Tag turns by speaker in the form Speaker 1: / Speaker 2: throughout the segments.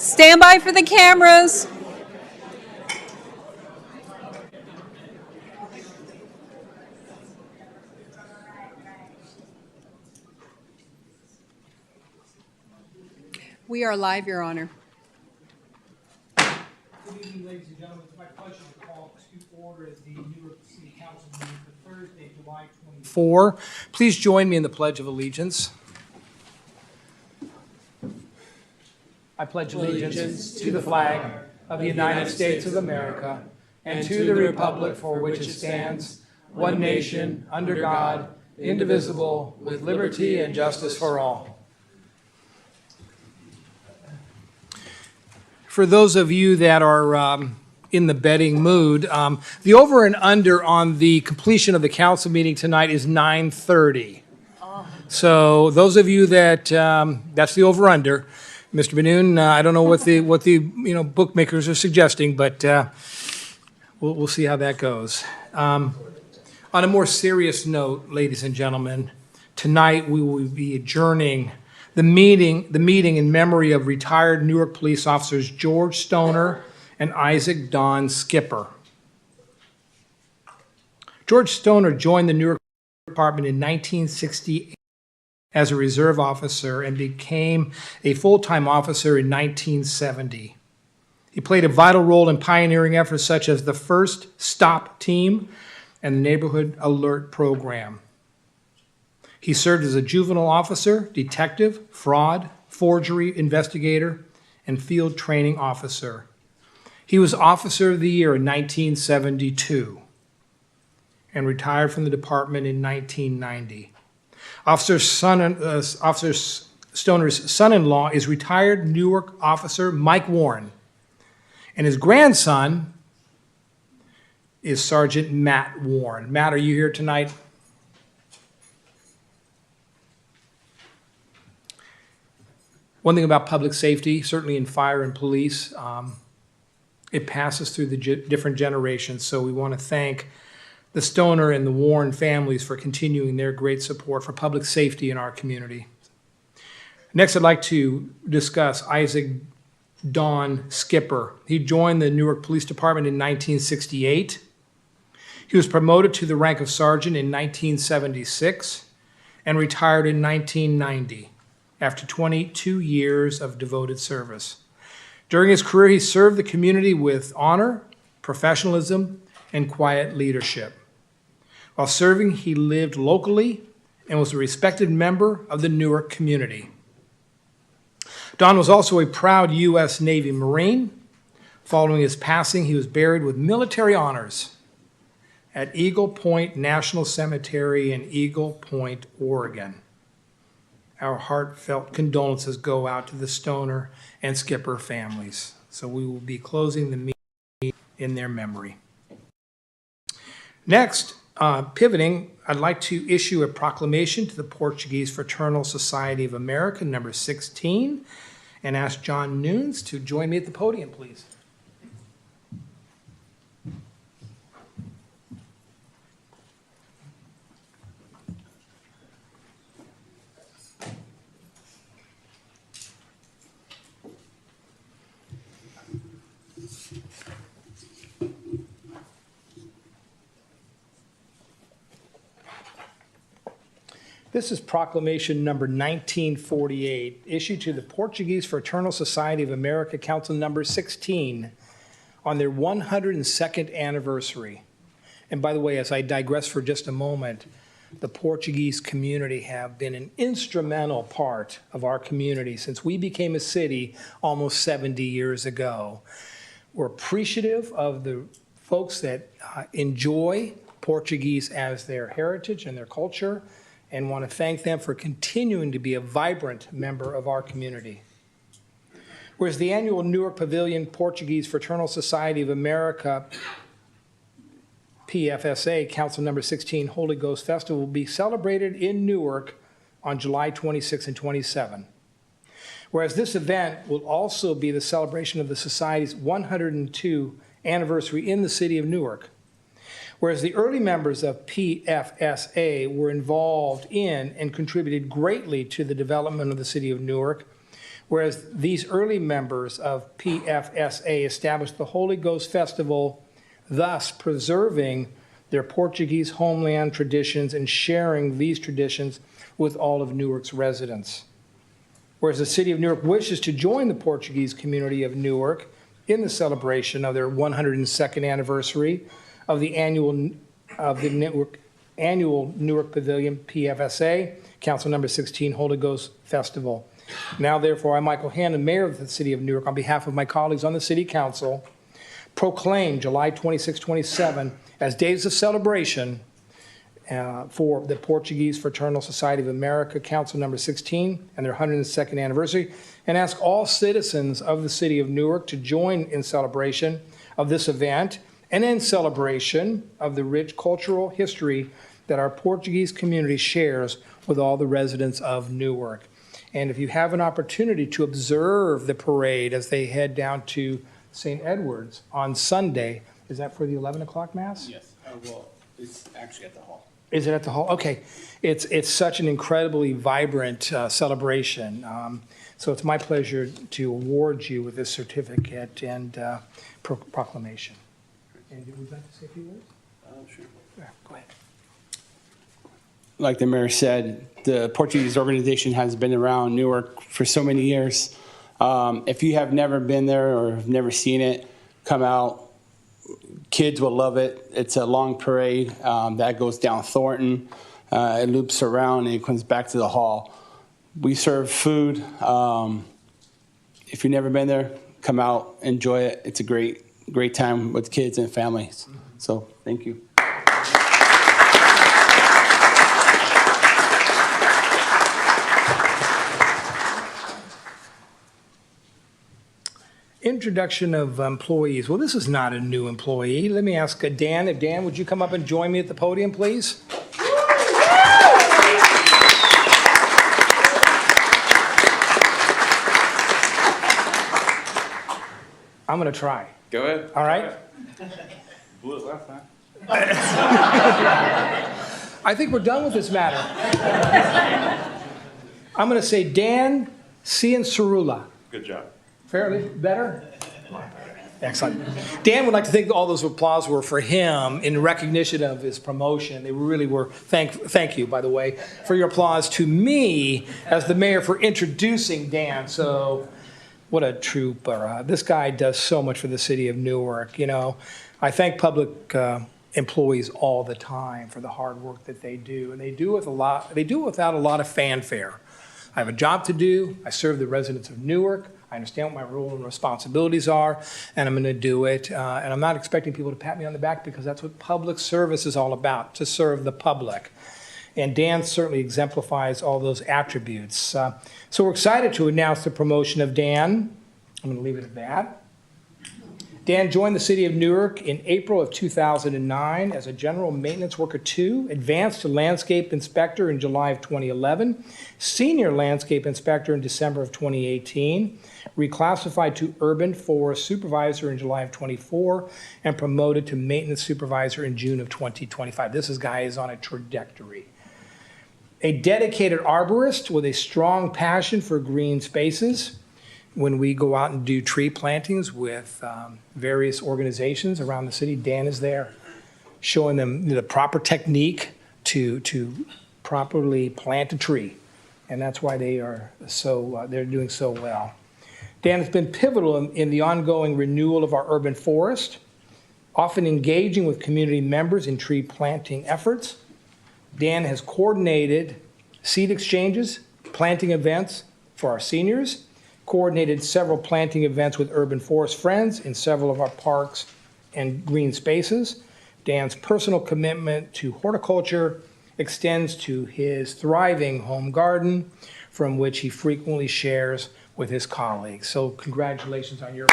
Speaker 1: Stand by for the cameras. We are live, Your Honor.
Speaker 2: Good evening, ladies and gentlemen. It's my pleasure to call to order the Newark City Council meeting for Thursday, July 24. Please join me in the Pledge of Allegiance. I pledge allegiance to the flag of the United States of America and to the republic for which it stands, one nation, under God, indivisible, with liberty and justice for all. For those of you that are in the betting mood, the over and under on the completion of the council meeting tonight is 9:30. So those of you that, that's the over under. Mr. Benoon, I don't know what the bookmakers are suggesting, but we'll see how that goes. On a more serious note, ladies and gentlemen, tonight we will be adjourning the meeting in memory of retired Newark police officers George Stoner and Isaac Don Skipper. George Stoner joined the Newark Department in 1968 as a reserve officer and became a full-time officer in 1970. He played a vital role in pioneering efforts such as the First Stop Team and the Neighborhood Alert Program. He served as a juvenile officer, detective, fraud, forgery investigator, and field training officer. He was Officer of the Year in 1972 and retired from the department in 1990. Officer Stoner's son-in-law is retired Newark officer Mike Warren, and his grandson is Sergeant Matt Warren. Matt, are you here tonight? One thing about public safety, certainly in fire and police, it passes through the different generations. So we want to thank the Stoner and the Warren families for continuing their great support for public safety in our community. Next, I'd like to discuss Isaac Don Skipper. He joined the Newark Police Department in 1968. He was promoted to the rank of sergeant in 1976 and retired in 1990 after 22 years of devoted service. During his career, he served the community with honor, professionalism, and quiet leadership. While serving, he lived locally and was a respected member of the Newark community. Don was also a proud U.S. Navy Marine. Following his passing, he was buried with military honors at Eagle Point National Cemetery in Eagle Point, Oregon. Our heartfelt condolences go out to the Stoner and Skipper families. So we will be closing the meeting in their memory. Next, pivoting, I'd like to issue a proclamation to the Portuguese Fraternal Society of America, number 16, and ask John Nunes to join me at the podium, please. This is proclamation number 1948, issued to the Portuguese Fraternal Society of America, Council number 16, on their 102nd anniversary. And by the way, as I digress for just a moment, the Portuguese community have been an instrumental part of our community since we became a city almost 70 years ago. We're appreciative of the folks that enjoy Portuguese as their heritage and their culture, and want to thank them for continuing to be a vibrant member of our community. Whereas the annual Newark Pavilion Portuguese Fraternal Society of America, PFSA, Council number 16 Holy Ghost Festival will be celebrated in Newark on July 26 and 27. Whereas this event will also be the celebration of the Society's 102 anniversary in the city of Newark. Whereas the early members of PFSA were involved in and contributed greatly to the development of the city of Newark, Whereas these early members of PFSA established the Holy Ghost Festival, thus preserving their Portuguese homeland traditions and sharing these traditions with all of Newark's residents. Whereas the city of Newark wishes to join the Portuguese community of Newark in the celebration of their 102nd anniversary of the annual Newark Pavilion PFSA, Council Number 16 Holy Ghost Festival. Now, therefore, I, Michael Hannon, Mayor of the City of Newark, on behalf of my colleagues on the City Council, proclaim July 26, 27 as days of celebration for the Portuguese Fraternal Society of America, Council Number 16, and their 102nd anniversary, and ask all citizens of the City of Newark to join in celebration of this event and in celebration of the rich cultural history that our Portuguese community shares with all the residents of Newark. And if you have an opportunity to observe the parade as they head down to St. Edward's on Sunday, is that for the 11 o'clock Mass?
Speaker 3: Yes, well, it's actually at the hall.
Speaker 2: Is it at the hall? Okay. It's such an incredibly vibrant celebration. So it's my pleasure to award you with this certificate and proclamation. And would you like to say a few words?
Speaker 3: Sure.
Speaker 2: Yeah, go ahead.
Speaker 3: Like the mayor said, the Portuguese organization has been around Newark for so many years. If you have never been there or have never seen it, come out. Kids will love it. It's a long parade that goes down Thornton. It loops around and it comes back to the hall. We serve food. If you've never been there, come out, enjoy it. It's a great time with kids and families. So thank you.
Speaker 2: Introduction of employees. Well, this is not a new employee. Let me ask Dan. If Dan, would you come up and join me at the podium, please? I'm going to try.
Speaker 4: Go ahead.
Speaker 2: All right?
Speaker 4: Blew it last time.
Speaker 2: I think we're done with this matter. I'm going to say Dan Ciancerula.
Speaker 4: Good job.
Speaker 2: Fairly better? Excellent. Dan would like to think all those applause were for him in recognition of his promotion. They really were. Thank you, by the way, for your applause to me as the mayor for introducing Dan. So what a trooper. This guy does so much for the city of Newark. You know, I thank public employees all the time for the hard work that they do. And they do it without a lot of fanfare. I have a job to do. I serve the residents of Newark. I understand what my role and responsibilities are, and I'm going to do it. And I'm not expecting people to pat me on the back because that's what public service is all about, to serve the public. And Dan certainly exemplifies all those attributes. So we're excited to announce the promotion of Dan. I'm going to leave it at that. Dan joined the city of Newark in April of 2009 as a general maintenance worker 2, advanced to landscape inspector in July of 2011, senior landscape inspector in December of 2018, reclassified to urban forest supervisor in July of 24, and promoted to maintenance supervisor in June of 2025. This guy is on a trajectory. A dedicated arborist with a strong passion for green spaces. When we go out and do tree plantings with various organizations around the city, Dan is there, showing them the proper technique to properly plant a tree. And that's why they're doing so well. Dan has been pivotal in the ongoing renewal of our urban forest, often engaging with community members in tree planting efforts. Dan has coordinated seed exchanges, planting events for our seniors, coordinated several planting events with urban forest friends in several of our parks and green spaces. Dan's personal commitment to horticulture extends to his thriving home garden, from which he frequently shares with his colleagues. So congratulations on your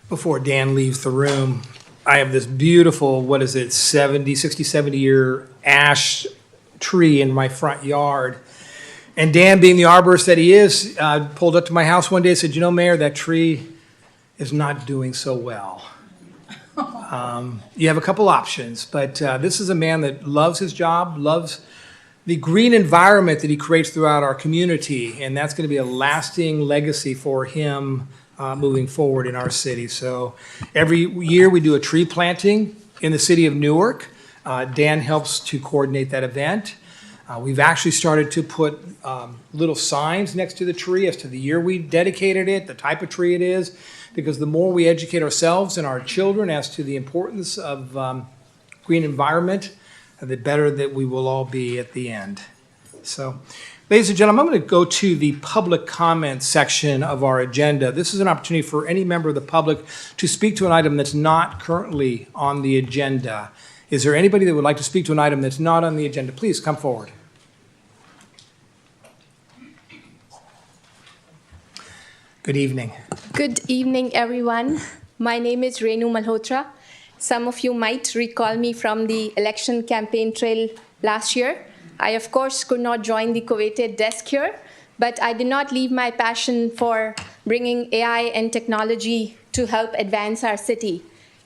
Speaker 2: Before Dan leaves the room, I have this beautiful, 60, 70 year ash tree in my front yard. And Dan, being the arborist that he is, pulled up to my house one day and said, Mayor, that tree is not doing so well. You have a couple options, but this is a man that loves his job, loves the green environment that he creates throughout our community, and that's going to be a lasting legacy for him moving forward in our city. So every year we do a tree planting in the city of Newark. Dan helps to coordinate that event. We've actually started to put little signs next to the tree as to the year we dedicated it, the type of tree it is, because the more we educate ourselves and our children as to the importance of green environment, the better that we will all be at the end. So, ladies and gentlemen, I'm going to go to the public comment section of our agenda. This is an opportunity for any member of the public to speak to an item that's not currently on the agenda. Is there anybody that would like to speak to an item that's not on the agenda? Please come forward. Good evening.
Speaker 5: Good evening, everyone. My name is Renu Malhotra. Some of you might recall me from the election campaign trail last year. I, of course, could not join the coveted desk here, but I did not leave my passion for bringing AI and technology to help advance our city.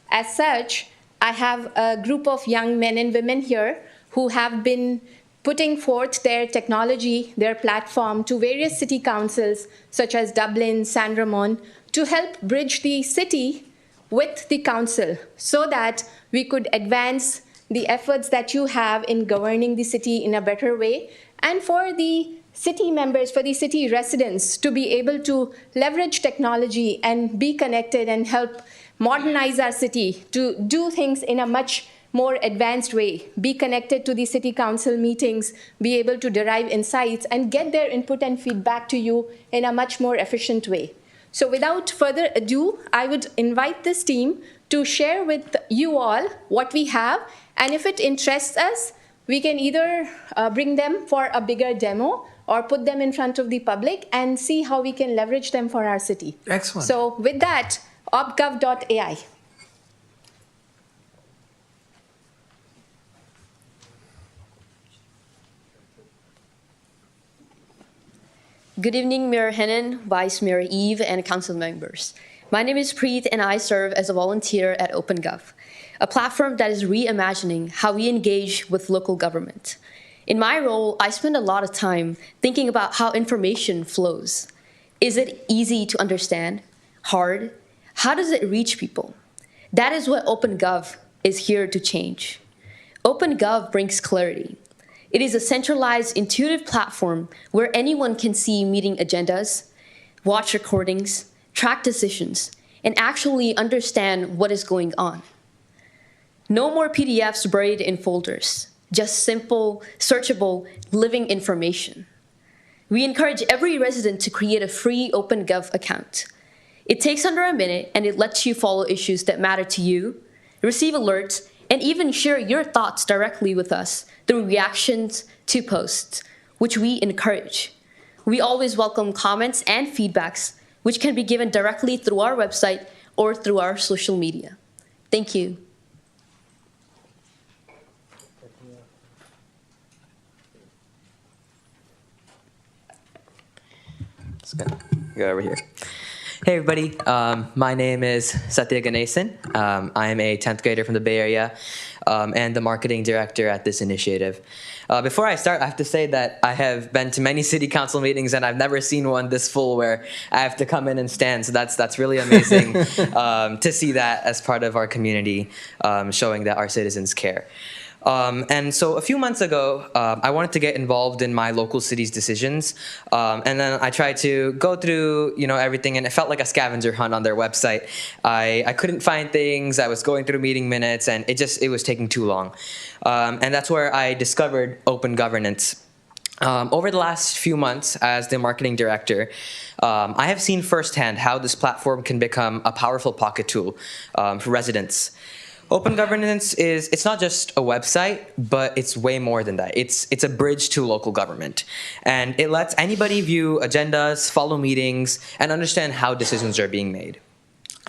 Speaker 5: As such, I have a group of young men and women here who have been putting forth their technology, their platform to various city councils, such as Dublin, San Ramon, to help bridge the city with the council so that we could advance the efforts that you have in governing the city in a better way, and for the city members, for the city residents to be able to leverage technology and be connected and help modernize our city to do things in a much more advanced way, be connected to the city council meetings, be able to derive insights and get their input and feedback to you in a much more efficient way. So without further ado, I would invite this team to share with you all what we have, and if it interests us, we can either bring them for a bigger demo or put them in front of the public and see how we can leverage them for our city.
Speaker 2: Excellent.
Speaker 5: So with that, opgov.ai.
Speaker 6: Good evening, Mayor Hennen, Vice Mayor Eve, and council members. My name is Preet, and I serve as a volunteer at OpenGov, a platform that is reimagining how we engage with local government. In my role, I spend a lot of time thinking about how information flows. Is it easy to understand? Hard? How does it reach people? That is what OpenGov is here to change. OpenGov brings clarity. It is a centralized, intuitive platform where anyone can see meeting agendas, watch recordings, track decisions, and actually understand what is going on. No more PDFs buried in folders, just simple, searchable, living information. We encourage every resident to create a free OpenGov account. It takes under a minute, and it lets you follow issues that matter to you, receive alerts, and even share your thoughts directly with us through reactions to posts, which we encourage. We always welcome comments and feedbacks, which can be given directly through our website or through our social media. Thank you.
Speaker 7: Let's go over here. Hey everybody, my name is Satya Ganesan. I am a 10th grader from the Bay Area and the marketing director at this initiative. Before I start, I have to say that I have been to many city council meetings and I've never seen one this full where I have to come in and stand. So that's really amazing to see that as part of our community, showing that our citizens care. And so a few months ago, I wanted to get involved in my local city's decisions. And then I tried to go through, everything, and it felt like a scavenger hunt on their website. I couldn't find things. I was going through meeting minutes, and it was taking too long. And that's where I discovered open governance. Over the last few months as the marketing director, I have seen firsthand how this platform can become a powerful pocket tool for residents. Open governance it's not just a website, but it's way more than that. It's a bridge to local government. And it lets anybody view agendas, follow meetings, and understand how decisions are being made.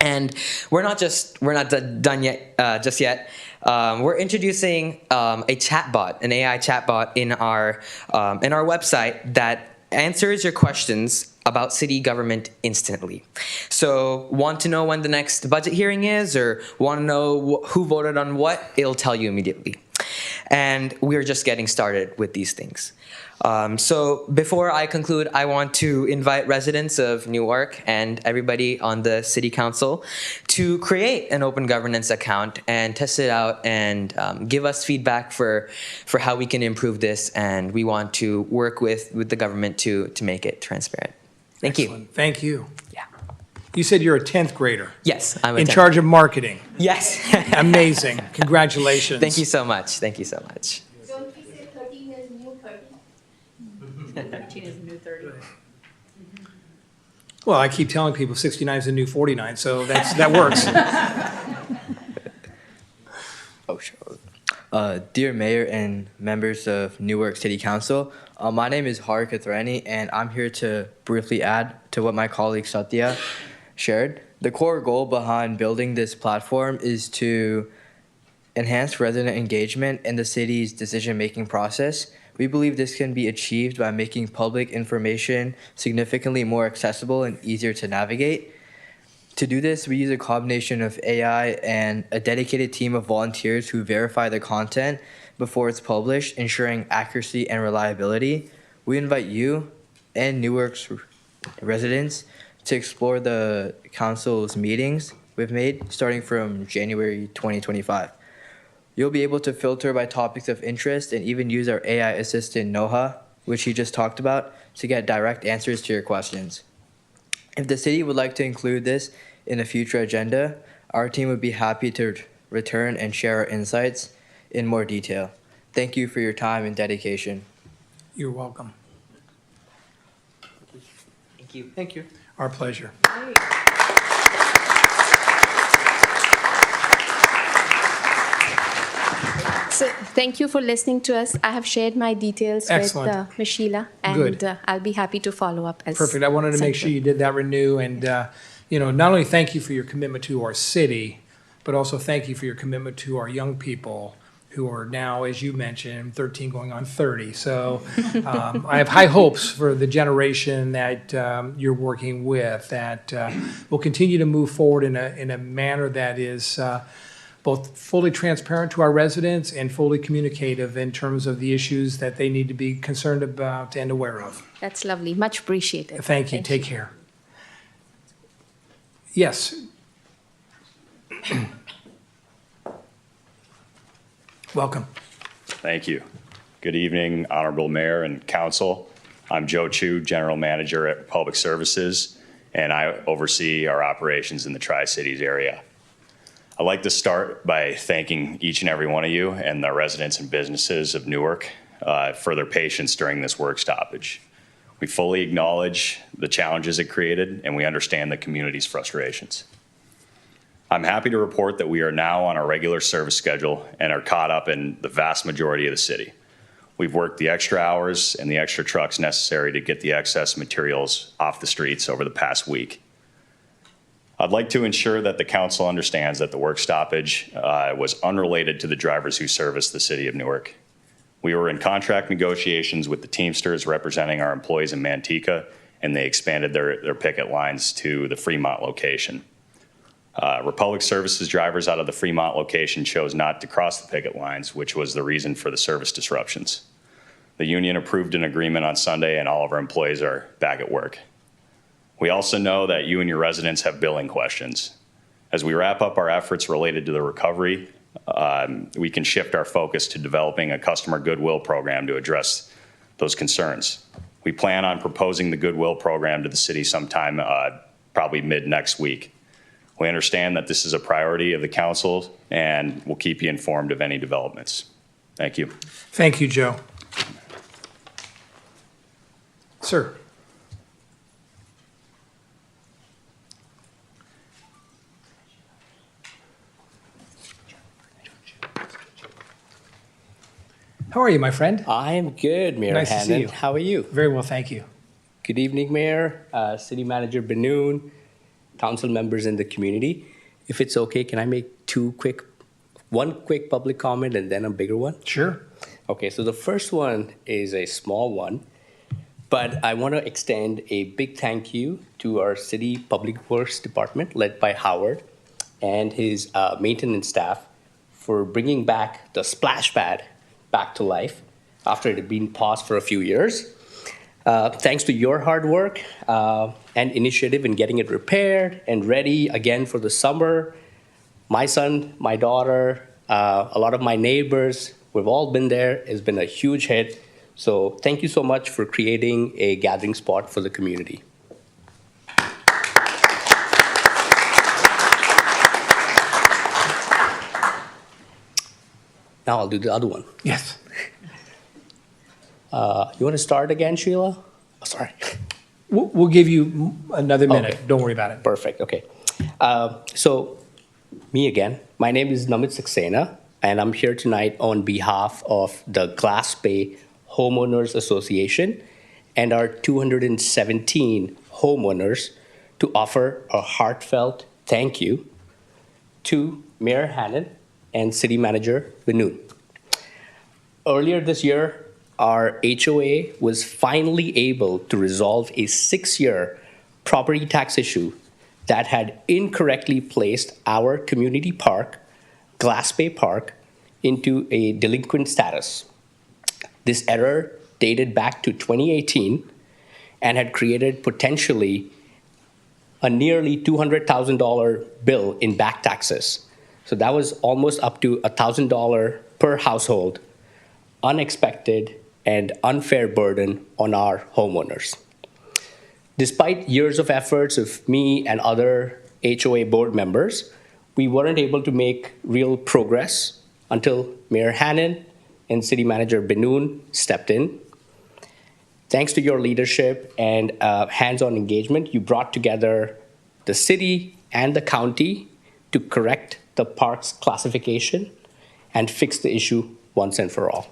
Speaker 7: And we're not done yet, just yet. We're introducing a chatbot, an AI chatbot in our website that answers your questions about city government instantly. So, want to know when the next budget hearing is, or want to know who voted on what? It'll tell you immediately. And we're just getting started with these things. So before I conclude, I want to invite residents of Newark and everybody on the city council to create an open governance account and test it out and give us feedback for how we can improve this. And we want to work with the government to make it transparent. Thank you.
Speaker 2: Thank you.
Speaker 7: Yeah.
Speaker 2: You said you're a 10th grader.
Speaker 7: Yes, I'm
Speaker 2: in charge of marketing.
Speaker 7: Yes.
Speaker 2: Amazing. Congratulations.
Speaker 7: Thank you so much. Thank you so much.
Speaker 5: Don't we say 13 is new 30?
Speaker 1: 13 is the new 30.
Speaker 2: Well, I keep telling people 69 is the new 49, so that works.
Speaker 8: Oh, sure. Dear Mayor and members of Newark City Council, my name is Hari Kathrani, and I'm here to briefly add to what my colleague Satya shared. The core goal behind building this platform is to enhance resident engagement in the city's decision-making process. We believe this can be achieved by making public information significantly more accessible and easier to navigate. To do this, we use a combination of AI and a dedicated team of volunteers who verify the content before it's published, ensuring accuracy and reliability. We invite you and Newark's residents to explore the council's meetings we've made starting from January 2025. You'll be able to filter by topics of interest and even use our AI assistant, Noha, which he just talked about, to get direct answers to your questions. If the city would like to include this in a future agenda, our team would be happy to return and share our insights in more detail. Thank you for your time and dedication.
Speaker 2: You're welcome.
Speaker 7: Thank you.
Speaker 8: Thank you.
Speaker 2: Our pleasure.
Speaker 5: So thank you for listening to us. I have shared my details
Speaker 2: Excellent.
Speaker 5: with Michela, and
Speaker 2: Good.
Speaker 5: I'll be happy to follow up as
Speaker 2: Perfect. I wanted to make sure you did that renew. And, not only thank you for your commitment to our city, but also thank you for your commitment to our young people who are now, as you mentioned, 13 going on 30. So I have high hopes for the generation that you're working with, that will continue to move forward in a manner that is both fully transparent to our residents and fully communicative in terms of the issues that they need to be concerned about and aware of.
Speaker 5: That's lovely. Much appreciated.
Speaker 2: Thank you. Take care. Yes. Welcome.
Speaker 4: Thank you. Good evening, Honorable Mayor and Council. I'm Joe Chu, General Manager at Public Services, and I oversee our operations in the Tri-Cities area. I'd like to start by thanking each and every one of you and the residents and businesses of Newark for their patience during this work stoppage. We fully acknowledge the challenges it created, and we understand the community's frustrations. I'm happy to report that we are now on our regular service schedule and are caught up in the vast majority of the city. We've worked the extra hours and the extra trucks necessary to get the excess materials off the streets over the past week. I'd like to ensure that the council understands that the work stoppage was unrelated to the drivers who service the city of Newark. We were in contract negotiations with the Teamsters representing our employees in Manteca, and they expanded their picket lines to the Fremont location. Republic Services drivers out of the Fremont location chose not to cross the picket lines, which was the reason for the service disruptions. The union approved an agreement on Sunday, and all of our employees are back at work. We also know that you and your residents have billing questions. As we wrap up our efforts related to the recovery, we can shift our focus to developing a customer goodwill program to address those concerns. We plan on proposing the goodwill program to the city sometime probably mid next week. We understand that this is a priority of the council, and we'll keep you informed of any developments. Thank you.
Speaker 2: Thank you, Joe. Sir. How are you, my friend?
Speaker 9: I am good, Mayor
Speaker 2: Nice to see
Speaker 9: Hannon.
Speaker 2: you.
Speaker 9: How are you?
Speaker 2: Very well, thank you.
Speaker 9: Good evening, Mayor, City Manager Benoon, council members in the community. If it's okay, can I make one quick public comment and then a bigger one?
Speaker 2: Sure.
Speaker 9: Okay, so the first one is a small one, but I want to extend a big thank you to our city public works department led by Howard and his maintenance staff for bringing back the splash pad back to life after it had been paused for a few years. Thanks to your hard work and initiative in getting it repaired and ready again for the summer, my son, my daughter, a lot of my neighbors, we've all been there. It's been a huge hit. So thank you so much for creating a gathering spot for the community. Now I'll do the other one.
Speaker 2: Yes.
Speaker 9: You want to start again, Sheila? Oh, sorry.
Speaker 2: We'll give you another minute.
Speaker 9: Okay.
Speaker 2: Don't worry about it.
Speaker 9: Perfect. Okay. So me again. My name is Namit Saxena, and I'm here tonight on behalf of the Glass Bay Homeowners Association and our 217 homeowners to offer a heartfelt thank you to Mayor Hannon and City Manager Benoon. Earlier this year, our HOA was finally able to resolve a 6-year property tax issue that had incorrectly placed our community park, Glass Bay Park, into a delinquent status. This error dated back to 2018 and had created potentially a nearly $200,000 bill in back taxes. So that was almost up to $1,000 per household, unexpected and unfair burden on our homeowners. Despite years of efforts of me and other HOA board members, we weren't able to make real progress until Mayor Hannon and City Manager Benoon stepped in. Thanks to your leadership and hands-on engagement, you brought together the city and the county to correct the park's classification and fix the issue once and for all.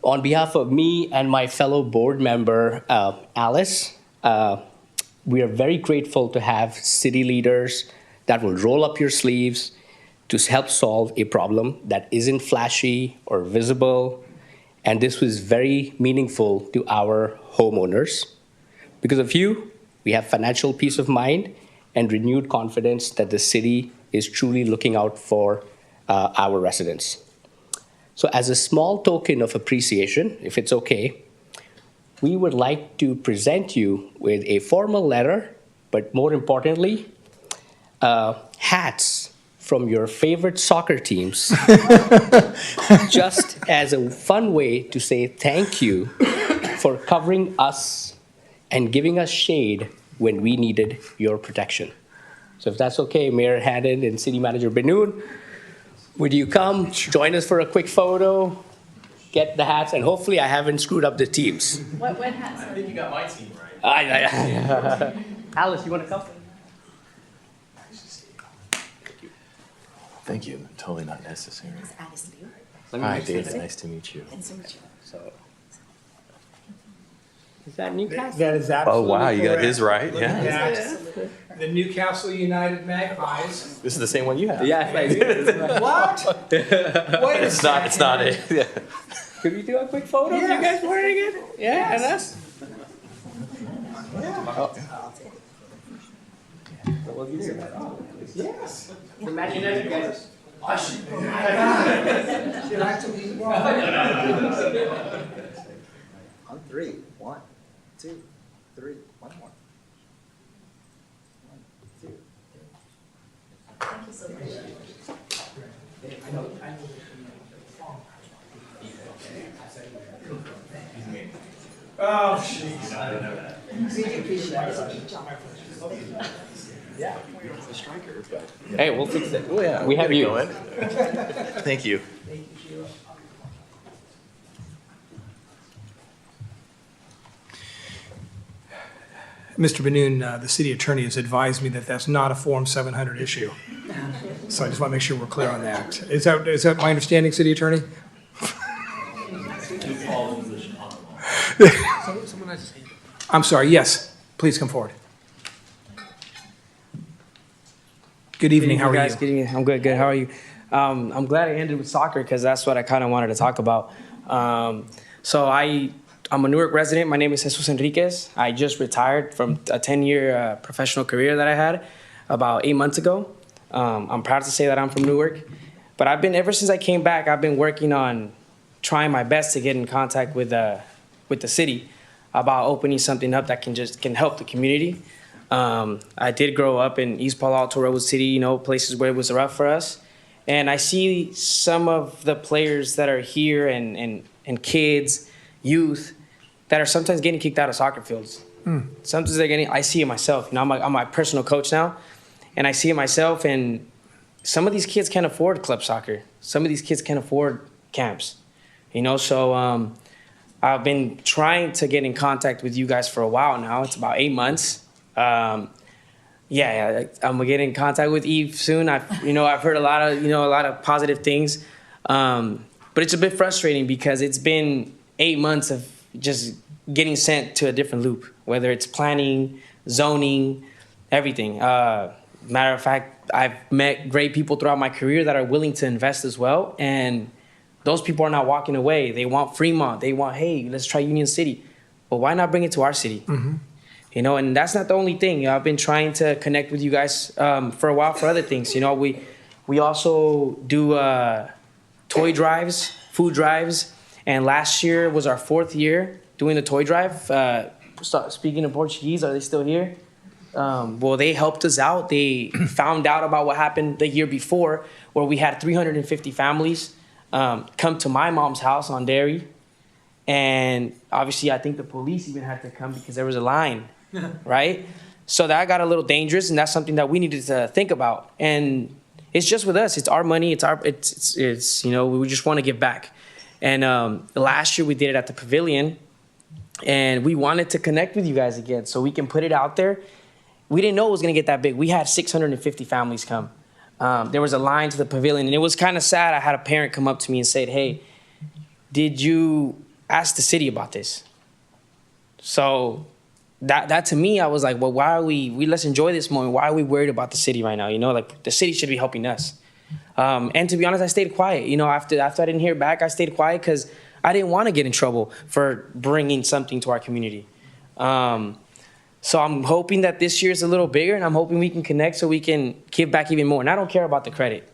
Speaker 9: On behalf of me and my fellow board member, Alice, we are very grateful to have city leaders that will roll up your sleeves to help solve a problem that isn't flashy or visible. And this was very meaningful to our homeowners. Because of you, we have financial peace of mind and renewed confidence that the city is truly looking out for our residents. So as a small token of appreciation, if it's okay, we would like to present you with a formal letter, but more importantly, hats from your favorite soccer teams, just as a fun way to say thank you for covering us and giving us shade when we needed your protection. So if that's okay, Mayor Hannon and City Manager Benoon, would you come join us for a quick photo, get the hats, and hopefully I haven't screwed up the teams.
Speaker 1: What hats?
Speaker 10: I think you got my team right.
Speaker 9: Alice, you want to come?
Speaker 10: Thank you. Totally not necessary.
Speaker 11: Alice Liu.
Speaker 10: Hi, David. Nice to meet you.
Speaker 11: Nice to meet you.
Speaker 9: So, is that Newcastle?
Speaker 2: That is
Speaker 10: Oh,
Speaker 2: absolutely
Speaker 10: wow. You got
Speaker 2: correct.
Speaker 10: his right.
Speaker 2: Look
Speaker 10: Yeah.
Speaker 2: at that. The Newcastle United Magpies.
Speaker 10: This is the same one you have.
Speaker 9: Yes, I do.
Speaker 2: What? Wait a
Speaker 10: It's not it. Yeah.
Speaker 9: Could we do a quick photo of you guys wearing it? Yeah, and us?
Speaker 2: Yes.
Speaker 9: Imagine you guys.
Speaker 12: On three. 1, 2, 3. One more. 1, 2.
Speaker 11: Thank you so much.
Speaker 2: Oh, jeez.
Speaker 10: Yeah. It's a striker, but.
Speaker 9: Hey, we'll fix it.
Speaker 10: Oh, yeah.
Speaker 9: We have
Speaker 10: Get it
Speaker 9: you.
Speaker 10: going. Thank you.
Speaker 2: Mr. Benoon, the city attorney has advised me that that's not a Form 700 issue. So I just want to make sure we're clear on that. Is that my understanding, city attorney? I'm sorry, yes. Please come forward. Good evening. How are
Speaker 13: guys.
Speaker 2: you?
Speaker 13: Good evening. I'm good. Good. How are you? I'm glad I ended with soccer because that's what I kind of wanted to talk about. So I'm a Newark resident. My name is Jesus Enriquez. I just retired from a 10-year professional career that I had about 8 months ago. I'm proud to say that I'm from Newark. But ever since I came back, I've been working on trying my best to get in contact with the city about opening something up that can help the community. I did grow up in East Palo Alto, Redwood City, places where it was rough for us. And I see some of the players that are here and kids, youth, that are sometimes getting kicked out of soccer fields. Sometimes I see it myself. I'm my personal coach now, and I see it myself. And some of these kids can't afford club soccer. Some of these kids can't afford camps. So I've been trying to get in contact with you guys for a while now. It's about 8 months. I'm gonna get in contact with Eve soon. I've heard a lot of positive things, but it's a bit frustrating because it's been 8 months of just getting sent to a different loop, whether it's planning, zoning, everything. Matter of fact, I've met great people throughout my career that are willing to invest as well, and those people are not walking away. They want Fremont. They want, hey, let's try Union City. But why not bring it to our city? And that's not the only thing. I've been trying to connect with you guys for a while for other things. We also do toy drives, food drives, and last year was our 4th year doing the toy drive. Speaking of Portuguese, are they still here? Well, they helped us out. They found out about what happened the year before, where we had 350 families come to my mom's house on Dairy. And obviously, I think the police even had to come because there was a line, right? So that got a little dangerous, and that's something that we needed to think about. And it's just with us. It's our money. It's we just want to give back. And last year we did it at the Pavilion, and we wanted to connect with you guys again so we can put it out there. We didn't know it was going to get that big. We had 650 families come. There was a line to the Pavilion, and it was kind of sad. I had a parent come up to me and said, hey, did you ask the city about this? So that to me, I was like, well, why are we let's enjoy this moment. Why are we worried about the city right now? The city should be helping us. And to be honest, I stayed quiet. After I didn't hear back, I stayed quiet because I didn't want to get in trouble for bringing something to our community. So I'm hoping that this year is a little bigger, and I'm hoping we can connect so we can give back even more. And I don't care about the credit.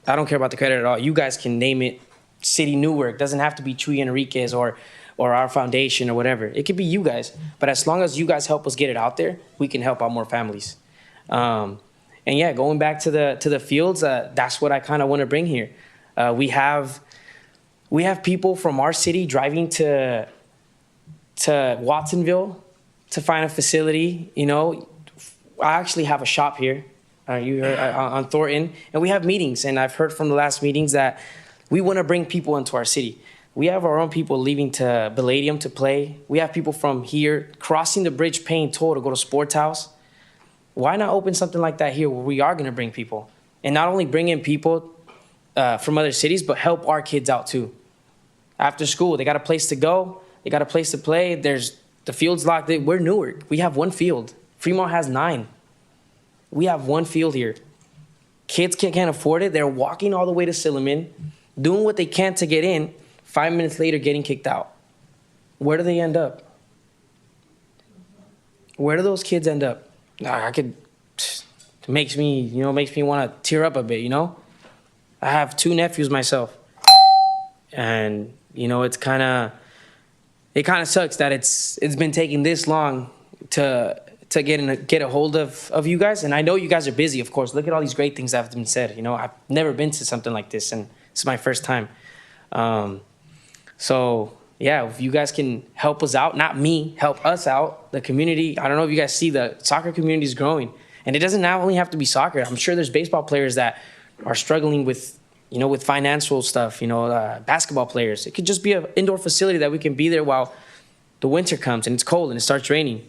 Speaker 13: I don't care about the credit at all. You guys can name it City Newark. It doesn't have to be Chuy Enriquez or our foundation or whatever. It could be you guys. But as long as you guys help us get it out there, we can help out more families. And yeah, going back to the fields, that's what I kind of want to bring here. We have people from our city driving to Watsonville to find a facility. I actually have a shop here. You heard on Thornton, and we have meetings. And I've heard from the last meetings that we want to bring people into our city. We have our own people leaving to Palladium to play. We have people from here crossing the bridge, paying toll to go to Sports House. Why not open something like that here where we are going to bring people? And not only bring in people from other cities, but help our kids out too. After school, they got a place to go. They got a place to play. The field's locked. We're Newark. We have one field. Fremont has 9. We have one field here. Kids can't afford it. They're walking all the way to Silliman, doing what they can to get in, 5 minutes later getting kicked out. Where do they end up? Where do those kids end up? It makes me want to tear up a bit, I have 2 nephews myself. And, it kind of sucks that it's been taking this long to get a hold of you guys. And I know you guys are busy, of course. Look at all these great things that have been said. I've never been to something like this, and this is my first time. So yeah, if you guys can help us out, not me, help us out, the community. I don't know if you guys see the soccer community is growing, and it doesn't only have to be soccer. I'm sure there's baseball players that are struggling with financial stuff, basketball players. It could just be an indoor facility that we can be there while the winter comes and it's cold and it starts raining.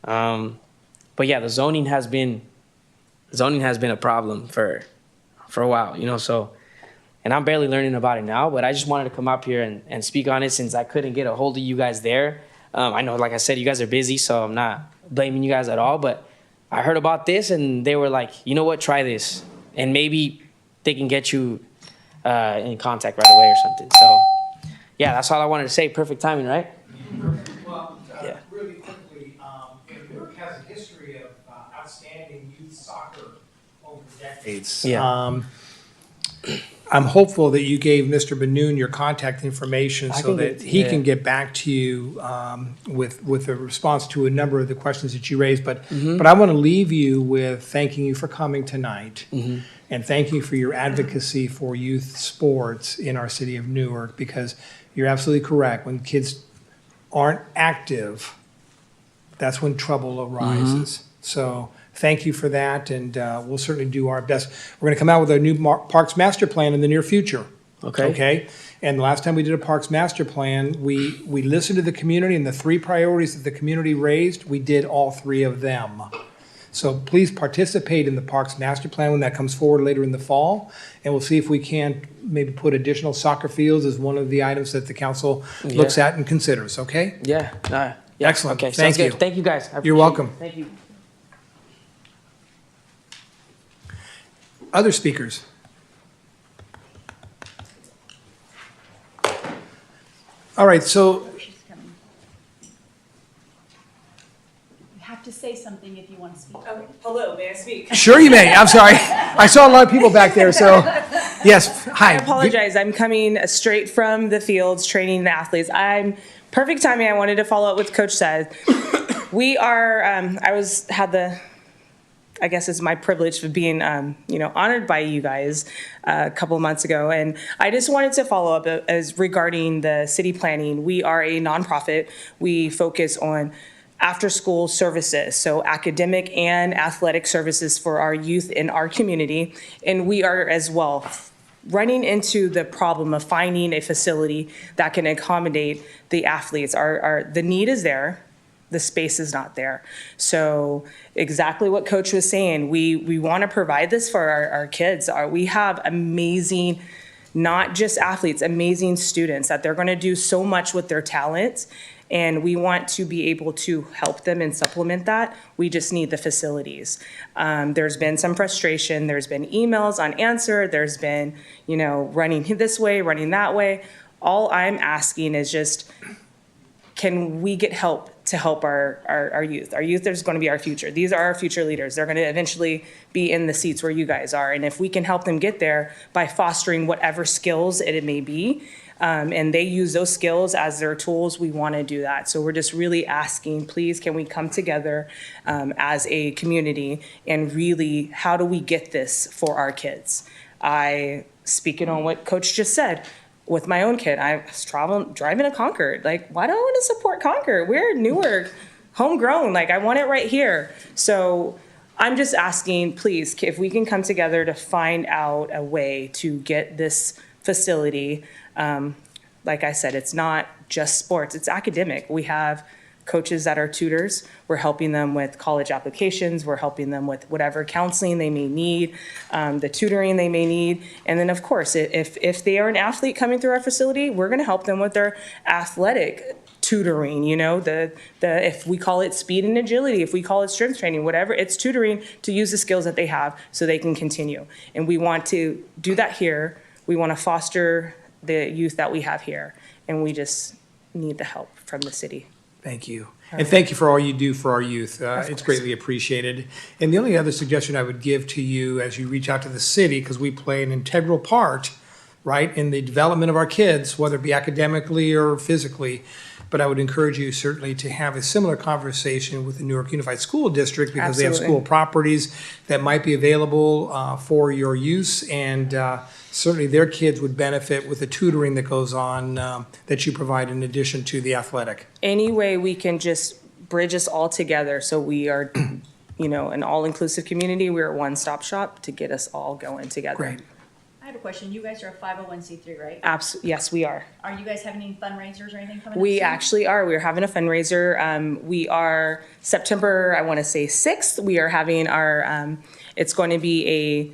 Speaker 13: But yeah, the zoning has been a problem for a while, so, and I'm barely learning about it now, but I just wanted to come up here and speak on it since I couldn't get a hold of you guys there. I know, like I said, you guys are busy, so I'm not blaming you guys at all, but I heard about this, and they were like, you know what, try this, and maybe they can get you in contact right away or something. So, yeah, that's all I wanted to say. Perfect timing, right?
Speaker 2: Well,
Speaker 13: Yeah.
Speaker 2: really quickly, Newark has a history of outstanding youth soccer over decades.
Speaker 13: Yeah.
Speaker 2: I'm hopeful that you gave Mr. Benoon your contact information
Speaker 13: I
Speaker 2: so
Speaker 13: can
Speaker 2: that
Speaker 13: get-
Speaker 2: he
Speaker 13: yeah.
Speaker 2: can get back to you with a response to a number of the questions that you raised. But I want to leave you with thanking you for coming tonight and thanking you for your advocacy for youth sports in our city of Newark, because you're absolutely correct. When kids aren't active, that's when trouble arises. So thank you for that, and we'll certainly do our best. We're going to come out with a new Parks Master Plan in the near future. Okay? And the last time we did a Parks Master Plan, we listened to the community, and the 3 priorities that the community raised, we did all 3 of them. So please participate in the Parks Master Plan when that comes forward later in the fall, and we'll see if we can maybe put additional soccer fields as one of the items that the council looks at and considers, okay?
Speaker 13: Yeah. Yeah.
Speaker 2: Excellent.
Speaker 13: Okay.
Speaker 2: Thank
Speaker 13: Sounds
Speaker 2: you.
Speaker 13: good. Thank you, guys. I
Speaker 2: You're
Speaker 13: appreciate
Speaker 2: welcome.
Speaker 13: it. Thank you.
Speaker 2: Other speakers? All right, so,
Speaker 11: She's coming. You have to say something if you want to speak.
Speaker 14: Oh, hello, may I speak?
Speaker 2: sure you may, I'm sorry. I saw a lot of people back there, so, yes, hi.
Speaker 14: I apologize, I'm coming straight from the fields, training the athletes. Perfect timing, I wanted to follow up with Coach said. We are, I guess it's my privilege of being, honored by you guys a couple of months ago. And I just wanted to follow up as regarding the city planning. We are a nonprofit. We focus on after-school services, so academic and athletic services for our youth in our community. And we are as well running into the problem of finding a facility that can accommodate the athletes. The need is there. The space is not there. So exactly what Coach was saying, we want to provide this for our kids. We have amazing, not just athletes, amazing students that they're going to do so much with their talents. And we want to be able to help them and supplement that. We just need the facilities. There's been some frustration. There's been emails unanswered. There's been, running this way, running that way. All I'm asking is just, can we get help to help our youth? Our youth is going to be our future. These are our future leaders. They're going to eventually be in the seats where you guys are. And if we can help them get there by fostering whatever skills it may be, and they use those skills as their tools, we want to do that. So we're just really asking, please, can we come together as a community and really, how do we get this for our kids? Speaking on what Coach just said, with my own kid, I was driving to Concord. Like, why do I want to support Concord? We're Newark, homegrown. Like, I want it right here. So I'm just asking, please, if we can come together to find out a way to get this facility. Like I said, it's not just sports, it's academic. We have coaches that are tutors. We're helping them with college applications. We're helping them with whatever counseling they may need, the tutoring they may need. And then, of course, if they are an athlete coming through our facility, we're going to help them with their athletic tutoring, if we call it speed and agility, if we call it strength training, whatever, it's tutoring to use the skills that they have so they can continue. And we want to do that here. We want to foster the youth that we have here, and we just need the help from the city.
Speaker 2: Thank you. And thank you for all you do for our youth. It's greatly appreciated. And the only other suggestion I would give to you as you reach out to the city, because we play an integral part, right, in the development of our kids, whether it be academically or physically, but I would encourage you certainly to have a similar conversation with the Newark Unified School District, because they have school properties that might be available for your use, and certainly their kids would benefit with the tutoring that goes on that you provide in addition to the athletic.
Speaker 14: Any way we can just bridge us all together so we are, an all-inclusive community. We're a one-stop shop to get us all going together.
Speaker 2: Great.
Speaker 11: I have a question. You guys are a 501c3, right?
Speaker 14: Yes, we are.
Speaker 11: Are you guys having any fundraisers or anything coming up?
Speaker 14: We
Speaker 11: soon?
Speaker 14: actually are. We're having a fundraiser. We are September, I want to say 6th. We are having our, it's going to be a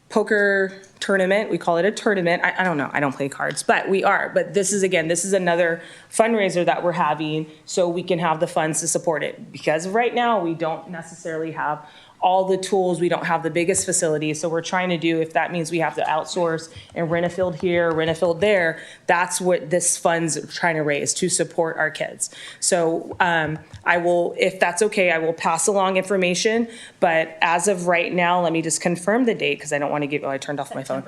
Speaker 14: poker tournament. We call it a tournament. I don't know. I don't play cards, but we are. But this is another fundraiser that we're having so we can have the funds to support it. Because right now we don't necessarily have all the tools. We don't have the biggest facilities. So we're trying to do, if that means we have to outsource and rent a field here, rent a field there, that's what this fund's trying to raise to support our kids. So I will, if that's okay, I will pass along information. But as of right now, let me just confirm the date because I don't want to give, I turned off my phone.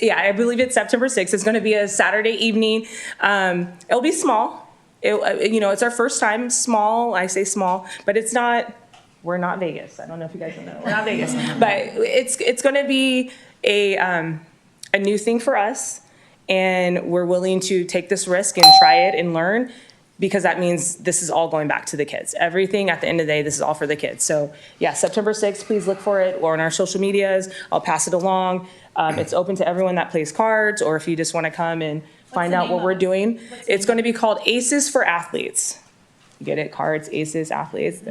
Speaker 14: Yeah, I believe it's September 6th. It's going to be a Saturday evening. It'll be small. It's our first time small. I say small, but it's not, we're not Vegas. I don't know if you guys know. We're not Vegas, but it's going to be a new thing for us, and we're willing to take this risk and try it and learn, because that means this is all going back to the kids. Everything at the end of the day, this is all for the kids. So yeah, September 6th, please look for it, or on our social medias. I'll pass it along. It's open to everyone that plays cards, or if you just want to come and find out what we're doing. It's going to be called Aces for Athletes. You get it? Cards, aces, athletes.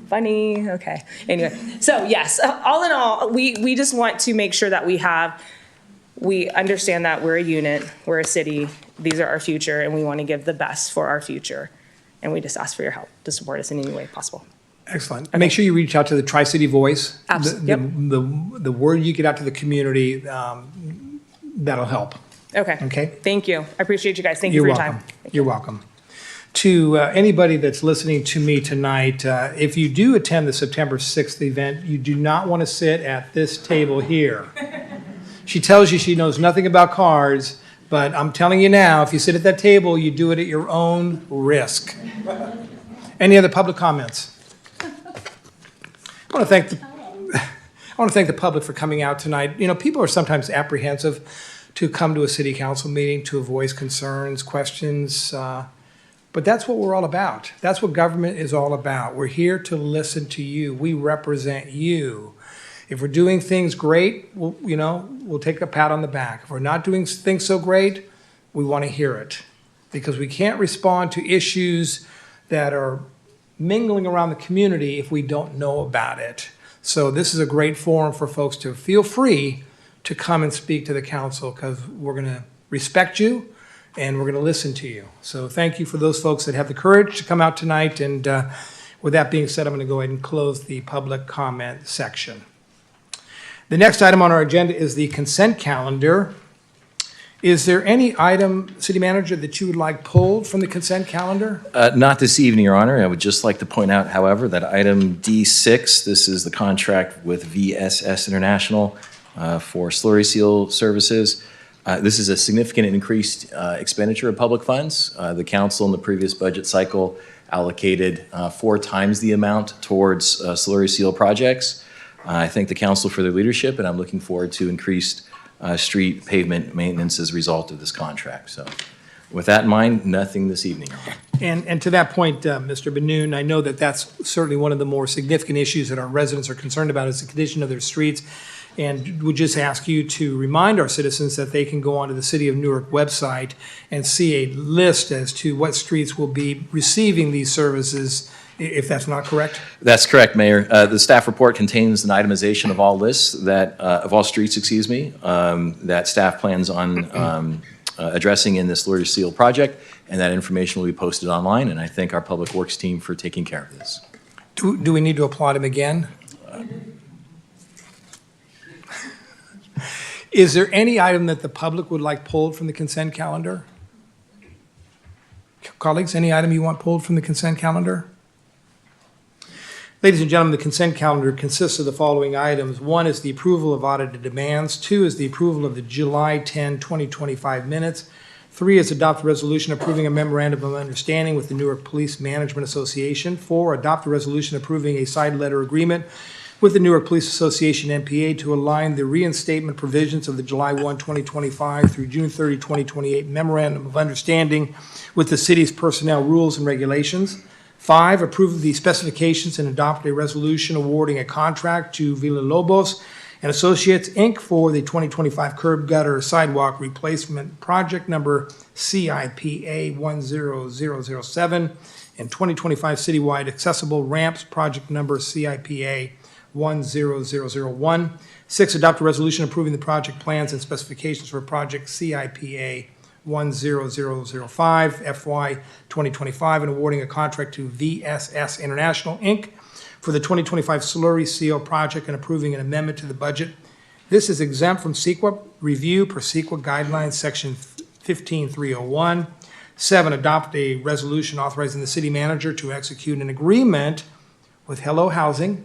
Speaker 14: Funny. Okay. Anyway, so yes, all in all, we just want to make sure that we understand that we're a unit, we're a city, these are our future, and we want to give the best for our future. And we just ask for your help to support us in any way possible.
Speaker 2: Excellent. Okay. Make sure you reach out to the Tri-City Voice.
Speaker 14: Absolutely.
Speaker 2: The word you get out to the community, that'll help.
Speaker 14: Okay.
Speaker 2: Okay.
Speaker 14: Thank you. I appreciate you guys. Thank you for your time.
Speaker 2: You're welcome. To anybody that's listening to me tonight, if you do attend the September 6th event, you do not want to sit at this table here. She tells you she knows nothing about cards, but I'm telling you now, if you sit at that table, you do it at your own risk. Any other public comments? I want to thank the public for coming out tonight. You know, people are sometimes apprehensive to come to a city council meeting to voice concerns, questions, but that's what we're all about. That's what government is all about. We're here to listen to you. We represent you. If we're doing things great, we'll take a pat on the back. If we're not doing things so great, we want to hear it, because we can't respond to issues that are mingling around the community if we don't know about it. So this is a great forum for folks to feel free to come and speak to the council, because we're going to respect you and we're going to listen to you. So thank you for those folks that have the courage to come out tonight. And with that being said, I'm going to go ahead and close the public comment section. The next item on our agenda is the consent calendar. Is there any item, City Manager, that you would like pulled from the consent calendar?
Speaker 10: Not this evening, Your Honor. I would just like to point out, however, that item D6, this is the contract with VSS International for slurry seal services. This is a significant increased expenditure of public funds. The council in the previous budget cycle allocated 4 times the amount towards slurry seal projects. I thank the council for their leadership, and I'm looking forward to increased street pavement maintenance as a result of this contract. So with that in mind, nothing this evening.
Speaker 2: And to that point, Mr. Benoon, I know that that's certainly one of the more significant issues that our residents are concerned about, is the condition of their streets. And we just ask you to remind our citizens that they can go onto the City of Newark website and see a list as to what streets will be receiving these services, if that's not correct.
Speaker 10: That's correct, Mayor. The staff report contains an itemization of all lists that, of all streets, that staff plans on addressing in this slurry seal project, and that information will be posted online. And I thank our Public Works team for taking care of this.
Speaker 2: Do we need to applaud him again? Is there any item that the public would like pulled from the consent calendar? Colleagues, any item you want pulled from the consent calendar? Ladies and gentlemen, the consent calendar consists of the following items. 1 is the approval of audited demands. 2 is the approval of the July 10, 2025 minutes. 3 is adopt a resolution approving a memorandum of understanding with the Newark Police Management Association. 4, adopt a resolution approving a side letter agreement with the Newark Police Association NPA to align the reinstatement provisions of the July 1, 2025 through June 30, 2028 memorandum of understanding with the city's personnel rules and regulations. 5, approve the specifications and adopt a resolution awarding a contract to Villalobos and Associates, Inc. for the 2025 curb gutter sidewalk replacement project number CIPA 10007 and 2025 citywide accessible ramps project number CIPA 10001. 6, adopt a resolution approving the project plans and specifications for project CIPA 10005 FY 2025 and awarding a contract to VSS International, Inc. for the 2025 slurry seal project and approving an amendment to the budget. This is exempt from CEQA review per CEQA guidelines, section 15301. 7, adopt a resolution authorizing the city manager to execute an agreement with Hello Housing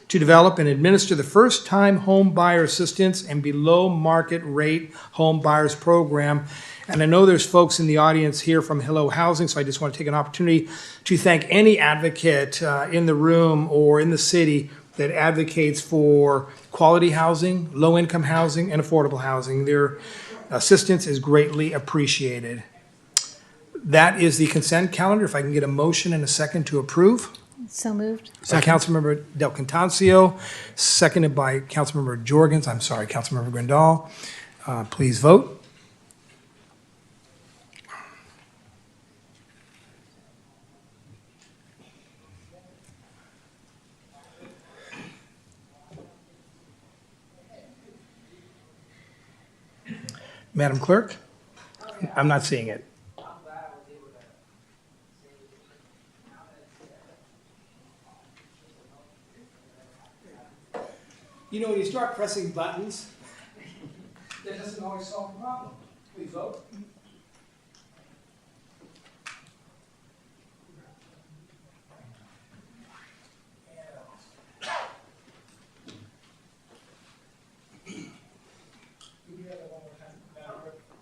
Speaker 2: to develop and administer the first-time home buyer assistance and below-market rate home buyers program. And I know there's folks in the audience here from Hello Housing, so I just want to take an opportunity to thank any advocate in the room or in the city that advocates for quality housing, low-income housing, and affordable housing. Their assistance is greatly appreciated. That is the consent calendar. If I can get a motion and a second to approve.
Speaker 11: So moved.
Speaker 2: By Councilmember Del Contancio, seconded by Councilmember Councilmember Grandal. Please vote. Madam Clerk? I'm not seeing it. You know, when you start pressing buttons, that doesn't always solve the problem. Please vote.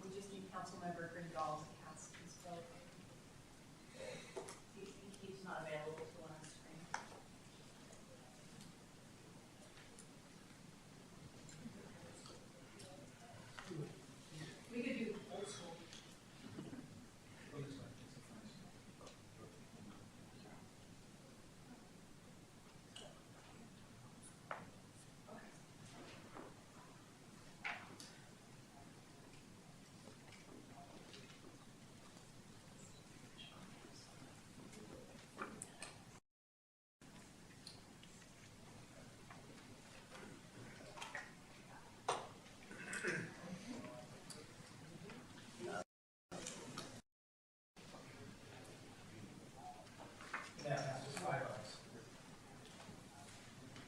Speaker 11: We just need Councilmember Grindal to cast his vote. He's not available to one on the screen. We could do old school.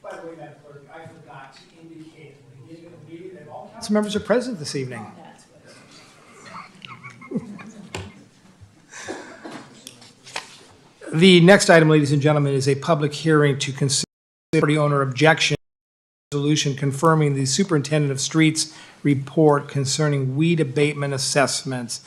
Speaker 2: By the way, Madam Clerk, I forgot to indicate at the beginning of the meeting that all council members are present this evening. The next item, ladies and gentlemen, is a public hearing to consider property owner objection resolution confirming the superintendent of streets report concerning weed abatement assessments.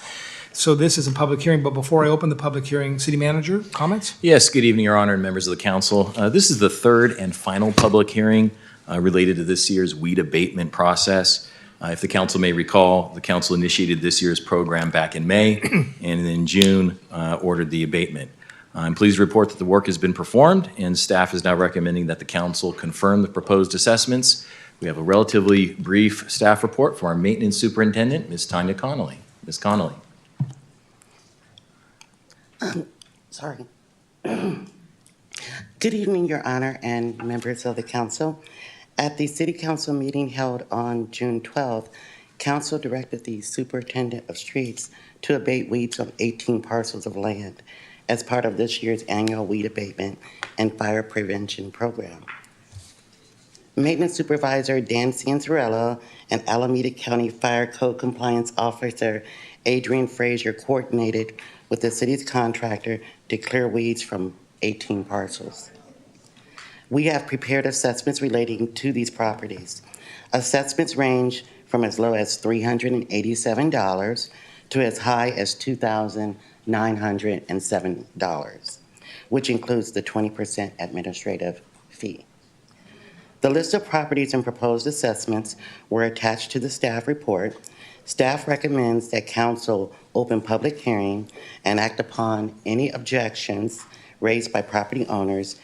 Speaker 2: So this is a public hearing, but before I open the public hearing, city manager, comments?
Speaker 10: Yes, good evening, Your Honor, and members of the council. This is the third and final public hearing related to this year's weed abatement process. If the council may recall, the council initiated this year's program back in May, and in June ordered the abatement. I'm pleased to report that the work has been performed, and staff is now recommending that the council confirm the proposed assessments. We have a relatively brief staff report from our maintenance superintendent, Ms. Tanya Connolly. Ms. Connolly.
Speaker 15: Sorry. Good evening, Your Honor, and members of the council. At the City Council meeting held on June 12th, Council directed the Superintendent of Streets to abate weeds on 18 parcels of land as part of this year's annual weed abatement and fire prevention program. Maintenance Supervisor Dan Cianzarella and Alameda County Fire Code Compliance Officer Adrian Frazier coordinated with the city's contractor to clear weeds from 18 parcels. We have prepared assessments relating to these properties. Assessments range from as low as $387 to as high as $2,907, which includes the 20% administrative fee. The list of properties and proposed assessments were attached to the staff report. Staff recommends that council open public hearing and act upon any objections raised by property owners,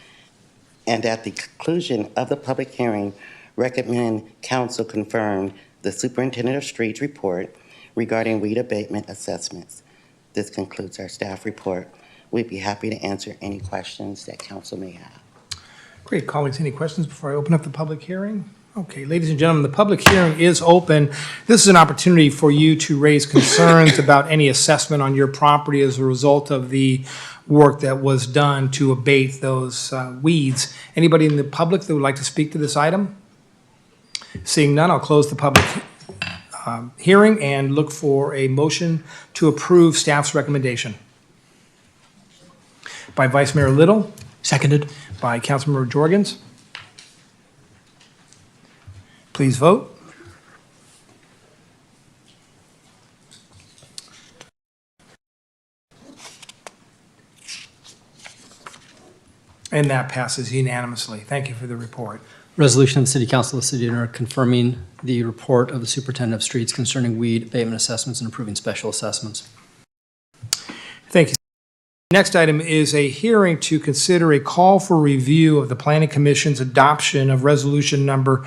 Speaker 15: and at the conclusion of the public hearing, recommend council confirm the superintendent of streets report regarding weed abatement assessments. This concludes our staff report. We'd be happy to answer any questions that council may have.
Speaker 2: Great. Colleagues, any questions before I open up the public hearing? Okay, ladies and gentlemen, the public hearing is open. This is an opportunity for you to raise concerns about any assessment on your property as a result of the work that was done to abate those weeds. Anybody in the public that would like to speak to this item? Seeing none, I'll close the public hearing and look for a motion to approve staff's recommendation. By Vice Mayor Little.
Speaker 16: Seconded.
Speaker 2: By Councilmember Jorgens. Please vote. And that passes unanimously. Thank you for the report.
Speaker 16: Resolution of the City Council of the City of Newark confirming the report of the Superintendent of Streets concerning weed abatement assessments and approving special assessments.
Speaker 2: Thank you. Next item is a hearing to consider a call for review of the Planning Commission's adoption of resolution number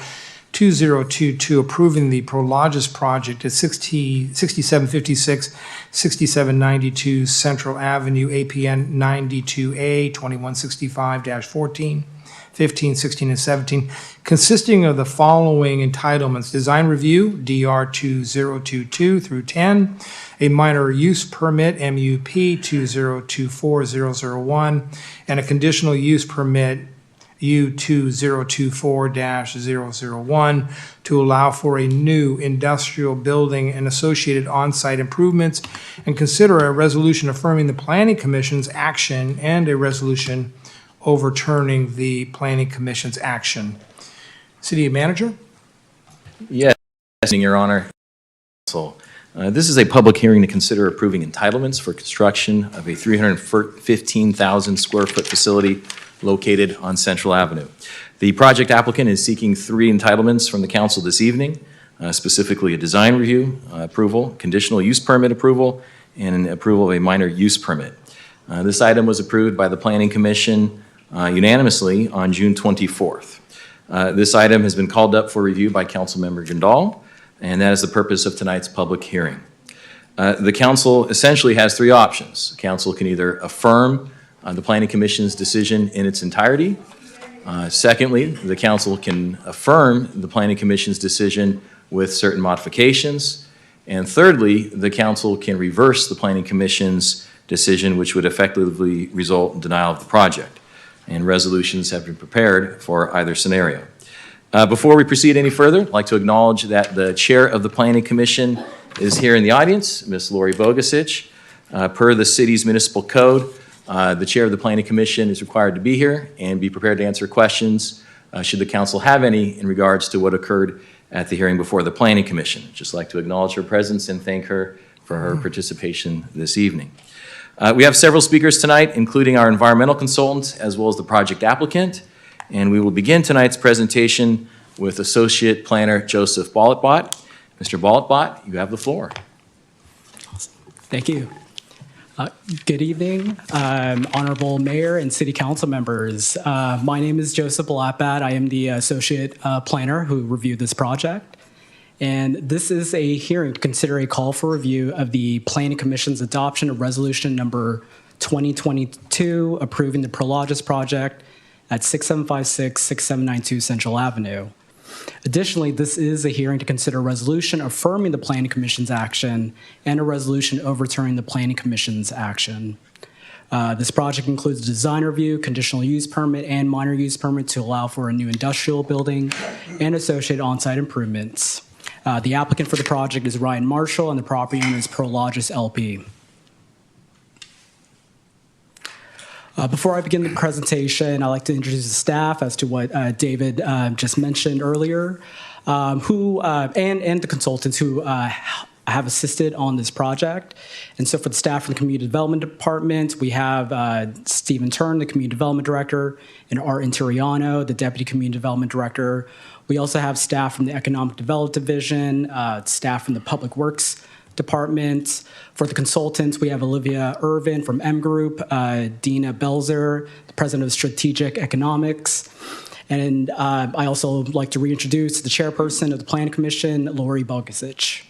Speaker 2: 2022 approving the Prologis project at 6756, 6792 Central Avenue, APN 92A 2165-14, 15, 16, and 17, consisting of the following entitlements: design review, DR 2022 through 10, a minor use permit, MUP 2024001, and a conditional use permit, U2024-001, to allow for a new industrial building and associated on-site improvements, and consider a resolution affirming the Planning Commission's action and a resolution overturning the Planning Commission's action. City Manager?
Speaker 10: Yes, Your Honor. So, this is a public hearing to consider approving entitlements for construction of a 315,000 square foot facility located on Central Avenue. The project applicant is seeking 3 entitlements from the council this evening, specifically a design review approval, conditional use permit approval, and an approval of a minor use permit. This item was approved by the Planning Commission unanimously on June 24th. This item has been called up for review by Councilmember Jindal, and that is the purpose of tonight's public hearing. The council essentially has 3 options. The council can either affirm the Planning Commission's decision in its entirety. Secondly, the council can affirm the Planning Commission's decision with certain modifications. And thirdly, the council can reverse the Planning Commission's decision, which would effectively result in denial of the project. And resolutions have been prepared for either scenario. Before we proceed any further, I'd like to acknowledge that the chair of the Planning Commission is here in the audience, Ms. Lori Bogusich. Per the city's municipal code, the chair of the Planning Commission is required to be here and be prepared to answer questions should the council have any in regards to what occurred at the hearing before the Planning Commission. I'd just like to acknowledge her presence and thank her for her participation this evening. We have several speakers tonight, including our environmental consultant as well as the project applicant. And we will begin tonight's presentation with Associate Planner Joseph Bolletbot. Mr. Bolletbot, you have the floor.
Speaker 17: Awesome. Thank you. Good evening, Honorable Mayor and City Council members. My name is Joseph Bolletbot. I am the Associate Planner who reviewed this project. And this is a hearing to consider a call for review of the Planning Commission's adoption of resolution number 2022 approving the Prologis project at 6756, 6792 Central Avenue. Additionally, this is a hearing to consider a resolution affirming the Planning Commission's action and a resolution overturning the Planning Commission's action. This project includes a design review, conditional use permit, and minor use permit to allow for a new industrial building and associated on-site improvements. The applicant for the project is Ryan Marshall, and the property owner is Prologis LP. Before I begin the presentation, I'd like to introduce the staff as to what David just mentioned earlier, and the consultants who have assisted on this project. And so for the staff from the Community Development Department, we have Stephen Turn, the Community Development Director, and Art Interiano, the Deputy Community Development Director. We also have staff from the Economic Development Division, staff from the Public Works Department. For the consultants, we have Olivia Irvin from M Group, Dina Belzer, the President of Strategic Economics. And I also like to reintroduce the Chairperson of the Planning Commission, Lori Bogusich.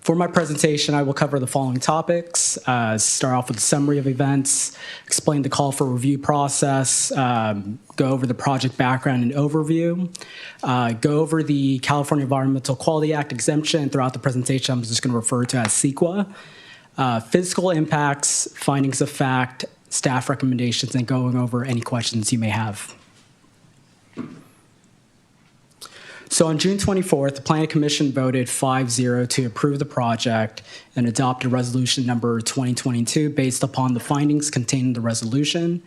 Speaker 17: For my presentation, I will cover the following topics. Start off with a summary of events, explain the call for review process, go over the project background and overview, go over the California Environmental Quality Act exemption. Throughout the presentation, I'm just going to refer to as CEQA. Physical impacts, findings of fact, staff recommendations, and going over any questions you may have. So on June 24th, the Planning Commission voted 5-0 to approve the project and adopted resolution number 2022 based upon the findings contained in the resolution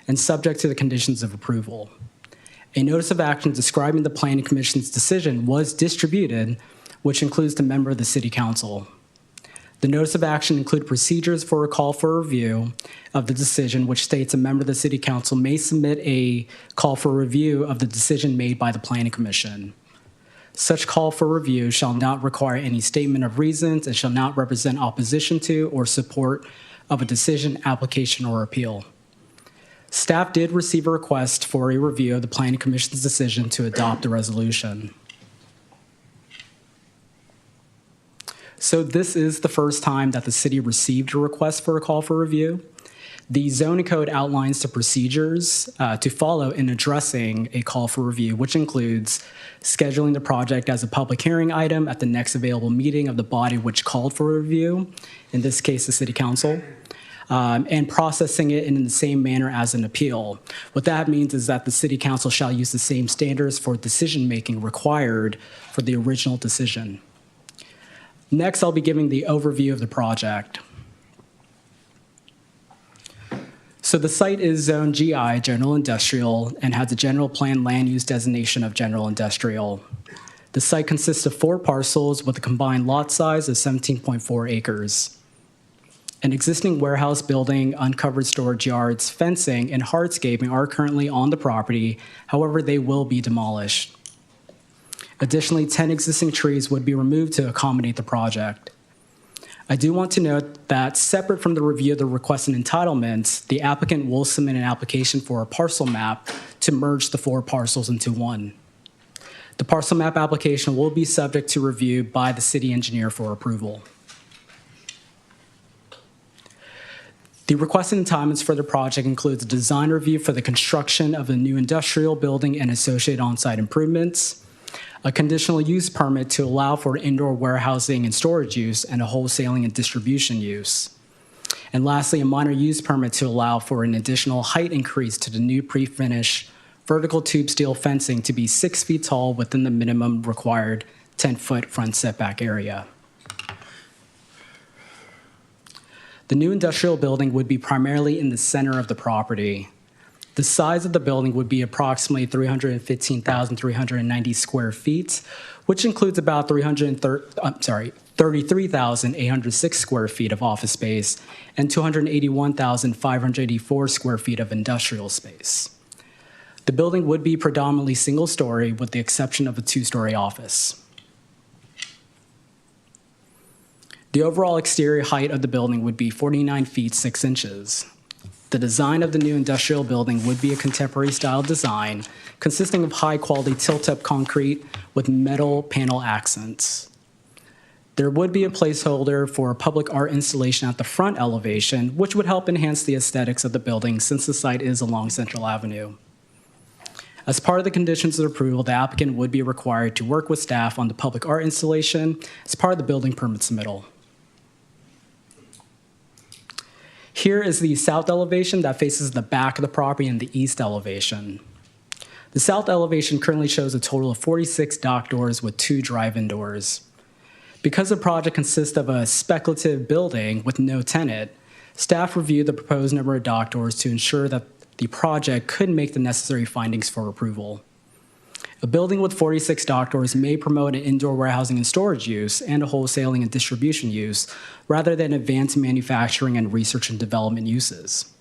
Speaker 17: and subject to the conditions of approval. A notice of action describing the Planning Commission's decision was distributed, which includes the member of the City Council. The notice of action included procedures for a call for review of the decision, which states a member of the City Council may submit a call for review of the decision made by the Planning Commission. Such call for review shall not require any statement of reasons and shall not represent opposition to or support of a decision, application, or appeal. Staff did receive a request for a review of the Planning Commission's decision to adopt the resolution. So this is the first time that the city received a request for a call for review. The zoning code outlines the procedures to follow in addressing a call for review, which includes scheduling the project as a public hearing item at the next available meeting of the body which called for a review, in this case, the City Council, and processing it in the same manner as an appeal. What that means is that the City Council shall use the same standards for decision-making required for the original decision. Next, I'll be giving the overview of the project. So the site is Zone GI, General Industrial, and has a general plan land use designation of General Industrial. The site consists of 4 parcels with a combined lot size of 17.4 acres. An existing warehouse building, uncovered storage yards, fencing, and hardscaping are currently on the property. However, they will be demolished. Additionally, 10 existing trees would be removed to accommodate the project. I do want to note that separate from the review of the request and entitlements, the applicant will submit an application for a parcel map to merge the 4 parcels into one. The parcel map application will be subject to review by the city engineer for approval. The request and entitlements for the project includes a design review for the construction of a new industrial building and associated on-site improvements, a conditional use permit to allow for indoor warehousing and storage use, and a wholesaling and distribution use. And lastly, a minor use permit to allow for an additional height increase to the new pre-finished vertical tube steel fencing to be 6 feet tall within the minimum required 10-foot front setback area. The new industrial building would be primarily in the center of the property. The size of the building would be approximately 315,390 square feet, which includes about 33,806 square feet of office space and 281,584 square feet of industrial space. The building would be predominantly single-story with the exception of a 2-story office. The overall exterior height of the building would be 49 feet 6 inches. The design of the new industrial building would be a contemporary style design consisting of high-quality tilt-up concrete with metal panel accents. There would be a placeholder for a public art installation at the front elevation, which would help enhance the aesthetics of the building since the site is along Central Avenue. As part of the conditions of approval, the applicant would be required to work with staff on the public art installation as part of the building permit submittal. Here is the south elevation that faces the back of the property and the east elevation. The south elevation currently shows a total of 46 dock doors with 2 drive-in doors. Because the project consists of a speculative building with no tenant, staff reviewed the proposed number of dock doors to ensure that the project could make the necessary findings for approval. A building with 46 dock doors may promote an indoor warehousing and storage use and a wholesaling and distribution use rather than advanced manufacturing and research and development uses.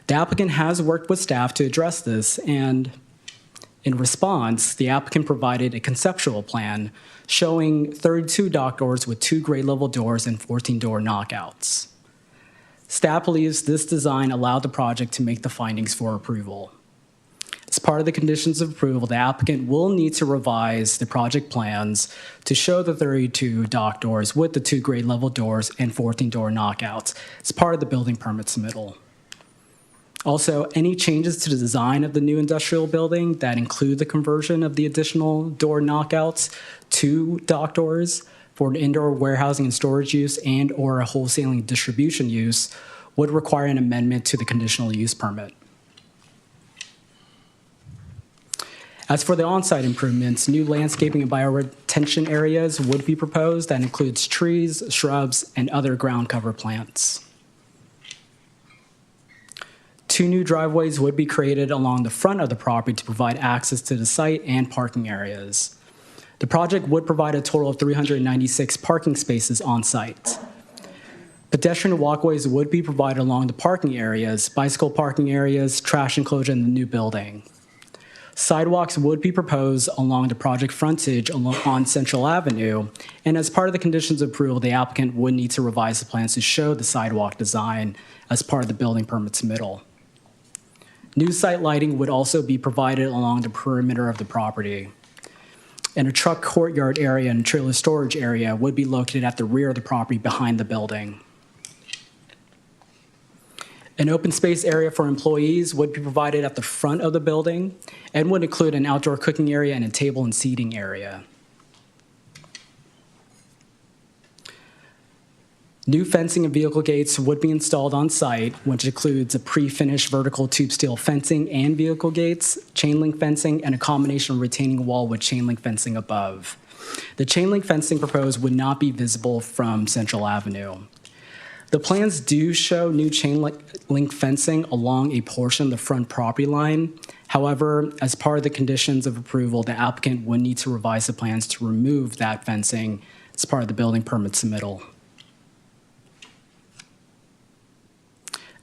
Speaker 17: The applicant has worked with staff to address this, and in response, the applicant provided a conceptual plan showing 32 dock doors with 2 grade-level doors and 14-door knockouts. Staff believes this design allowed the project to make the findings for approval. As part part of the conditions of approval, the applicant will need to revise the project plans to show the 32 dock doors with the 2 grade level doors and 14-door knockouts as part of the building permit submittal. Also, any changes to the design of the new industrial building that include the conversion of the additional door knockouts to dock doors for an indoor warehousing and storage use and or a wholesaling distribution use would require an amendment to the conditional use permit. As for the on-site improvements, new landscaping and bioretention areas would be proposed that includes trees, shrubs, and other ground cover plants. 2 new driveways would be created along the front of the property to provide access to the site and parking areas. The project would provide a total of 396 parking spaces on site. Pedestrian walkways would be provided along the parking areas, bicycle parking areas, trash enclosure in the new building. Sidewalks would be proposed along the project frontage on Central Avenue, and as part of the conditions of approval, the applicant would need to revise the plans to show the sidewalk design as part of the building permit submittal. New site lighting would also be provided along the perimeter of the property. And a truck courtyard area and trailer storage area would be located at the rear of the property behind the building. An open space area for employees would be provided at the front of the building and would include an outdoor cooking area and a table and seating area. New fencing and vehicle gates would be installed on site, which includes a pre-finished vertical tube steel fencing and vehicle gates, chain link fencing, and a combination of retaining wall with chain link fencing above. The chain link fencing proposed would not be visible from Central Avenue. The plans do show new chain link fencing along a portion of the front property line. However, as part of the conditions of approval, the applicant would need to revise the plans to remove that fencing as part of the building permit submittal.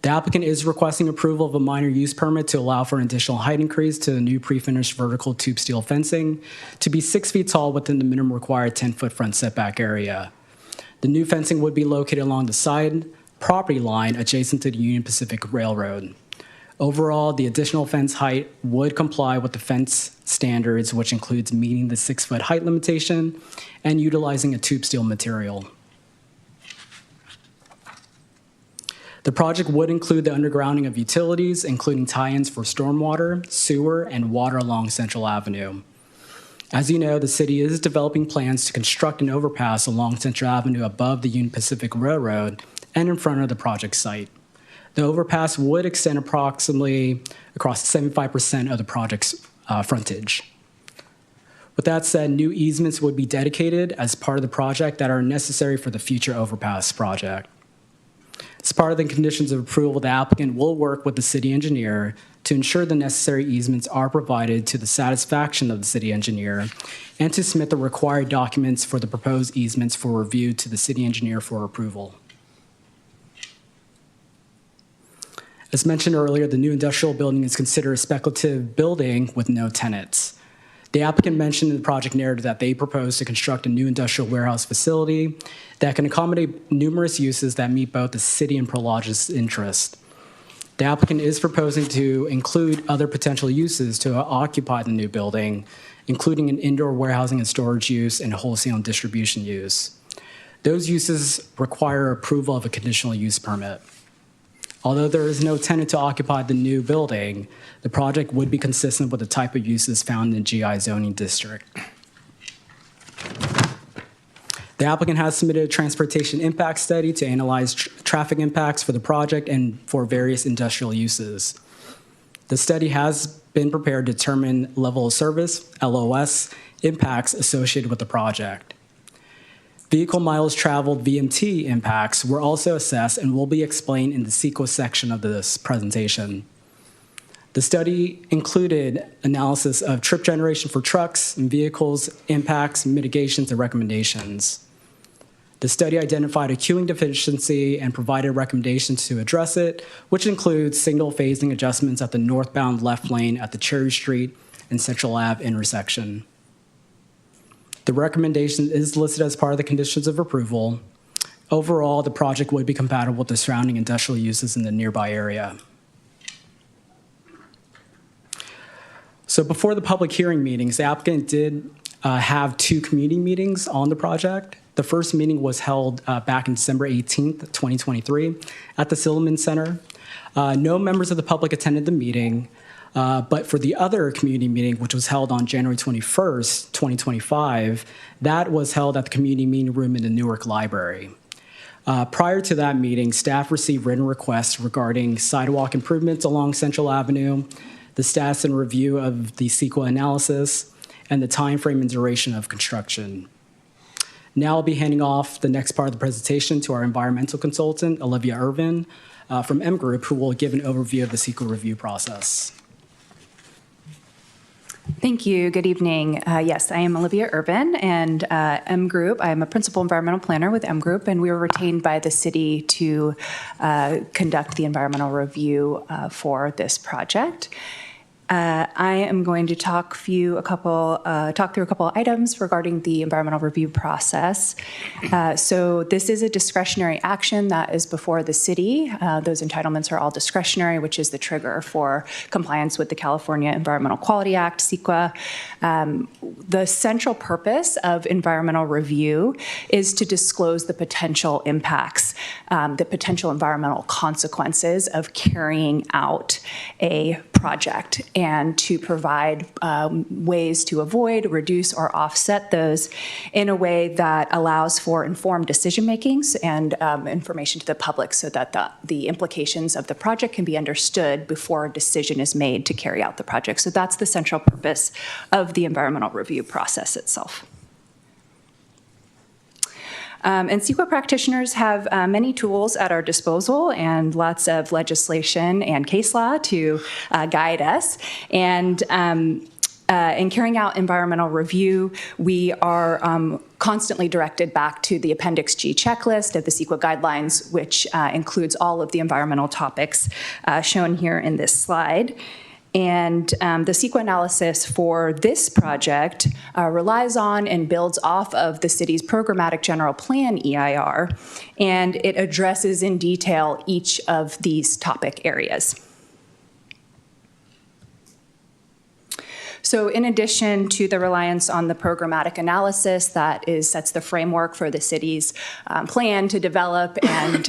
Speaker 17: The applicant is requesting approval of a minor use permit to allow for an additional height increase to the new pre-finished vertical tube steel fencing to be 6 feet tall within the minimum required 10-foot front setback area. The new fencing would be located along the side property line adjacent to the Union Pacific Railroad. Overall, the additional fence height would comply with the fence standards, which includes meeting the 6-foot height limitation and utilizing a tube steel material. The project would include the undergrounding of utilities, including tie-ins for stormwater, sewer, and water along Central Avenue. As you know, the city is developing plans to construct an overpass along Central Avenue above the Union Pacific Railroad and in front of the project site. The overpass would extend approximately across 75% of the project's frontage. With that said, new easements would be dedicated as part of the project that are necessary for the future overpass project. As part of the conditions of approval, the applicant will work with the city engineer to ensure the necessary easements are provided to the satisfaction of the city engineer and to submit the required documents for the proposed easements for review to the city engineer for approval. As mentioned earlier, the new industrial building is considered a speculative building with no tenants. The applicant mentioned in the project narrative that they propose to construct a new industrial warehouse facility that can accommodate numerous uses that meet both the city and Prologis' interest. The applicant is proposing to include other potential uses to occupy the new building, including an indoor warehousing and storage use and a wholesale and distribution use. Those uses require approval of a conditional use permit. Although there is no tenant to occupy the new building, the project would be consistent with the type of uses found in the GI zoning district. The applicant has submitted a transportation impact study to analyze traffic impacts for the project and for various industrial uses. The study has been prepared to determine level of service, LOS, impacts associated with the project. Vehicle miles traveled, VMT impacts, were also assessed and will be explained in the CEQA section of this presentation. The study included analysis of trip generation for trucks and vehicles, impacts, mitigations, and recommendations. The study identified a queuing deficiency and provided recommendations to address it, which includes signal phasing adjustments at the northbound left lane at the Cherry Street and Central Ave intersection. The recommendation is listed as part of the conditions of approval. Overall, the project would be compatible with the surrounding industrial uses in the nearby area. So before the public hearing meetings, the applicant did have 2 community meetings on the project. The first meeting was held back in December 18th, 2023 at the Silliman Center. No members of the public attended the meeting, but for the other community meeting, which was held on January 21st, 2025, that was held at the community meeting room in the Newark Library. Prior to that meeting, staff received written requests regarding sidewalk improvements along Central Avenue, the status and review of the CEQA analysis, and the timeframe and duration of construction. Now I'll be handing off the next part of the presentation to our environmental consultant, Olivia Irvin, from M Group, who will give an overview of the CEQA review process.
Speaker 18: Thank you. Good evening. Yes, I am Olivia Urban, and M Group, I am a principal environmental planner with M Group, and we were retained by the city to conduct the environmental review for this project. I am going to talk through a couple items regarding the environmental review process. So this is a discretionary action that is before the city. Those entitlements are all discretionary, which is the trigger for compliance with the California Environmental Quality Act, CEQA. The central purpose of environmental review is to disclose the potential impacts, the potential environmental consequences of carrying out a project, and to provide ways to avoid, reduce, or offset those in a way that allows for informed decision makings and information to the public so that the implications of the project can be understood before a decision is made to carry out the project. So that's the central purpose of the environmental review process itself. And CEQA practitioners have many tools at our disposal and lots of legislation and case law to guide us. And in carrying out environmental review, we are constantly directed back to the Appendix G checklist of the CEQA guidelines, which includes all of the environmental topics shown here in this slide. And the CEQA analysis for this project relies on and builds off of the city's programmatic general plan EIR, and it addresses in detail each of these topic areas. So in addition to the reliance on the programmatic analysis that sets the framework for the city's plan to develop and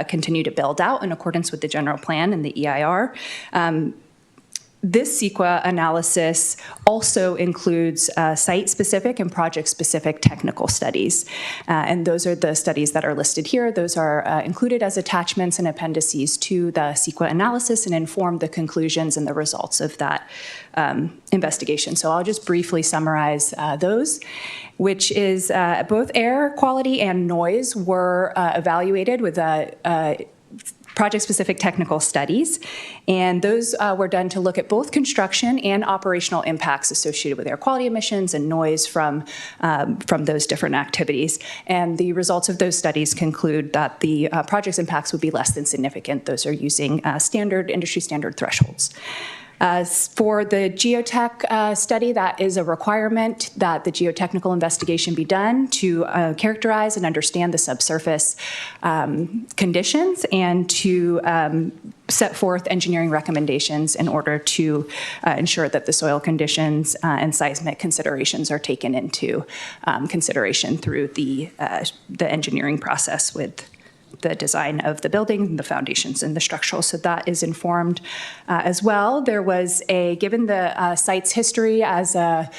Speaker 18: continue to build out in accordance with the general plan and the EIR, this CEQA analysis also includes site-specific and project-specific technical studies. And those are the studies that are listed here. Those are included as attachments and appendices to the CEQA analysis and inform the conclusions and the results of that investigation. So I'll just briefly summarize those, which is both air quality and noise were evaluated with project-specific technical studies, and those were done to look at both construction and operational impacts associated with air quality emissions and noise from those different activities. And the results of those studies conclude that the project's impacts would be less than significant. Those are using industry standard thresholds. For the geotech study, that is a requirement that the geotechnical investigation be done to characterize and understand the subsurface conditions and to set forth engineering recommendations in order to ensure that the soil conditions and seismic considerations are taken into consideration through the engineering process with the design of the building, the foundations, and the structural. So that is informed as well. There was given the site's history as a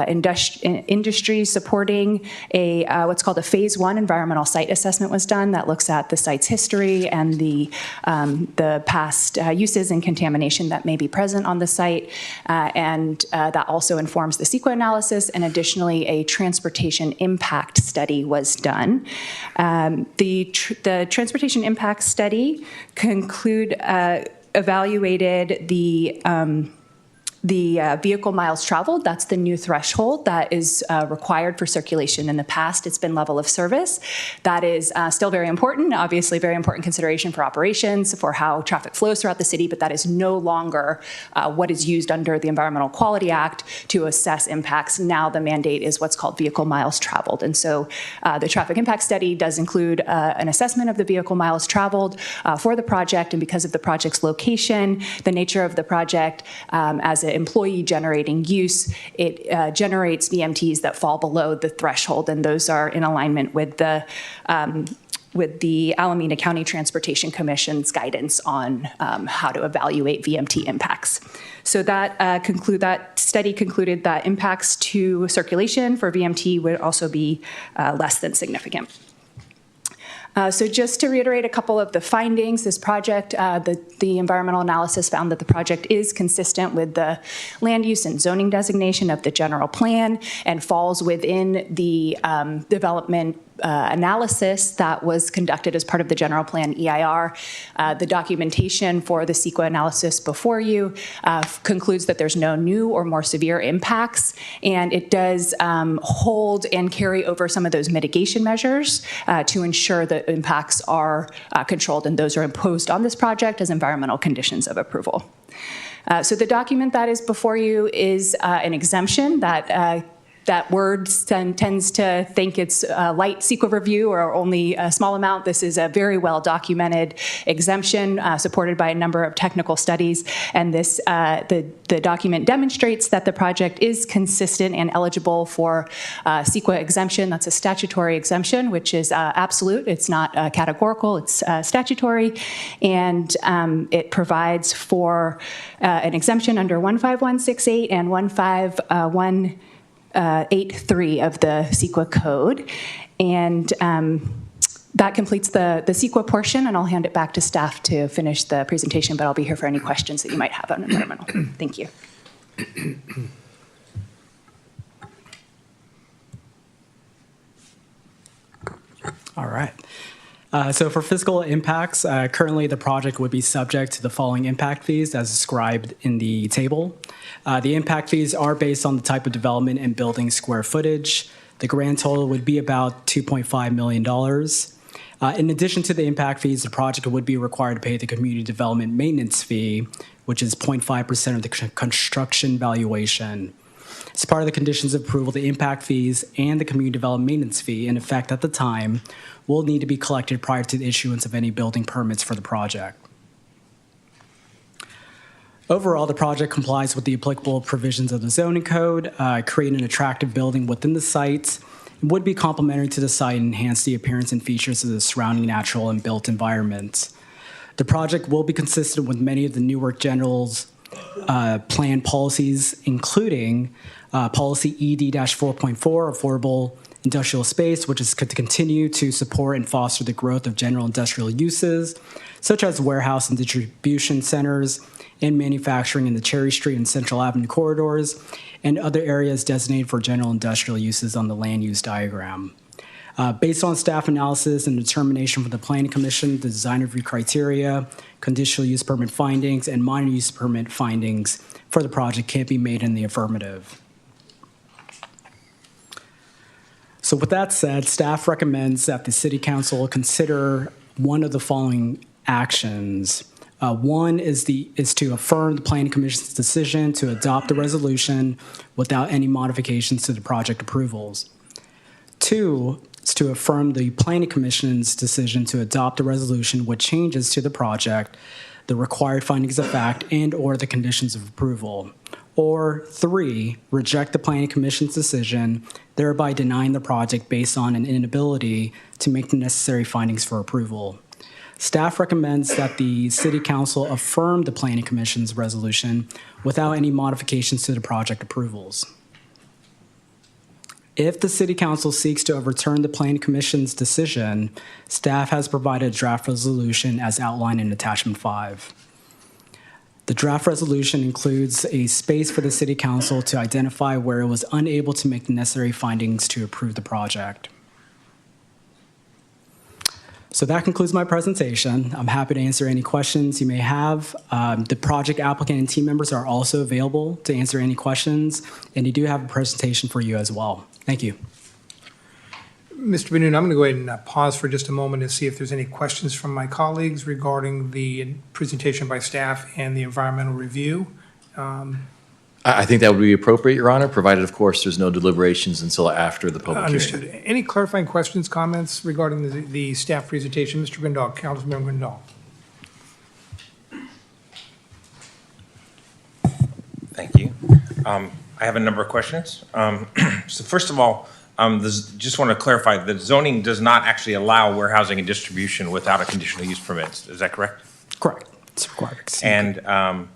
Speaker 18: industry supporting what's called a phase 1 environmental site assessment was done that looks at the site's history and the past uses and contamination that may be present on the site. And that also informs the CEQA analysis. And additionally, a transportation impact study was done. The transportation impact study evaluated the The vehicle miles traveled, that's the new threshold that is required for circulation. In the past, it's been level of service. That is still very important, obviously very important consideration for operations, for how traffic flows throughout the city, but that is no longer what is used under the Environmental Quality Act to assess impacts. Now the mandate is what's called vehicle miles traveled. And so the traffic impact study does include an assessment of the vehicle miles traveled for the project, and because of the project's location, the nature of the project, as an employee generating use, it generates VMTs that fall below the threshold, and those are in alignment with the Alameda County Transportation Commission's guidance on how to evaluate VMT impacts. So that study concluded that impacts to circulation for VMT would also be less than significant. So just to reiterate a couple of the findings, this project, the environmental analysis found that the project is consistent with the land use and zoning designation of the general plan and falls within the development analysis that was conducted as part of the general plan EIR. The documentation for the CEQA analysis before you concludes that there's no new or more severe impacts, and it does hold and carry over some of those mitigation measures to ensure that impacts are controlled, and those are imposed on this project as environmental conditions of approval. So the document that is before you is an exemption that word tends to think it's a light CEQA review or only a small amount. This is a very well documented exemption supported by a number of technical studies. And this, the document demonstrates that the project is consistent and eligible for CEQA exemption. That's a statutory exemption, which is absolute. It's not categorical, it's statutory. And it provides for an exemption under 15168 and 15183 of the CEQA code. And that completes the CEQA portion, and I'll hand it back to staff to finish the presentation, but I'll be here for any questions that you might have on environmental. Thank you.
Speaker 17: All right. So for fiscal impacts, currently the project would be subject to the following impact fees as described in the table. The impact fees are based on the type of development and building square footage. The grand total would be about $2.5 million. In addition to the impact fees, the project would be required to pay the community development maintenance fee, which is 0.5% of the construction valuation. As part of the conditions of approval, the impact fees and the community development maintenance fee in effect at the time will need to be collected prior to the issuance of any building permits for the project. Overall, the project complies with the applicable provisions of the zoning code, creating an attractive building within the site, would be complementary to the site and enhance the appearance and features of the surrounding natural and built environment. The project will be consistent with many of the Newark General's plan policies, including policy ED-4.4, affordable industrial space, which is to continue to support and foster the growth of general industrial uses, such as warehouse and distribution centers and manufacturing in the Cherry Street and Central Avenue corridors, and other areas designated for general industrial uses on the land use diagram. Based on staff analysis and determination from the Planning Commission, the design review criteria, conditional use permit findings, and minor use permit findings for the project can't be made in the affirmative. So with that said, staff recommends that the City Council consider one of the following actions. One is to affirm the Planning Commission's decision to adopt the resolution without any modifications to the project approvals. Two is to affirm the Planning Commission's decision to adopt a resolution with changes to the project, the required findings of fact, and/or the conditions of approval. Or three, reject the Planning Commission's decision, thereby denying the project based on an inability to make the necessary findings for approval. Staff recommends that the City Council affirm the Planning Commission's resolution without any modifications to the project approvals. If the City Council seeks to overturn the Planning Commission's decision, staff has provided a draft resolution as outlined in Attachment 5. The draft resolution includes a space for the City Council to identify where it was unable to make the necessary findings to approve the project. So that concludes my presentation. I'm happy to answer any questions you may have. The project applicant and team members are also available to answer any questions, and they do have a presentation for you as well. Thank you.
Speaker 2: Mr. Benoon, I'm going to go ahead and pause for just a moment and see if there's any questions from my colleagues regarding the presentation by staff and the environmental review.
Speaker 10: I think that would be appropriate, Your Honor, provided, of course, there's no deliberations until after the public
Speaker 2: Understood.
Speaker 10: hearing.
Speaker 2: Any clarifying questions, comments regarding the staff presentation? Mr. Grindal, Councilmember Grindal.
Speaker 19: Thank you. I have a number of questions. So first of all, just want to clarify that zoning does not actually allow warehousing and distribution without a conditional use permit. Is that correct?
Speaker 17: Correct. It's required.
Speaker 19: And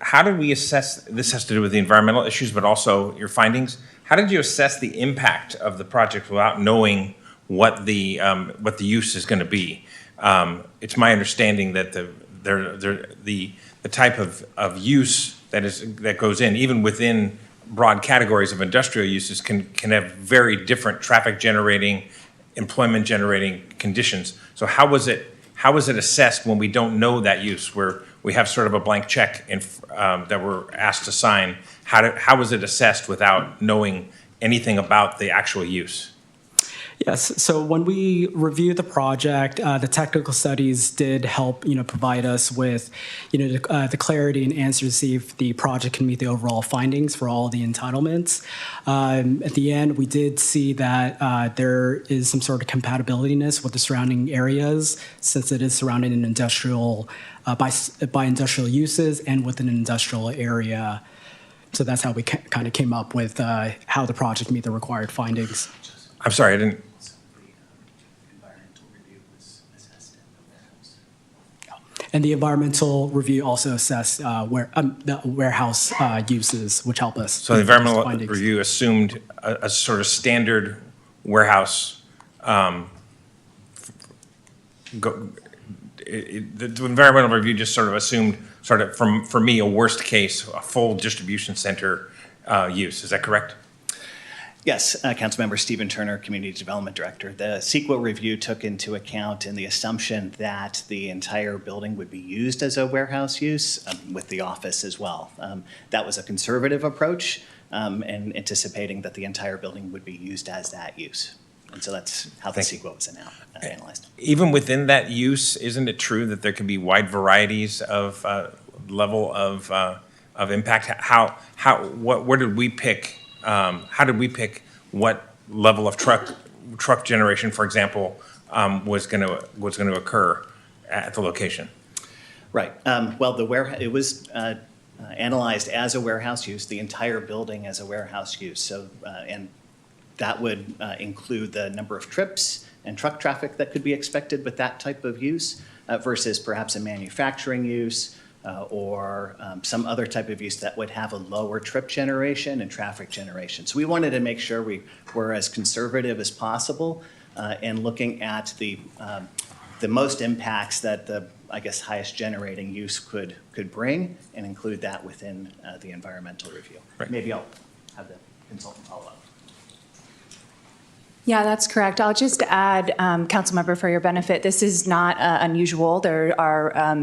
Speaker 19: how did we assess, this has to do with the environmental issues, but also your findings. How did you assess the impact of the project without knowing what the use is going to be? It's my understanding that the type of use that goes in, even within broad categories of industrial uses, can have very different traffic generating, employment generating conditions. So how was it assessed when we don't know that use, where we have sort of a blank check that we're asked to sign? How was it assessed without knowing anything about the actual use?
Speaker 17: Yes. So when we reviewed the project, the technical studies did help, provide us with, the clarity and answers to see if the project can meet the overall findings for all the entitlements. At the end, we did see that there is some sort of compatibilityness with the surrounding areas, since it is surrounded in industrial by industrial uses and within an industrial area. So that's how we kind of came up with how the project meet the required findings.
Speaker 19: I'm sorry, I didn't.
Speaker 17: And the environmental review also assessed the warehouse uses, which help us.
Speaker 19: So the environmental review assumed a sort of standard warehouse. The environmental review just sort of assumed, for me, a worst case, a full distribution center use. Is that correct?
Speaker 20: Yes, Councilmember Stephen Turner, Community Development Director. The CEQA review took into account in the assumption that the entire building would be used as a warehouse use, with the office as well. That was a conservative approach, and anticipating that the entire building would be used as that use. And so that's how the CEQA was analyzed.
Speaker 19: Even within that use, isn't it true that there can be wide varieties of level of impact? Where did we pick? How did we pick what level of truck generation, for example, was going to occur at the location?
Speaker 20: Right. Well, it was analyzed as a warehouse use, the entire building as a warehouse use. So, and that would include the number of trips and truck traffic that could be expected with that type of use versus perhaps a manufacturing use. Or some other type of use that would have a lower trip generation and traffic generation. So we wanted to make sure we were as conservative as possible in looking at the most impacts that the, highest generating use could bring, and include that within the environmental review. Right. Maybe I'll have the consultant follow up.
Speaker 18: Yeah, that's correct. I'll just add, Councilmember, for your benefit, this is not unusual. There are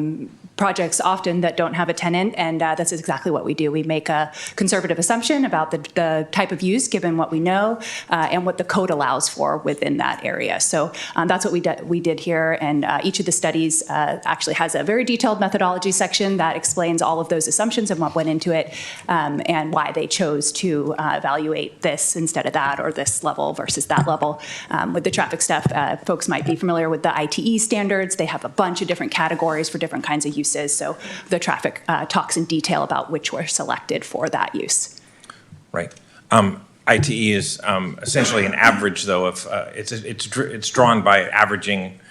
Speaker 18: projects often that don't have a tenant, and that's exactly what we do. We make a conservative assumption about the type of use given what we know and what the code allows for within that area. So that's what we did here, and each of the studies actually has a very detailed methodology section that explains all of those assumptions and what went into it, and why they chose to evaluate this instead of that, or this level versus that level. With the traffic stuff, folks might be familiar with the ITE standards. They have a bunch of different categories for different kinds of uses. So the traffic talks in detail about which were selected for that use.
Speaker 19: Right. ITE is essentially an average, though, of it's drawn by averaging,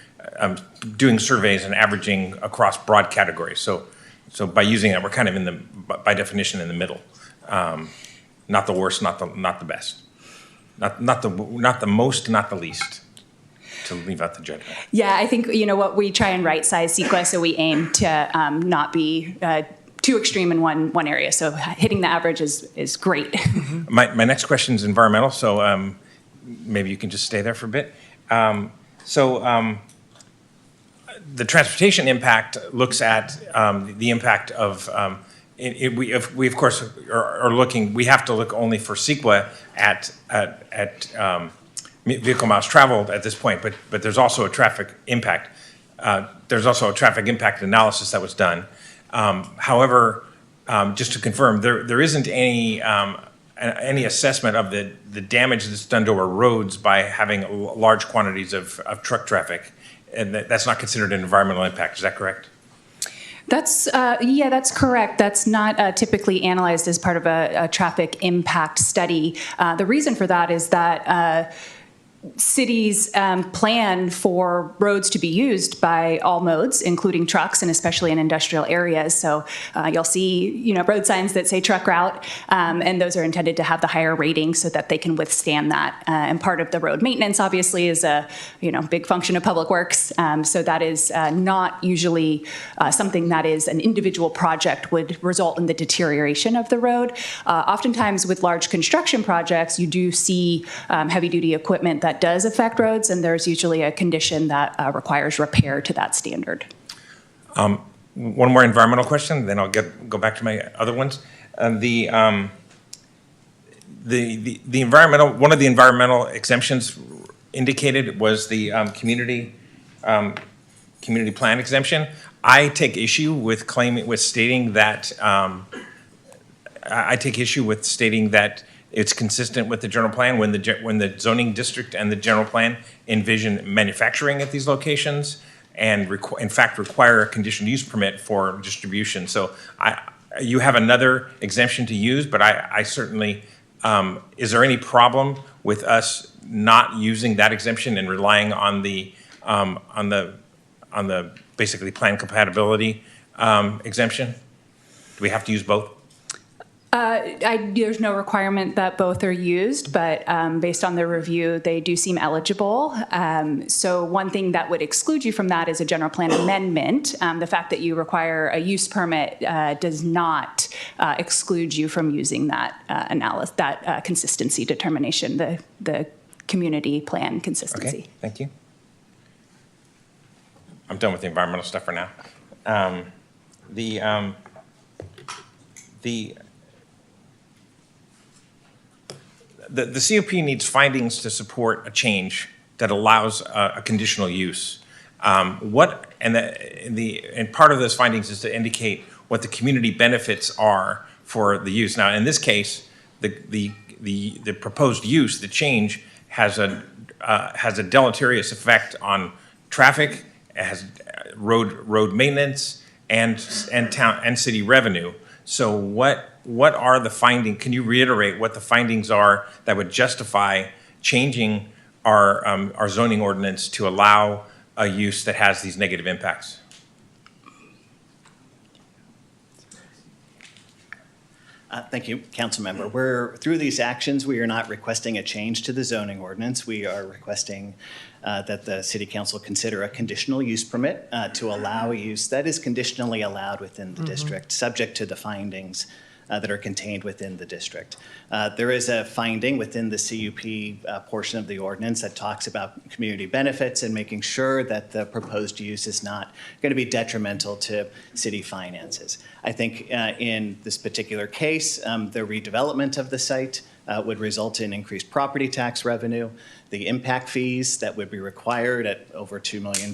Speaker 19: doing surveys and averaging across broad categories. So by using that, we're kind of by definition in the middle. Not the worst, not the best. Not the most, not the least, to leave out the judgment.
Speaker 18: Yeah, I think, what we try and right size CEQA, so we aim to not be too extreme in one area. So hitting the average is great.
Speaker 19: My next question is environmental, so maybe you can just stay there for a bit. The transportation impact looks at the impact of, we of course are looking, we have to look only for CEQA at vehicle miles traveled at this point, but there's also a traffic impact. There's also a traffic impact analysis that was done. However, just to confirm, there isn't any assessment of the damage that's done to our roads by having large quantities of truck traffic, and that's not considered an environmental impact. Is that correct?
Speaker 18: That's correct. That's not typically analyzed as part of a traffic impact study. The reason for that is that cities plan for roads to be used by all modes, including trucks, and especially in industrial areas. So you'll see, road signs that say truck route, and those are intended to have the higher rating so that they can withstand that. And part of the road maintenance, obviously, is a big function of public works. So that is not usually something that is an individual project would result in the deterioration of the road. Oftentimes, with large construction projects, you do see heavy-duty equipment that does affect roads, and there's usually a condition that requires repair to that standard.
Speaker 19: One more environmental question, then I'll go back to my other ones. The environmental, one of the environmental exemptions indicated was the community plan exemption. I take issue with stating that it's consistent with the general plan when the zoning district and the general plan envision manufacturing at these locations and in fact require a conditional use permit for distribution. So you have another exemption to use, but I certainly, is there any problem with us not using that exemption and relying on the basically plan compatibility exemption? Do we have to use both?
Speaker 18: There's no requirement that both are used, but based on the review, they do seem eligible. So one thing that would exclude you from that is a general plan amendment. The fact that you require a use permit does not exclude you from using that consistency determination, the community plan consistency.
Speaker 19: Okay, thank you. I'm done with the environmental stuff for now. The COP needs findings to support a change that allows a conditional use. And part of those findings is to indicate what the community benefits are for the use. Now, in this case, the proposed use, the change, has a deleterious effect on traffic, it has road maintenance, and city revenue. So what are the findings? Can you reiterate what the findings are that would justify changing our zoning ordinance to allow a use that has these negative impacts?
Speaker 20: Thank you, Council Member. Through these actions, we are not requesting a change to the zoning ordinance. We are requesting that the City Council consider a conditional use permit to allow a use that is conditionally allowed within the district, subject to the findings that are contained within the district. There is a finding within the CUP portion of the ordinance that talks about community benefits and making sure that the proposed use is not going to be detrimental to city finances. I think in this particular case, the redevelopment of the site would result in increased property tax revenue. The impact fees that would be required at over $2 million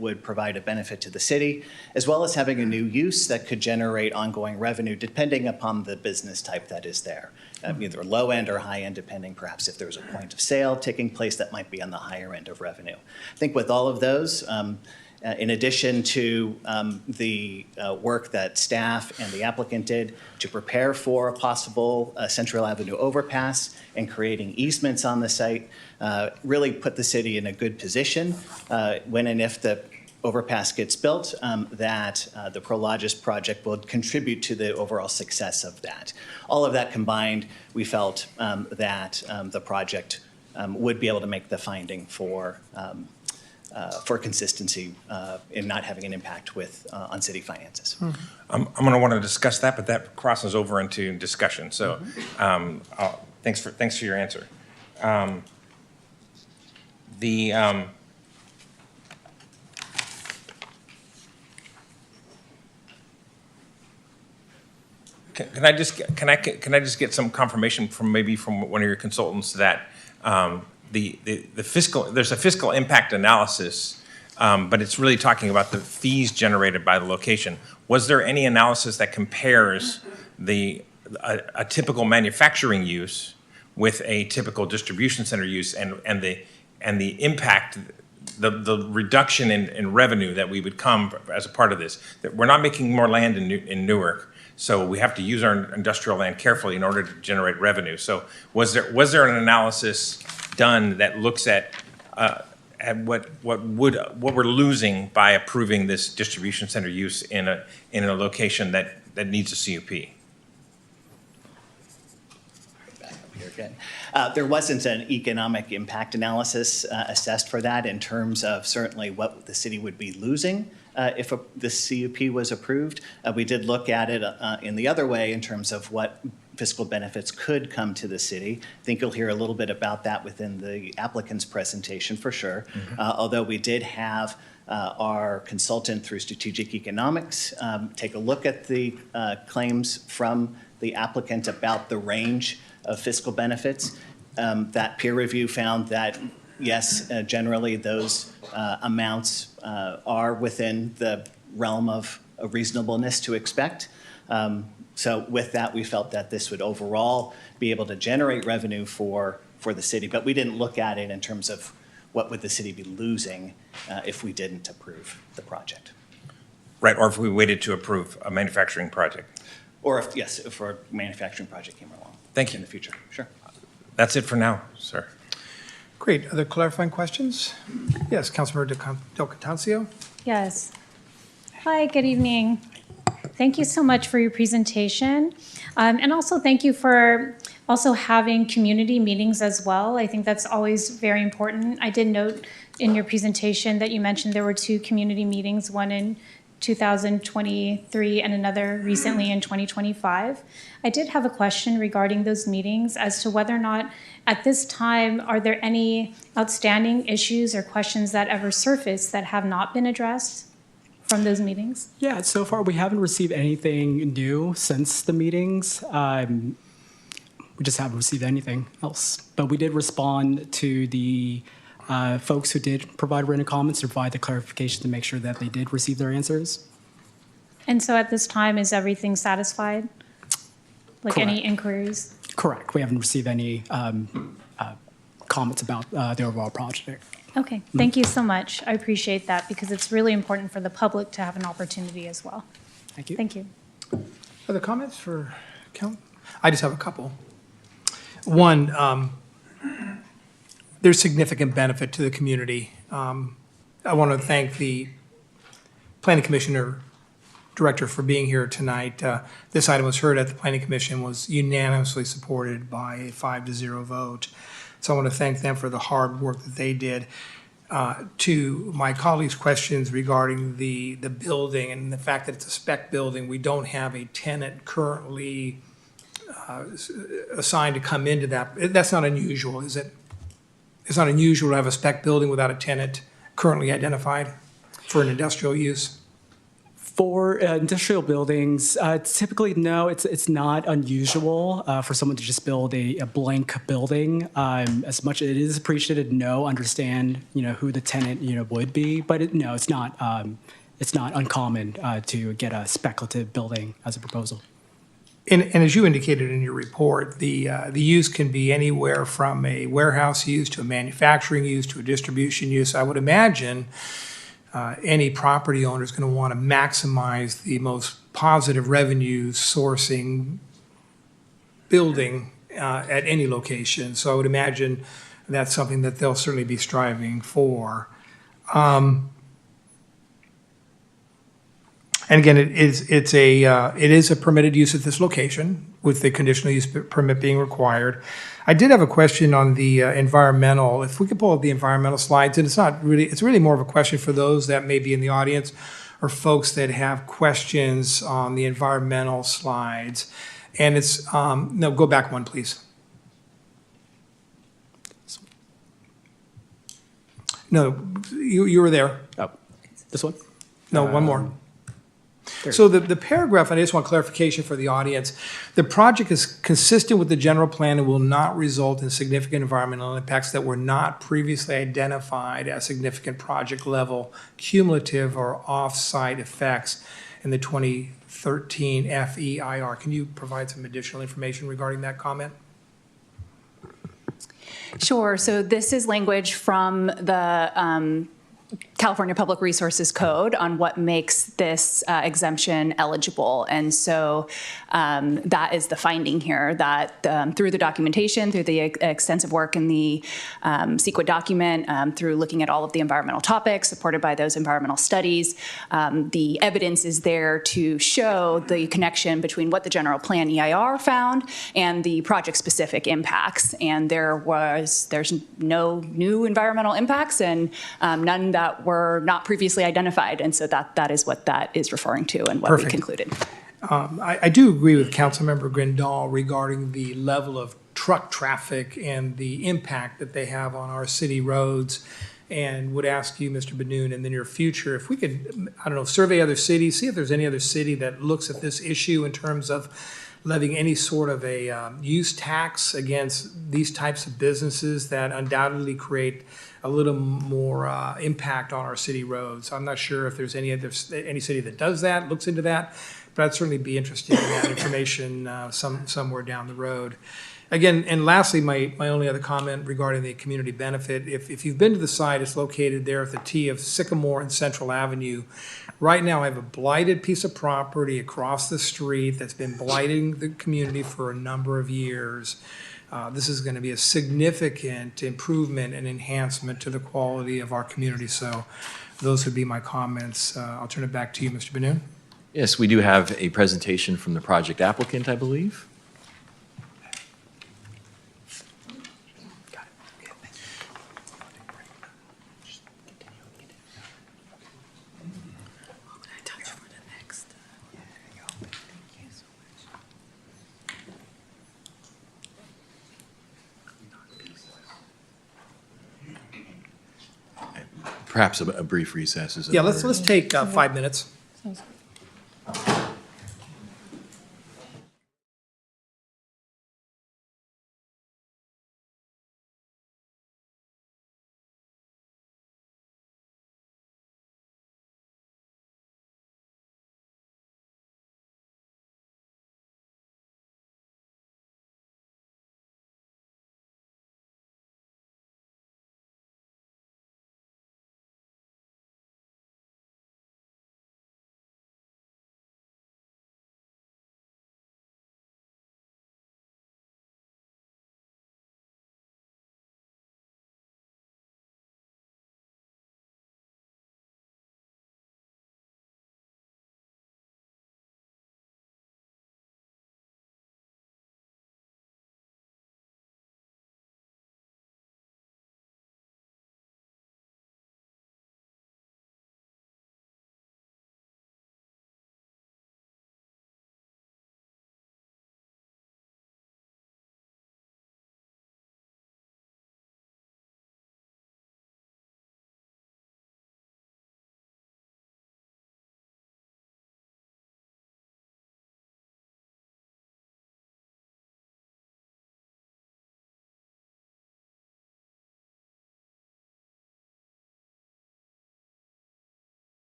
Speaker 20: would provide a benefit to the city, as well as having a new use that could generate ongoing revenue depending upon the business type that is there. Either low end or high end, depending perhaps if there's a point of sale taking place that might be on the higher end of revenue. I think with all of those, in addition to the work that staff and the applicant did to prepare for a possible Central Avenue overpass and creating easements on the site, really put the city in a good position when and if the overpass gets built, that the Prologis project will contribute to the overall success of that. All of that combined, we felt that the project would be able to make the finding for consistency in not having an impact on city finances.
Speaker 19: I'm going to want to discuss that, but that crosses over into discussion. So thanks for your answer. the, can I just get some confirmation from maybe from one of your consultants that the fiscal, there's a fiscal impact analysis, but it's really talking about the fees generated by the location. Was there any analysis that compares a typical manufacturing use with a typical distribution center use and the impact, the reduction in revenue that we would come as a part of this? That we're not making more land in Newark, so we have to use our industrial land carefully in order to generate revenue. So was there an analysis done that looks at what we're losing by approving this distribution center use in a location that needs a CUP?
Speaker 20: There wasn't an economic impact analysis assessed for that in terms of certainly what the city would be losing if the CUP was approved. We did look at it in the other way in terms of what fiscal benefits could come to the city. I think you'll hear a little bit about that within the applicant's presentation for sure. Although we did have our consultant through strategic economics take a look at the claims from the applicant about the range of fiscal benefits. That peer review found that, yes, generally those amounts are within the realm of reasonableness to expect. So with that, we felt that this would overall be able to generate revenue for the city, but we didn't look at it in terms of what would the city be losing if we didn't approve the project.
Speaker 19: Right, or if we waited to approve a manufacturing project.
Speaker 20: Or if, yes, if a manufacturing project came along.
Speaker 19: Thank you.
Speaker 20: In the future, sure.
Speaker 19: That's it for now, sir.
Speaker 2: Great. Other clarifying questions? Yes, Councilmember Del Catancio.
Speaker 21: Yes. Hi, good evening. Thank you so much for your presentation. And also thank you for also having community meetings as well. I think that's always very important. I did note in your presentation that you mentioned there were 2 community meetings, one in 2023 and another recently in 2025. I did have a question regarding those meetings as to whether or not at this time, are there any outstanding issues or questions that ever surfaced that have not been addressed from those meetings?
Speaker 17: Yeah, so far we haven't received anything new since the meetings. We just haven't received anything else. But we did respond to the folks who did provide written comments to provide the clarification to make sure that they did receive their answers.
Speaker 21: And so at this time, is everything satisfied? Like
Speaker 17: Correct.
Speaker 21: any inquiries?
Speaker 17: Correct. We haven't received any comments about the overall project.
Speaker 21: Okay, thank you so much. I appreciate that because it's really important for the public to have an opportunity as well.
Speaker 17: Thank you.
Speaker 21: Thank you.
Speaker 2: Other comments for Count? I just have a couple. One, there's significant benefit to the community. I want to thank the Planning Commissioner Director for being here tonight. This item was heard at the Planning Commission, was unanimously supported by a 5-0 vote. So I want to thank them for the hard work that they did. To my colleagues' questions regarding the building and the fact that it's a spec building, we don't have a tenant currently assigned to come into that. That's not unusual, is it? It's not unusual to have a spec building without a tenant currently identified for an industrial use?
Speaker 17: For industrial buildings, typically, no, it's not unusual for someone to just build a blank building. As much as it is appreciated, understand, who the tenant, would be, but no, it's not uncommon to get a speculative building as a proposal.
Speaker 2: And as you indicated in your report, the use can be anywhere from a warehouse use to a manufacturing use to a distribution use. I would imagine any property owner is going to want to maximize the most positive revenue sourcing building at any location. So I would imagine that's something that they'll certainly be striving for. And again, it is a permitted use at this location with the conditional use permit being required. I did have a question on the environmental. If we could pull up the environmental slides, and it's really more of a question for those that may be in the audience or folks that have questions on the environmental slides. And it's, no, go back one, please. No, you were there.
Speaker 13: Oh, this one?
Speaker 2: No, one more.
Speaker 13: there.
Speaker 2: So the paragraph, and I just want clarification for the audience. The project is consistent with the general plan and will not result in significant environmental impacts that were not previously identified as significant project level, cumulative or off-site effects in the 2013 FEIR. Can you provide some additional information regarding that comment?
Speaker 18: Sure. So this is language from the California Public Resources Code on what makes this exemption eligible. And so that is the finding here, that through the documentation, through the extensive work in the CEQA document, through looking at all of the environmental topics supported by those environmental studies, the evidence is there to show the connection between what the general plan EIR found and the project-specific impacts. And there's no new environmental impacts and none that were not previously identified. And so that is what that is referring to and what we concluded.
Speaker 2: I do agree with Councilmember Grindal regarding the level of truck traffic and the impact that they have on our city roads, and would ask you, Mr. Benoon, in the near future, if we could, I don't know, survey other cities, see if there's any other city that looks at this issue in terms of levying any sort of a use tax against these types of businesses that undoubtedly create a little more impact on our city roads. I'm not sure if there's any city that does that, looks into that, but I'd certainly be interested in that information somewhere down the road. Again, and lastly, my only other comment regarding the community benefit, if you've been to the site, it's located there at the T of Sycamore and Central Avenue. Right now, I have a blighted piece of property across the street that's been blighting the community for a number of years. This is going to be a significant improvement and enhancement to the quality of our community. So those would be my comments. I'll turn it back to you, Mr. Benoon.
Speaker 10: Yes, we do have a presentation from the project applicant, I believe. Perhaps a brief recess is.
Speaker 2: Yeah, let's take 5 minutes.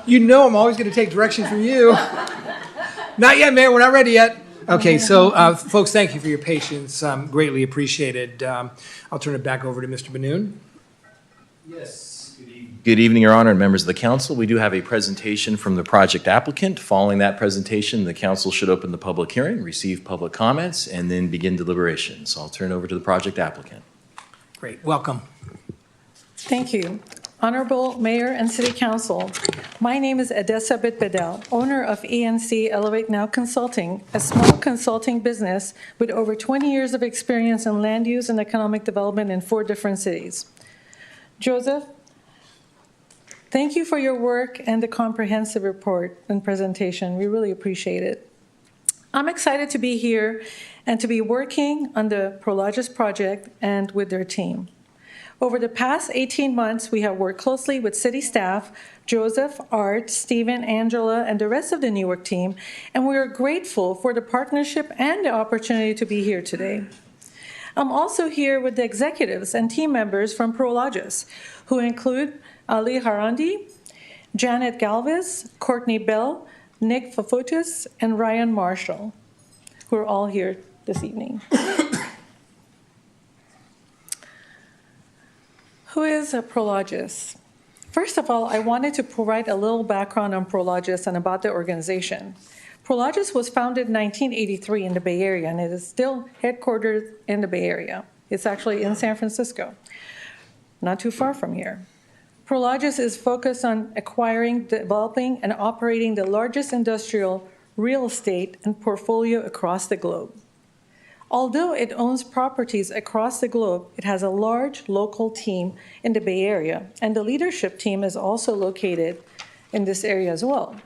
Speaker 2: You know I'm always going to take direction from you. Not yet, Mayor. We're not ready yet. Okay, so folks, thank you for your patience. Greatly appreciated. I'll turn it back over to Mr. Benoon.
Speaker 10: Yes. Good evening, Your Honor, and members of the council. We do have a presentation from the project applicant. Following that presentation, the council should open the public hearing, receive public comments, and then begin deliberations. I'll turn over to the project applicant.
Speaker 2: Great. Welcome.
Speaker 3: Thank you. Honorable Mayor and City Council, my name is Edessa Bitbedel, owner of ENC Elevate Now Consulting, a small consulting business with over 20 years of experience in land use and economic development in 4 different cities. Joseph, thank you for your work and the comprehensive report and presentation. We really appreciate it. I'm excited to be here and to be working on the Prologis project and with their team. Over the past 18 months, we have worked closely with city staff, Joseph, Art, Stephen, Angela, and the rest of the Newark team, and we are grateful for the partnership and the opportunity to be here today. I'm also here with the executives and team members from Prologis, who include Ali Harandi, Janet Galvez, Courtney Bell, Nick Fafutis, and Ryan Marshall, who are all here this evening. Who is Prologis? First of all, I wanted to provide a little background on Prologis and about the organization. Prologis was founded in 1983 in the Bay Area, and it is still headquartered in the Bay Area. It's actually in San Francisco, not too far from here. Prologis is focused on acquiring, developing, and operating the largest industrial real estate and portfolio across the globe. Although it owns properties across the globe, it has a large local team in the Bay Area, and the leadership team is also located in this area as well.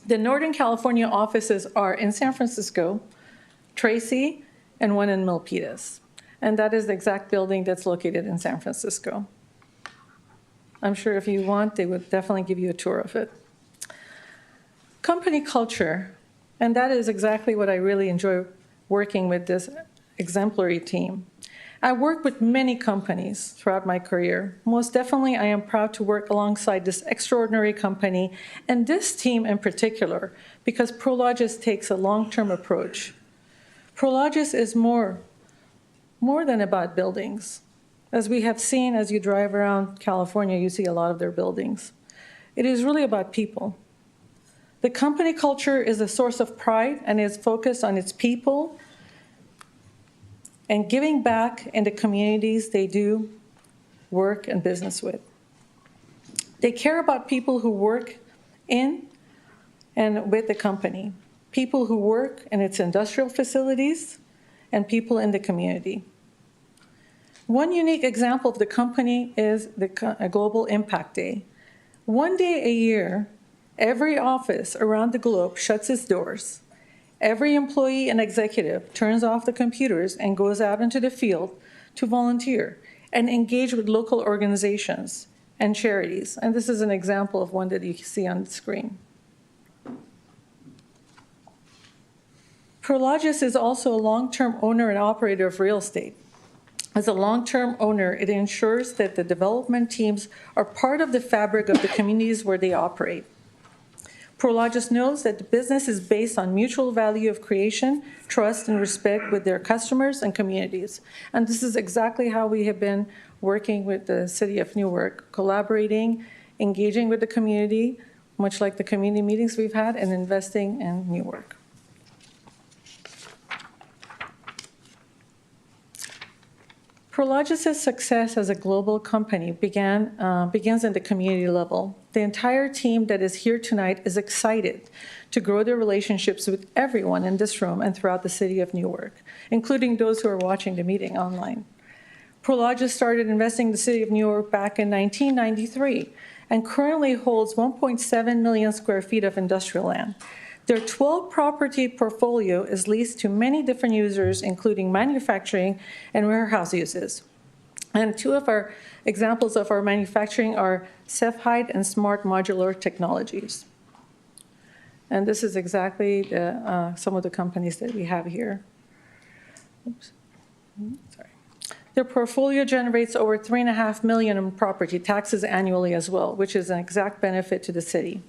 Speaker 3: The Northern California offices are in San Francisco, Tracy, and one in Milpitas. And that is the exact building that's located in San Francisco. I'm sure if you want, they would definitely give you a tour of it. Company culture, and that is exactly what I really enjoy working with this exemplary team. I worked with many companies throughout my career. Most definitely, I am proud to work alongside this extraordinary company and this team in particular, because Prologis takes a long-term approach. Prologis is more than about buildings. As we have seen, as you drive around California, you see a lot of their buildings. It is really about people. The company culture is a source of pride and is focused on its people and giving back in the communities they do work and business with. They care about people who work in and with the company, people who work in its industrial facilities, and people in the community. One unique example of the company is the Global Impact Day. One day a year, every office around the globe shuts its doors. Every employee and executive turns off the computers and goes out into the field to volunteer and engage with local organizations and charities. And this is an example of one that you see on the screen. Prologis is also a long-term owner and operator of real estate. As a long-term owner, it ensures that the development teams are part of the fabric of the communities where they operate. Prologis knows that the business is based on mutual value of creation, trust, and respect with their customers and communities. And this is exactly how we have been working with the City of Newark, collaborating, engaging with the community, much like the community meetings we've had, and investing in Newark. Prologis' success as a global company begins in the community level. The entire team that is here tonight is excited to grow their relationships with everyone in this room and throughout the city of Newark, including those who are watching the meeting online. Prologis started investing in the city of Newark back in 1993 and currently holds 1.7 million square feet of industrial land. Their 12-property portfolio is leased to many different users, including manufacturing and warehouse uses. And two of our examples of our manufacturing are Cephide and Smart Modular Technologies. And this is exactly some of the companies that we have here. Oops. Sorry. Their portfolio generates over $3.5 million in property taxes annually as well, which is an exact benefit to the city.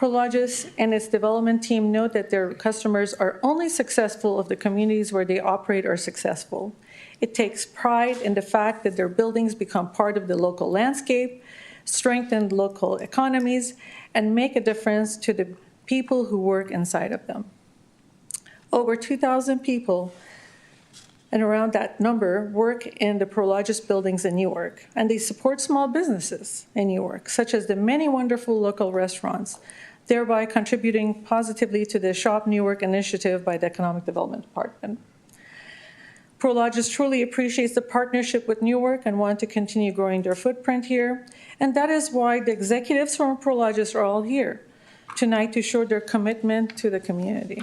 Speaker 3: Prologis and its development team note that their customers are only successful if the communities where they operate are successful. It takes pride in the fact that their buildings become part of the local landscape, strengthen local economies, and make a difference to the people who work inside of them. Over 2,000 people, and around that number, work in the Prologis buildings in Newark, and they support small businesses in Newark, such as the many wonderful local restaurants, thereby contributing positively to the Shop Newark initiative by the Economic Development Department. Prologis truly appreciates the partnership with Newark and want to continue growing their footprint here, and that is why the executives from Prologis are all here tonight to show their commitment to the community.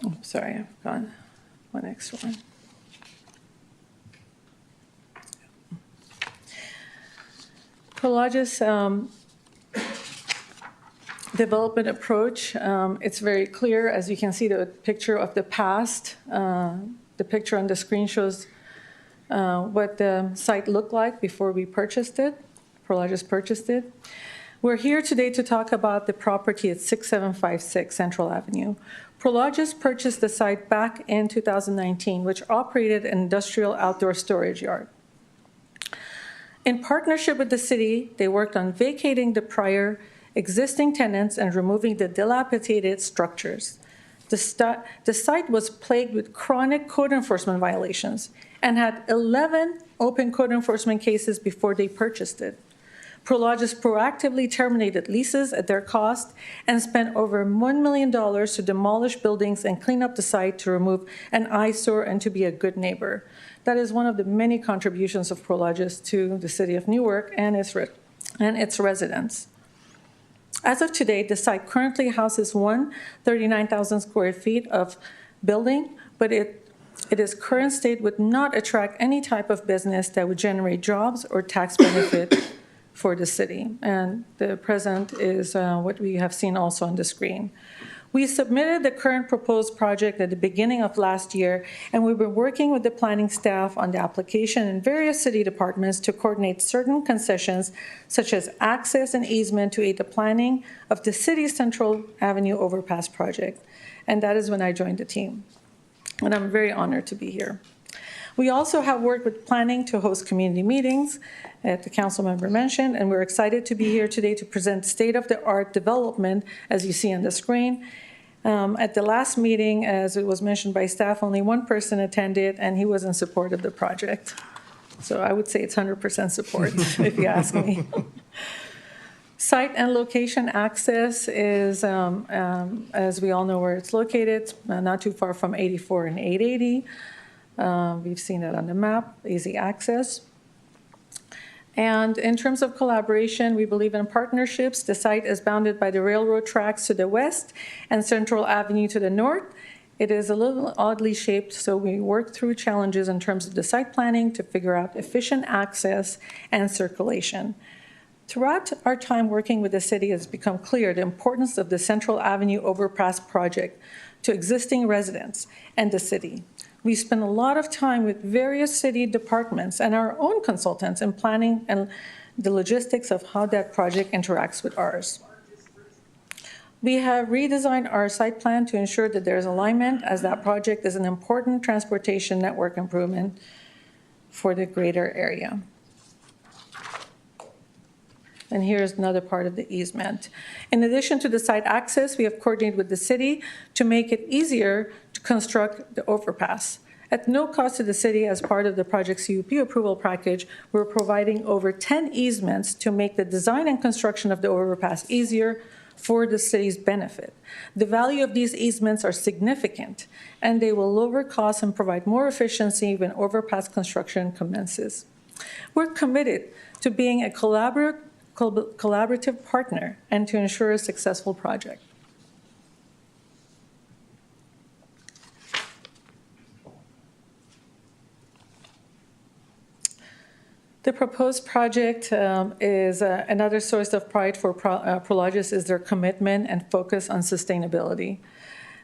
Speaker 3: Oh, sorry, I've gone one next one. Prologis development approach, it's very clear. As you can see, the picture of the past. The picture on the screen shows what the site looked like before we purchased it. Prologis purchased it. We're here today to talk about the property at 6756 Central Avenue. Prologis purchased the site back in 2019, which operated an industrial outdoor storage yard. In partnership with the city, they worked on vacating the prior existing tenants and removing the dilapidated structures. The site was plagued with chronic code enforcement violations and had 11 open code enforcement cases before they purchased it. Prologis proactively terminated leases at their cost and spent over $1 million to demolish buildings and clean up the site to remove an eyesore and to be a good neighbor. That is one of the many contributions of Prologis to the city of Newark and its residents. As of today, the site currently houses 39,000 square feet of building, but its current state would not attract any type of business that would generate jobs or tax benefit for the city. And the present is what we have seen also on the screen. We submitted the current proposed project at the beginning of last year, and we've been working with the planning staff on the application in various city departments to coordinate certain concessions, such as access and easement to aid the planning of the city's Central Avenue overpass project. And that is when I joined the team. And I'm very honored to be here. We also have worked with planning to host community meetings, as the council member mentioned, and we're excited to be here today to present state-of-the-art development, as you see on the screen. At the last meeting, as it was mentioned by staff, only one person attended, and he was in support of the project. So I would say it's 100% support, if you ask me. Site and location access is, as we all know where it's located, not too far from 84 and 880. We've seen it on the map, easy access. And in terms of collaboration, we believe in partnerships. The site is bounded by the railroad tracks to the west and Central Avenue to the north. It is a little oddly shaped, so we work through challenges in terms of the site planning to figure out efficient access and circulation. Throughout our time working with the city, it has become clear the importance of the Central Avenue overpass project to existing residents and the city. We spend a lot of time with various city departments and our own consultants in planning and the logistics of how that project interacts with ours. We have redesigned our site plan to ensure that there's alignment, as that project is an important transportation network improvement for the greater area. And here's another part of the easement. In addition to the site access, we have coordinated with the city to make it easier to construct the overpass. At no cost to the city, as part of the project CUP approval package, we're providing over 10 easements to make the design and construction of the overpass easier for the city's benefit. The value of these easements are significant, and they will lower costs and provide more efficiency when overpass construction commences. We're committed to being a collaborative partner and to ensure a successful project. The proposed project is another source of pride for Prologis is their commitment and focus on sustainability.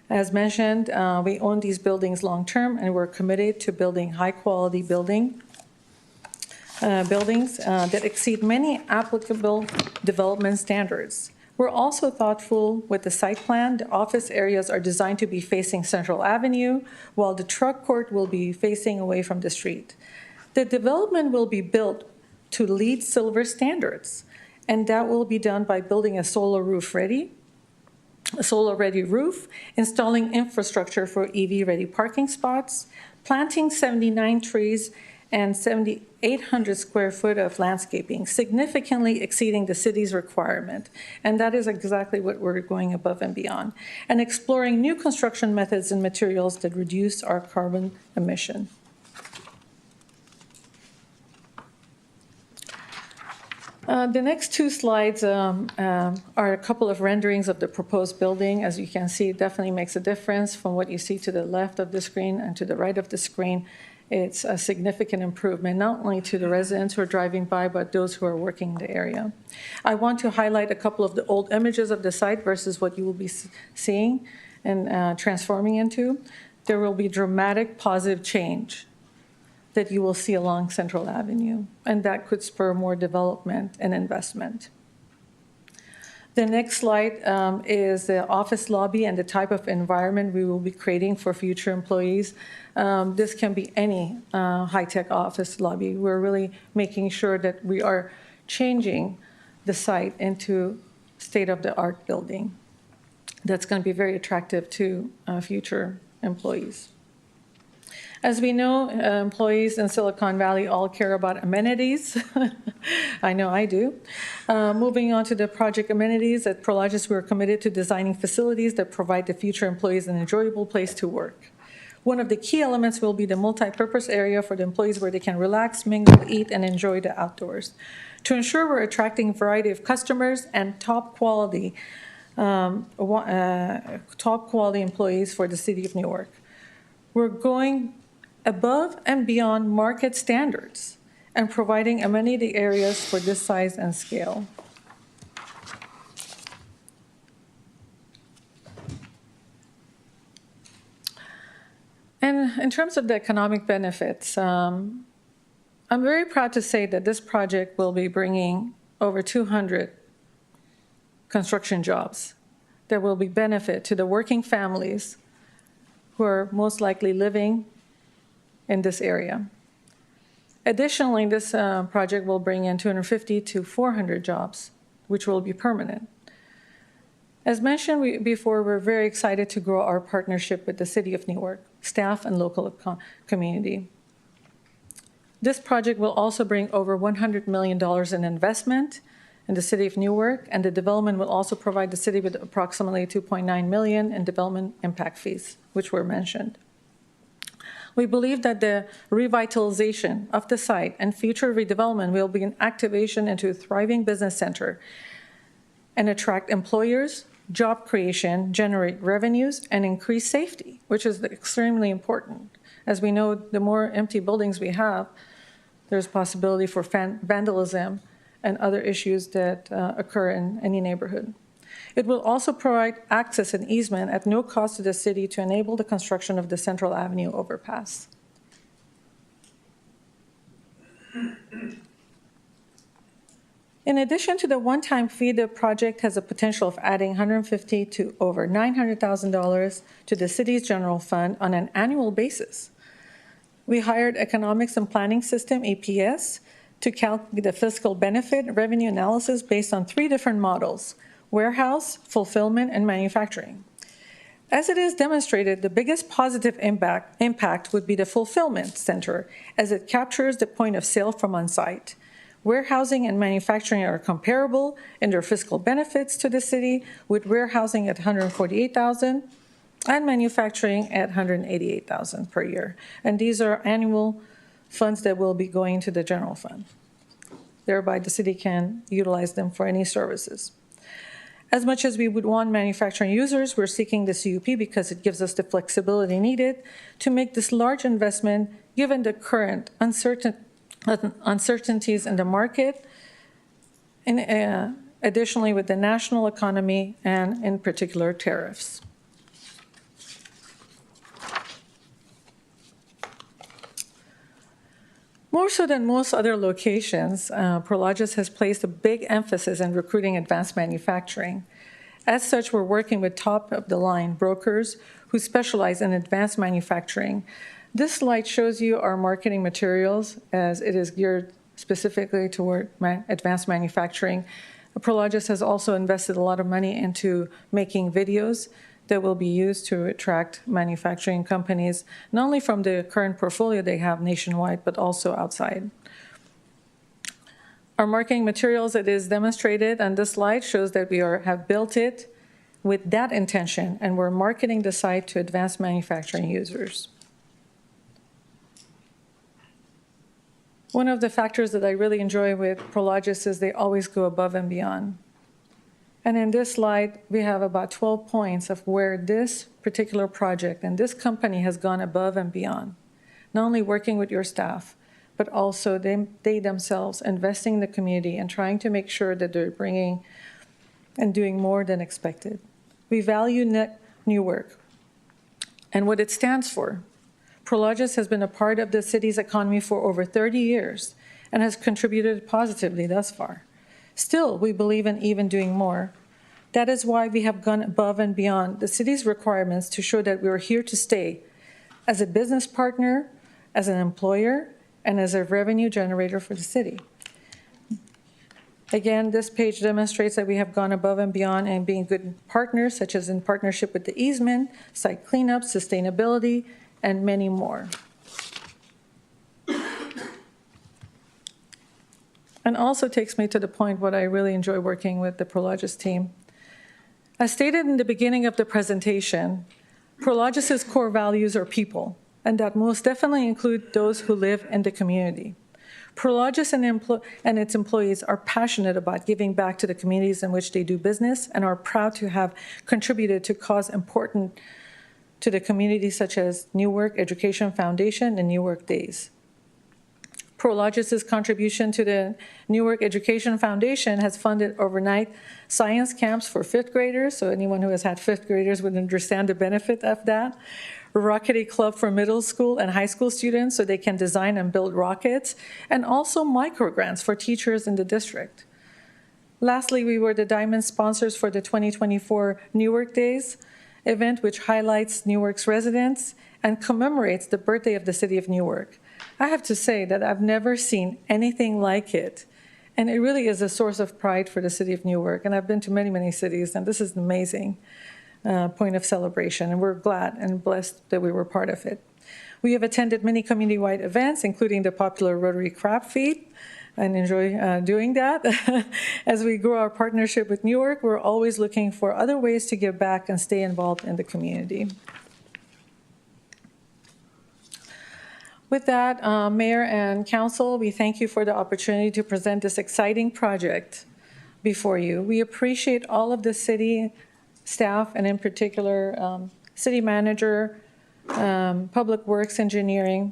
Speaker 3: As mentioned, we own these buildings long-term, and we're committed to building high-quality buildings that exceed many applicable development standards. We're also thoughtful with the site plan. The office areas are designed to be facing Central Avenue, while the truck court will be facing away from the street. The development will be built to LEED Silver standards, and that will be done by building a solar-ready roof, installing infrastructure for EV-ready parking spots, planting 79 trees, and 7,800 square foot of landscaping, significantly exceeding the city's requirement. And that is exactly what we're going above and beyond. And exploring new construction methods and materials that reduce our carbon emission. The next two slides are a couple of renderings of the proposed building. As you can see, it definitely makes a difference from what you see to the left of the screen and to the right of the screen. It's a significant improvement, not only to the residents who are driving by, but those who are working in the area. I want to highlight a couple of the old images of the site versus what you will be seeing and transforming into. There will be dramatic positive change that you will see along Central Avenue, and that could spur more development and investment. The next slide is the office lobby and the type of environment we will be creating for future employees. This can be any high-tech office lobby. We're really making sure that we are changing the site into state-of-the-art building. That's going to be very attractive to future employees. As we know, employees in Silicon Valley all care about amenities. I know I do. Moving on to the project amenities, at Prologis, we're committed to designing facilities that provide the future employees an enjoyable place to work. One of the key elements will be the multi-purpose area for the employees where they can relax, mingle, eat, and enjoy the outdoors. To ensure we're attracting a variety of customers and top quality employees for the city of Newark, we're going above and beyond market standards and providing amenity areas for this size and scale. And in terms of the economic benefits, I'm very proud to say that this project will be bringing over 200 construction jobs that will be benefit to the working families who are most likely living in this area. Additionally, this project will bring in 250 to 400 jobs, which will be permanent. As mentioned before, we're very excited to grow our partnership with the City of Newark, staff and local community. This project will also bring over $100 million in investment in the City of Newark, and the development will also provide the city with approximately $2.9 million in development impact fees, which were mentioned. We believe that the revitalization of the site and future redevelopment will be an activation into a thriving business center and attract employers, job creation, generate revenues, and increase safety, which is extremely important. As we know, the more empty buildings we have, there's possibility for vandalism and other issues that occur in any neighborhood. It will also provide access and easement at no cost to the city to enable the construction of the Central Avenue overpass. In addition to the one-time fee, the project has a potential of adding $150,000 to over $900,000 to the city's general fund on an annual basis. We hired Economics and Planning System, EPS, to calculate the fiscal benefit revenue analysis based on 3 different models: warehouse, fulfillment, and manufacturing. As it is demonstrated, the biggest positive impact would be the fulfillment center, as it captures the point of sale from on-site. Warehousing and manufacturing are comparable in their fiscal benefits to the city, with warehousing at $148,000 and manufacturing at $188,000 per year. And these are annual funds that will be going to the general fund. Thereby, the city can utilize them for any services. As much as we would want manufacturing users, we're seeking the CUP because it gives us the flexibility needed to make this large investment given the current uncertainties in the market, and additionally with the national economy and in particular tariffs. More so than most other locations, Prologis has placed a big emphasis in recruiting advanced manufacturing. As such, we're working with top-of-the-line brokers who specialize in advanced manufacturing. This slide shows you our marketing materials as it is geared specifically toward advanced manufacturing. Prologis has also invested a lot of money into making videos that will be used to attract manufacturing companies, not only from the current portfolio they have nationwide, but also outside. Our marketing materials, it is demonstrated on this slide, shows that we have built it with that intention, and we're marketing the site to advanced manufacturing users. One of the factors that I really enjoy with Prologis is they always go above and beyond. And in this slide, we have about 12 points of where this particular project and this company has gone above and beyond, not only working with your staff, but also they themselves investing in the community and trying to make sure that they're bringing and doing more than expected. We value Newark and what it stands for. Prologis has been a part of the city's economy for over 30 years and has contributed positively thus far. Still, we believe in even doing more. That is why we have gone above and beyond the city's requirements to show that we are here to stay as a business partner, as an employer, and as a revenue generator for the city. Again, this page demonstrates that we have gone above and beyond and being good partners, such as in partnership with the easement, site cleanup, sustainability, and many more. And also takes me to the point what I really enjoy working with the Prologis team. As stated in the beginning of the presentation, Prologis's core values are people, and that most definitely include those who live in the community. Prologis and its employees are passionate about giving back to the communities in which they do business and are proud to have contributed to cause important to the community, such as Newark Education Foundation and Newark Days. Prologis's contribution to the Newark Education Foundation has funded overnight science camps for fifth graders, so anyone who has had fifth graders would understand the benefit of that. A Rocketry Club for middle school and high school students so they can design and build rockets, and also microgrants for teachers in the district. Lastly, we were the diamond sponsors for the 2024 Newark Days event, which highlights Newark's residents and commemorates the birthday of the city of Newark. I have to say that I've never seen anything like it, and it really is a source of pride for the city of Newark, and I've been to many, many cities, and this is an amazing point of celebration, and we're glad and blessed that we were part of it. We have attended many community-wide events, including the popular Rotary Crab Feed, and enjoy doing that. As we grow our partnership with Newark, we're always looking for other ways to give back and stay involved in the community. With that, Mayor and Council, we thank you for the opportunity to present this exciting project before you. We appreciate all of the city staff, and in particular, city manager, public works engineering,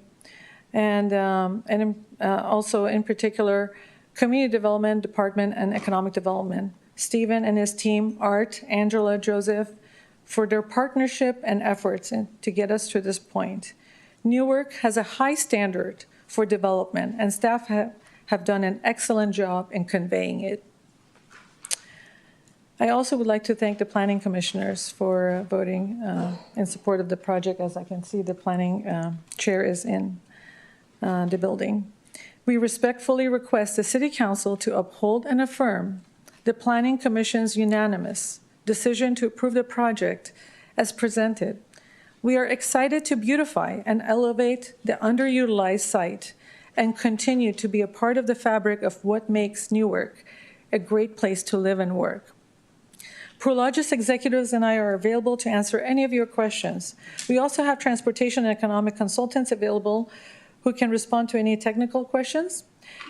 Speaker 3: and also in particular, community development department and economic development. Stephen and his team, Art, Angela, Joseph, for their partnership and efforts to get us to this point. Newark has a high standard for development, and staff have done an excellent job in conveying it. I also would like to thank the planning commissioners for voting in support of the project. As I can see, the planning chair is in the building. We respectfully request the City Council to uphold and affirm the Planning Commission's unanimous decision to approve the project as presented. We are excited to beautify and elevate the underutilized site and continue to be a part of the fabric of what makes Newark a great place to live and work. Prologis executives and I are available to answer any of your questions. We also have transportation and economic consultants available who can respond to any technical questions.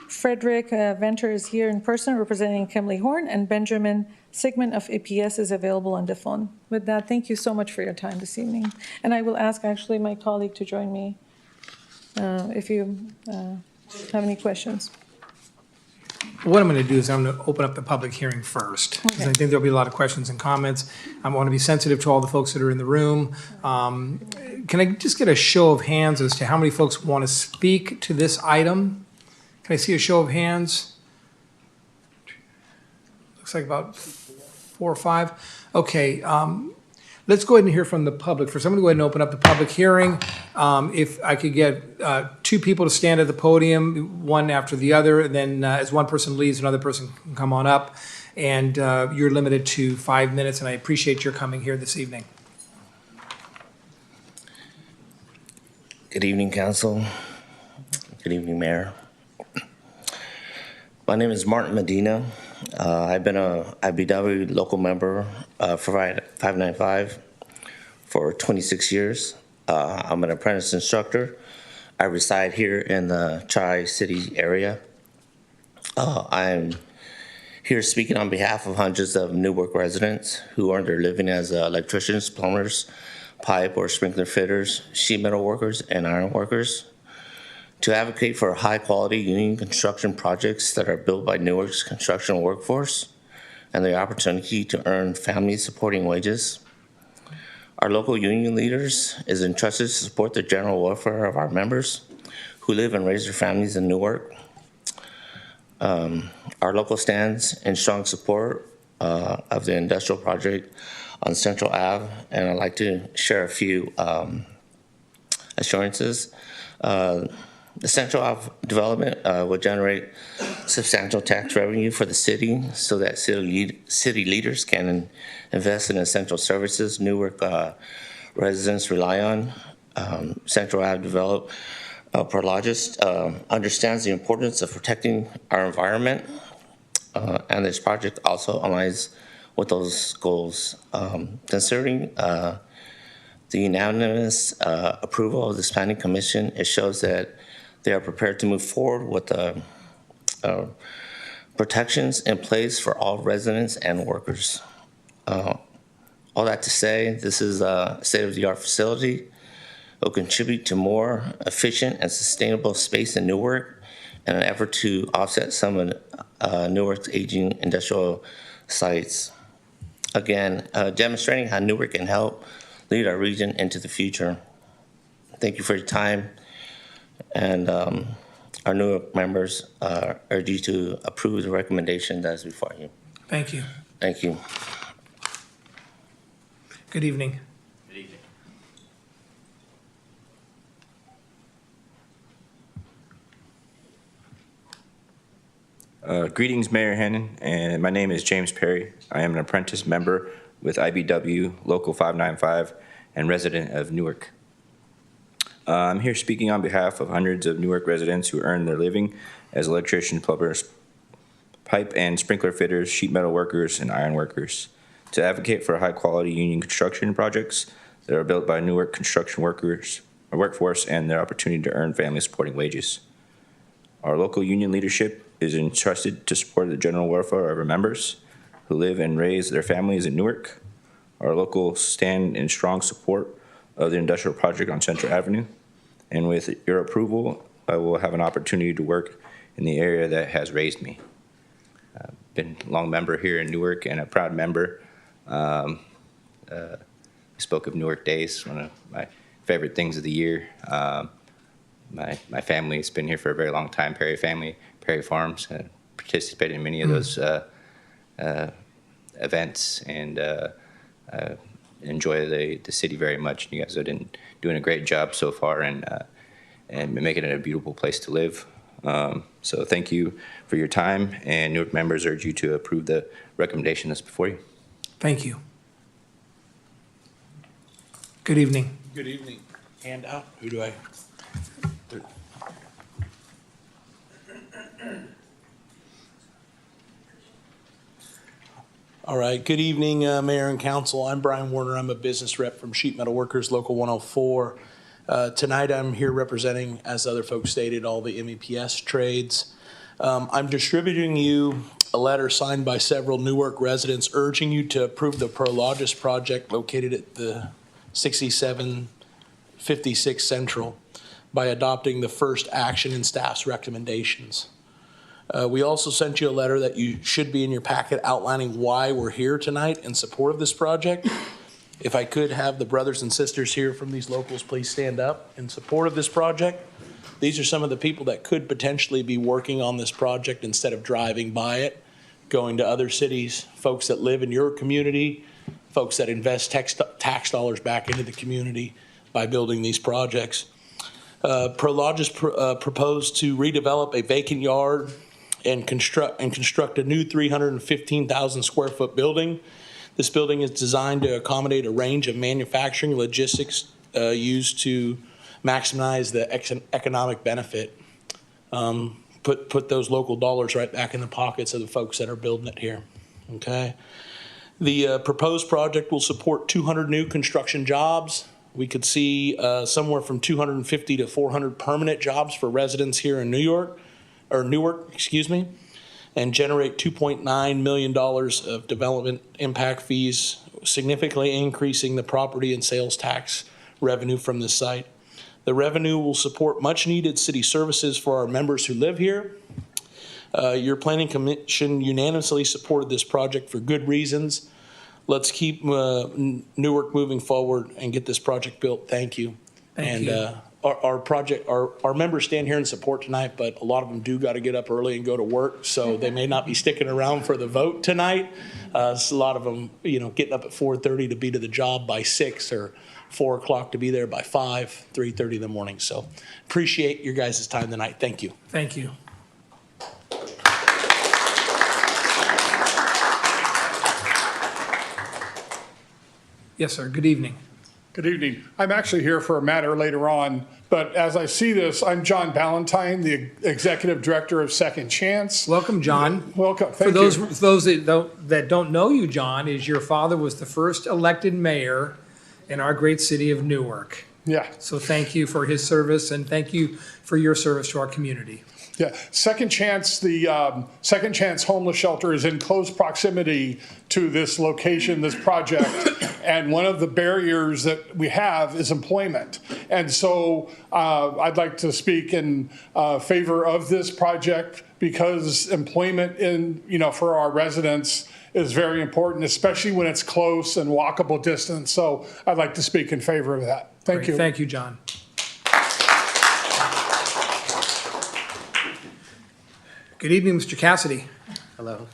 Speaker 3: Frederick Venter is here in person representing Kimley Horn, and Benjamin Sigmund of APS is available on the phone. With that, thank you so much for your time this evening. And I will ask actually my colleague to join me if you have any questions.
Speaker 2: What I'm going to do is I'm going to open up the public hearing first, because I think there'll be a lot of questions and comments. I want to be sensitive to all the folks that are in the room. Can I just get a show of hands as to how many folks want to speak to this item? Can I see a show of hands? Looks like about 4 or 5. Okay, let's go ahead and hear from the public. First, I'm going to go ahead and open up the public hearing. If I could get 2 people to stand at the podium, one after the other, and then as one person leaves, another person can come on up. And you're limited to 5 minutes, and I appreciate your coming here this evening.
Speaker 6: Good evening, Council. Good evening, Mayor. My name is Martin Medina. I've been a IBW local member for 595 for 26 years. I'm an apprentice instructor. I reside here in the Tri-City area. I'm here speaking on behalf of hundreds of Newark residents who earn their living as electricians, plumbers, pipe or sprinkler fitters, sheet metal workers, and iron workers, to advocate for high-quality union construction projects that are built by Newark's construction workforce and the opportunity to earn family-supporting wages. Our local union leaders is entrusted to support the general welfare of our members who live and raise their families in Newark. Our local stands in strong support of the industrial project on Central Ave, and I'd like to share a few assurances. The Central Ave development will generate substantial tax revenue for the city so that city leaders can invest in essential services Newark residents rely on. Central Ave developed Prologis understands the importance of protecting our environment, and this project also aligns with those goals. Considering the unanimous approval of this planning commission, it shows that they are prepared to move forward with the protections in place for all residents and workers. All that to say, this is a state-of-the-art facility. It will contribute to more efficient and sustainable space in Newark in an effort to offset some of Newark's aging industrial sites. Again, demonstrating how Newark can help lead our region into the future. Thank you for your time. And our Newark members urge you to approve the recommendation that is before you.
Speaker 2: Thank you.
Speaker 6: Thank you.
Speaker 2: Good evening.
Speaker 6: Good evening.
Speaker 22: Greetings, Mayor Hannon, and my name is James Perry. I am an apprentice member with IBW Local 595 and resident of Newark. I'm here speaking on behalf of hundreds of Newark residents who earn their living as electricians, plumbers, pipe and sprinkler fitters, sheet metal workers, and iron workers, to advocate for high-quality union construction projects that are built by Newark construction workforce and their opportunity to earn family-supporting wages. Our local union leadership is entrusted to support the general welfare of our members who live and raise their families in Newark. Our local stand in strong support of the industrial project on Central Avenue. And with your approval, I will have an opportunity to work in the area that has raised me. I've been a long member here in Newark and a proud member. I spoke of Newark Days, one of my favorite things of the year. My family's been here for a very long time, Perry family, Perry Farms, participated in many of those events, and enjoy the city very much. You guys are doing a great job so far, and making it a beautiful place to live. So thank you for your time, and Newark members urge you to approve the recommendation that's before you.
Speaker 2: Thank you. Good evening.
Speaker 23: Good evening. Hand out. Who do I? All right. Good evening, Mayor and Council. I'm Brian Warner. I'm a business rep from Sheet Metal Workers Local 104. Tonight I'm here representing, as other folks stated, all the MEPS trades. I'm distributing you a letter signed by several Newark residents urging you to approve the Prologis project located at the 6756 Central by adopting the first action in staff's recommendations. We also sent you a letter that you should be in your packet outlining why we're here tonight in support of this project. If I could have the brothers and sisters here from these locals please stand up in support of this project. These are some of the people that could potentially be working on this project instead of driving by it, going to other cities, folks that live in your community, folks that invest tax dollars back into the community by building these projects. Prologis proposed to redevelop a vacant yard and construct a new 315,000 square foot building. This building is designed to accommodate a range of manufacturing logistics used to maximize the economic benefit. Put those local dollars right back in the pockets of the folks that are building it here. Okay. The proposed project will support 200 new construction jobs. We could see somewhere from 250 to 400 permanent jobs for residents here in Newark, and generate $2.9 million of development impact fees, significantly increasing the property and sales tax revenue from this site. The revenue will support much needed city services for our members who live here. Your Planning Commission unanimously supported this project for good reasons. Let's keep Newark moving forward and get this project built. Thank you.
Speaker 2: Thank you.
Speaker 23: Our members stand here in support tonight, but a lot of them do got to get up early and go to work, so they may not be sticking around for the vote tonight. A lot of them, getting up at 4:30 to be to the job by 6 or 4 o'clock to be there by 5, 3:30 in the morning. So appreciate your guys' time tonight. Thank you.
Speaker 2: Thank you. Yes, sir. Good evening.
Speaker 5: Good evening. I'm actually here for a matter later on, but as I see this, I'm John Ballantyne, the Executive Director of Second Chance.
Speaker 2: Welcome, John.
Speaker 5: Welcome.
Speaker 2: For those that don't know you, John, is your father was the first elected mayor in our great city of Newark.
Speaker 5: Yeah.
Speaker 2: So thank you for his service, and thank you for your service to our community.
Speaker 5: Yeah, Second Chance, the Second Chance Homeless Shelter is in close proximity to this location, this project, and one of the barriers that we have is employment. And so I'd like to speak in favor of this project because employment for our residents is very important, especially when it's close and walkable distance. So I'd like to speak in favor of that. Thank you.
Speaker 2: Thank you, John. Good evening, Mr. Cassidy.
Speaker 7: Hello.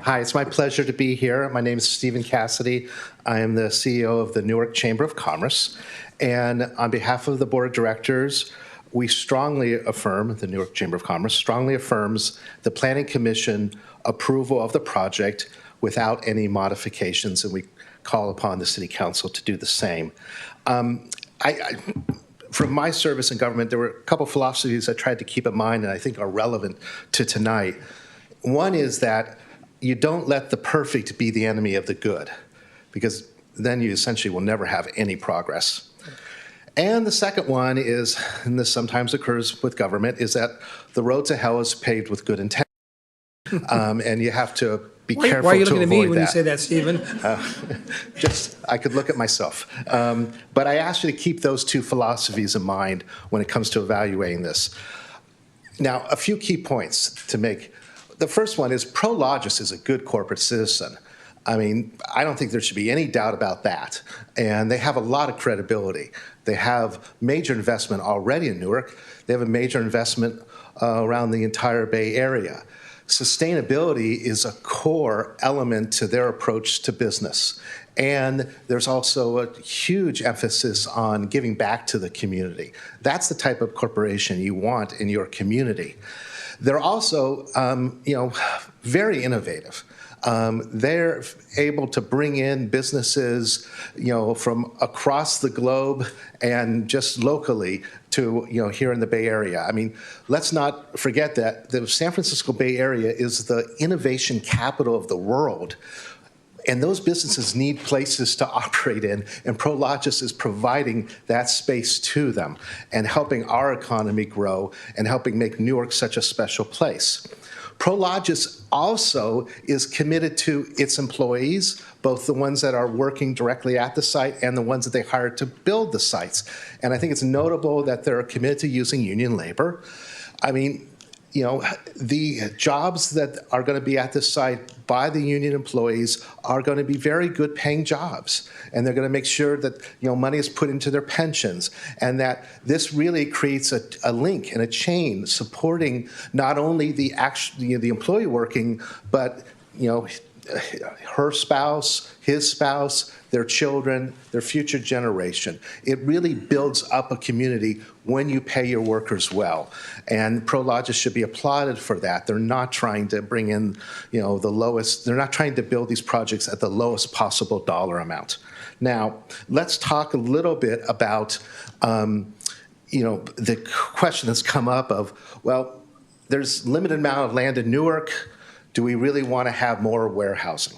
Speaker 7: Hi, it's my pleasure to be here. My name is Stephen Cassidy. I am the CEO of the Newark Chamber of Commerce. And on behalf of the Board of Directors, we strongly affirm, the Newark Chamber of Commerce strongly affirms the Planning Commission approval of the project without any modifications, and we call upon the City Council to do the same. From my service in government, there were a couple philosophies I tried to keep in mind and I think are relevant to tonight. One is that you don't let the perfect be the enemy of the good, because then you essentially will never have any progress. And the second one is, and this sometimes occurs with government, is that the road to hell is paved with good intent. And you have to be careful to avoid that.
Speaker 2: Why are you looking at me when you say that, Stephen?
Speaker 7: I could look at myself. But I ask you to keep those two philosophies in mind when it comes to evaluating this. Now, a few key points to make. The first one is Prologis is a good corporate citizen. I mean, I don't think there should be any doubt about that. And they have a lot of credibility. They have major investment already in Newark. They have a major investment around the entire Bay Area. Sustainability is a core element to their approach to business. And there's also a huge emphasis on giving back to the community. That's the type of corporation you want in your community. They're also, very innovative. They're able to bring in businesses, from across the globe and just locally to, here in the Bay Area. I mean, let's not forget that the San Francisco Bay Area is the innovation capital of the world. And those businesses need places to operate in, and Prologis is providing that space to them and helping our economy grow and helping make Newark such a special place. Prologis also is committed to its employees, both the ones that are working directly at the site and the ones that they hired to build the sites. And I think it's notable that they're committed to using union labor. I mean, the jobs that are going to be at this site by the union employees are going to be very good paying jobs. And they're going to make sure that, money is put into their pensions, and that this really creates a link and a chain supporting not only the employee working, but, her spouse, his spouse, their children, their future generation. It really builds up a community when you pay your workers well. And Prologis should be applauded for that. They're not trying to bring in, the lowest, they're not trying to build these projects at the lowest possible dollar amount. Now, let's talk a little bit about, the question that's come up of, well, there's limited amount of land in Newark. Do we really want to have more warehousing?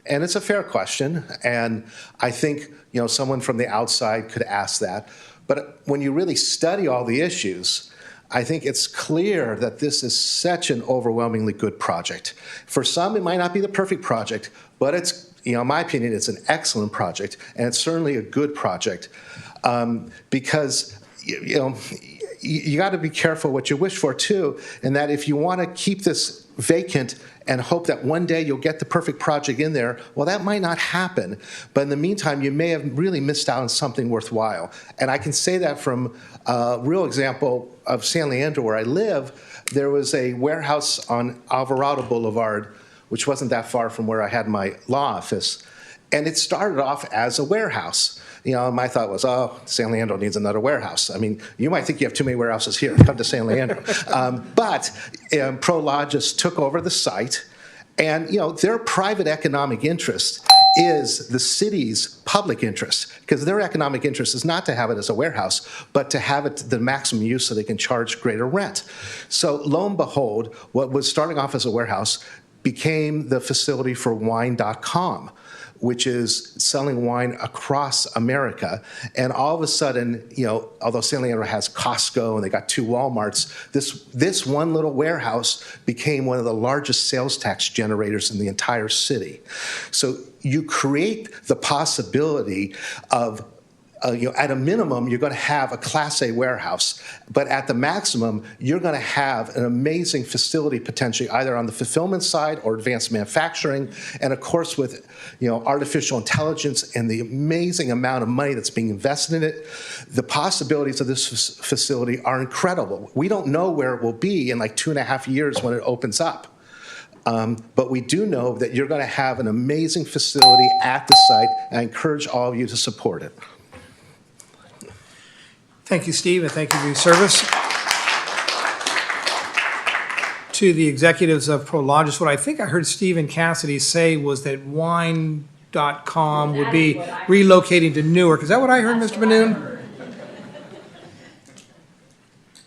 Speaker 7: And it's a fair question, and I think someone from the outside could ask that. But when you really study all the issues, I think it's clear that this is such an overwhelmingly good project. For some, it might not be the perfect project, but it's, in my opinion, it's an excellent project, and it's certainly a good project because you got to be careful what you wish for too, and that if you want to keep this vacant and hope that one day you'll get the perfect project in there, well, that might not happen. But in the meantime, you may have really missed out on something worthwhile. And I can say that from a real example of San Leandro, where I live. There was a warehouse on Alvarado Boulevard, which wasn't that far from where I had my law office. And it started off as a warehouse. My thought was, San Leandro needs another warehouse. I mean, you might think you have too many warehouses here. Come to San Leandro. But Prologis took over the site, and their private economic interest is the city's public interest, because their economic interest is not to have it as a warehouse, but to have it the maximum use so they can charge greater rent. So lo and behold, what was starting off as a warehouse became the facility for wine.com, which is selling wine across America. And all of a sudden, although San Leandro has Costco and they got 2 Walmarts, this one little warehouse became one of the largest sales tax generators in the entire city. So you create the possibility of at a minimum, you're going to have a Class A warehouse, but at the maximum, you're going to have an amazing facility potentially either on the fulfillment side or advanced manufacturing, and of course with artificial intelligence and the amazing amount of money that's being invested in it, the possibilities of this facility are incredible. We don't know where it will be in like 2.5 years when it opens up. But we do know that you're going to have an amazing facility at the site, and I encourage all of you to support it.
Speaker 2: Thank you, Steve, and thank you for your service. To the executives of Prologis, what I think I heard Stephen Cassidy say was that wine.com would be relocating to Newark. Is that what I heard, Mr. Manoon?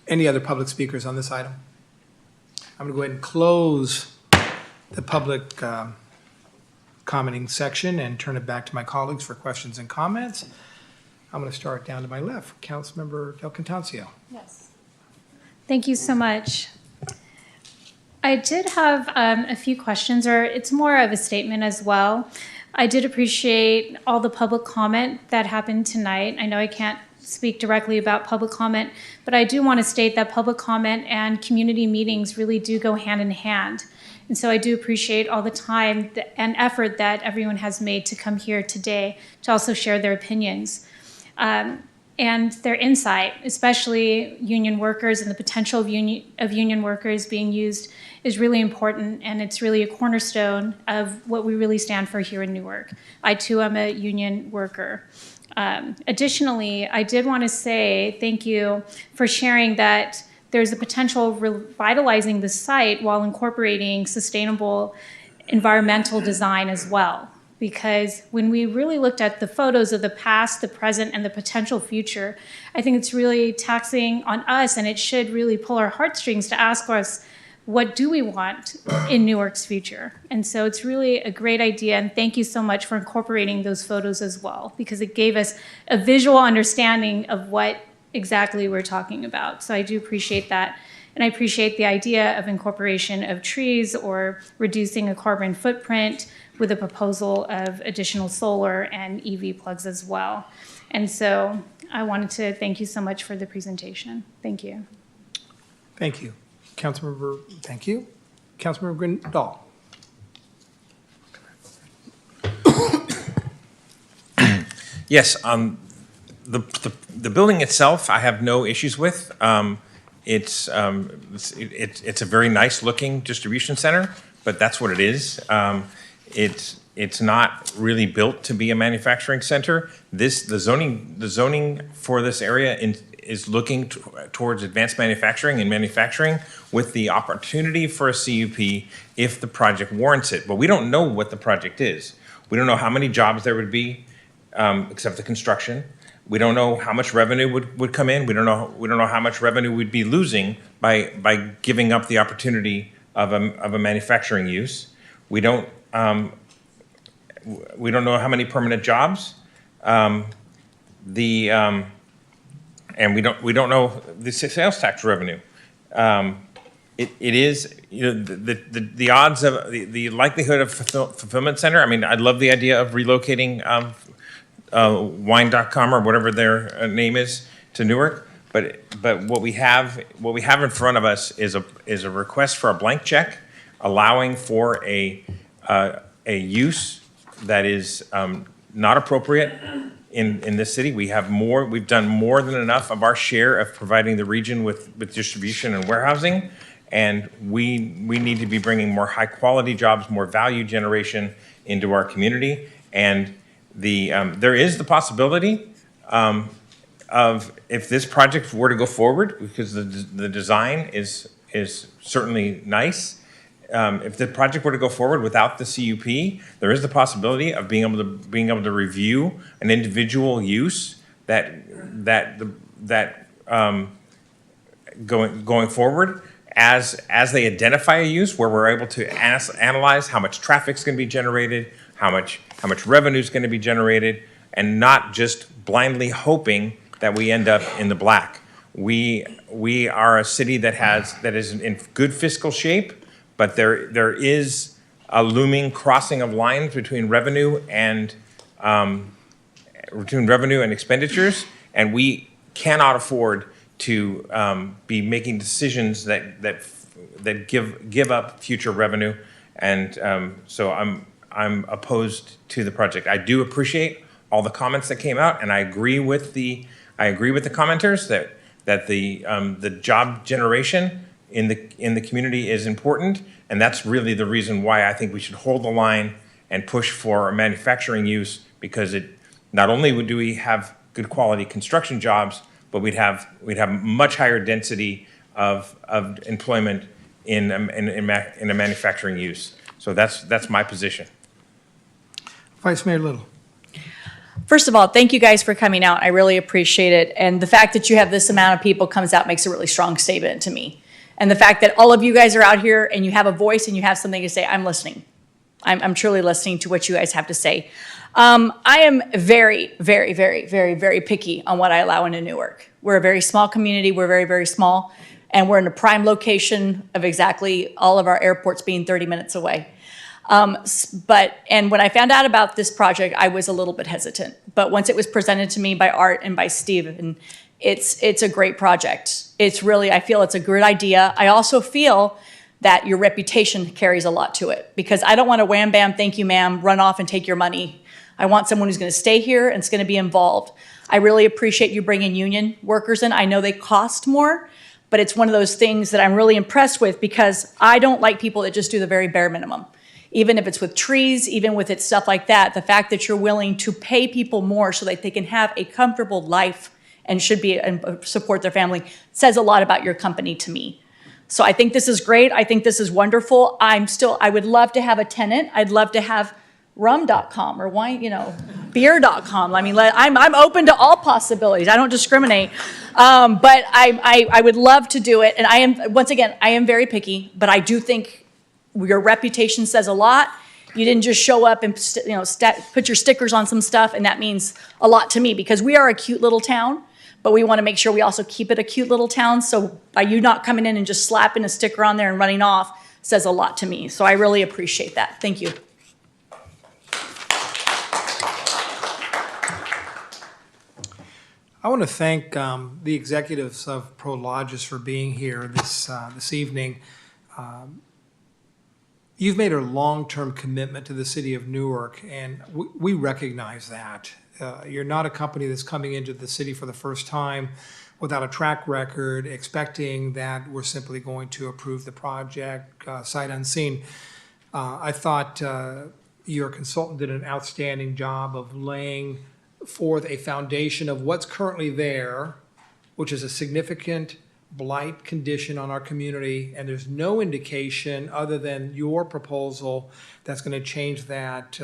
Speaker 2: Any other public speakers on this item? I'm going to go ahead and close the public commenting section and turn it back to my colleagues for questions and comments. I'm going to start down to my left, Councilmember Del Contancio.
Speaker 21: Yes. Thank you so much. I did have a few questions, or it's more of a statement as well. I did appreciate all the public comment that happened tonight. I know I can't speak directly about public comment, but I do want to state that public comment and community meetings really do go hand in hand. And so I do appreciate all the time and effort that everyone has made to come here today to also share their opinions. And their insight, especially union workers and the potential of union workers being used, is really important, and it's really a cornerstone of what we really stand for here in Newark. I too am a union worker. Additionally, I did want to say thank you for sharing that there's a potential of revitalizing the site while incorporating sustainable environmental design as well. Because when we really looked at the photos of the past, the present, and the potential future, I think it's really taxing on us, and it should really pull our heartstrings to ask us, what do we want in Newark's future? And so it's really a great idea, and thank you so much for incorporating those photos as well, because it gave us a visual understanding of what exactly we're talking about. So I do appreciate that. And I appreciate the idea of incorporation of trees or reducing a carbon footprint with a proposal of additional solar and EV plugs as well. And so I wanted to thank you so much for the presentation. Thank you.
Speaker 2: Thank you. Councilmember, thank you. Councilmember Grindal.
Speaker 19: Yes, the building itself, I have no issues with. It's a very nice looking distribution center, but that's what it is. It's not really built to be a manufacturing center. The zoning for this area is looking towards advanced manufacturing and manufacturing with the opportunity for a CUP if the project warrants it. But we don't know what the project is. We don't know how many jobs there would be, except the construction. We don't know how much revenue would come in. We don't know how much revenue we'd be losing by giving up the opportunity of a manufacturing use. We don't know how many permanent jobs. And we don't know the sales tax revenue. It is, you know, the odds of the likelihood of fulfillment center. I mean, I'd love the idea of relocating wine.com or whatever their name is to Newark, but what we have in front of us is a request for a blank check, allowing for a use that is not appropriate in this city. We've done more than enough of our share of providing the region with distribution and warehousing, and we need to be bringing more high quality jobs, more value generation into our community. And there is the possibility of, if this project were to go forward, because the design is certainly nice. If the project were to go forward without the CUP, there is the possibility of being able to review an individual use going forward as they identify a use where we're able to analyze how much traffic's going to be generated, how much revenue is going to be generated, and not just blindly hoping that we end up in the black. We are a city that is in good fiscal shape, but there is a looming crossing of lines between revenue and expenditures, and we cannot afford to be making decisions that give up future revenue, and so I'm opposed to the project. I do appreciate all the comments that came out, and I agree with the commenters that the job generation in the community is important, and that's really the reason why I think we should hold the line and push for a manufacturing use, because it not only do we have good quality construction jobs, but we'd have much higher density of employment in a manufacturing use. So that's my position.
Speaker 2: Vice Mayor Little.
Speaker 1: First of all, thank you guys for coming out. I really appreciate it. And the fact that you have this amount of people comes out makes a really strong statement to me. And the fact that all of you guys are out here and you have a voice and you have something to say, I'm listening. I'm truly listening to what you guys have to say. I am very, very, very, very, very picky on what I allow into Newark. We're a very small community. We're very, very small. And we're in a prime location of exactly all of our airports being 30 minutes away. And when I found out about this project, I was a little bit hesitant. But once it was presented to me by Art and by Steve, and it's a great project. It's really, I feel it's a good idea. I also feel that your reputation carries a lot to it, because I don't want to wham bam, thank you ma'am, run off and take your money. I want someone who's going to stay here and is going to be involved. I really appreciate you bringing union workers in. I know they cost more, but it's one of those things that I'm really impressed with, because I don't like people that just do the very bare minimum. Even if it's with trees, even with it stuff like that, the fact that you're willing to pay people more so that they can have a comfortable life and should be and support their family says a lot about your company to me. So I think this is great. I think this is wonderful. I would love to have a tenant. I'd love to have rum.com or wine, beer.com. I mean, I'm open to all possibilities. I don't discriminate. But I would love to do it. And I am very picky, but I do think your reputation says a lot. You didn't just show up and put your stickers on some stuff, and that means a lot to me, because we are a cute little town, but we want to make sure we also keep it a cute little town. So by you not coming in and just slapping a sticker on there and running off says a lot to me. So I really appreciate that. Thank you.
Speaker 2: I want to thank the executives of Prologis for being here this evening. You've made a long-term commitment to the city of Newark, and we recognize that. You're not a company that's coming into the city for the first time without a track record, expecting that we're simply going to approve the project sight unseen. I thought your consultant did an outstanding job of laying forth a foundation of what's currently there, which is a significant blight condition on our community, and there's no indication other than your proposal that's going to change that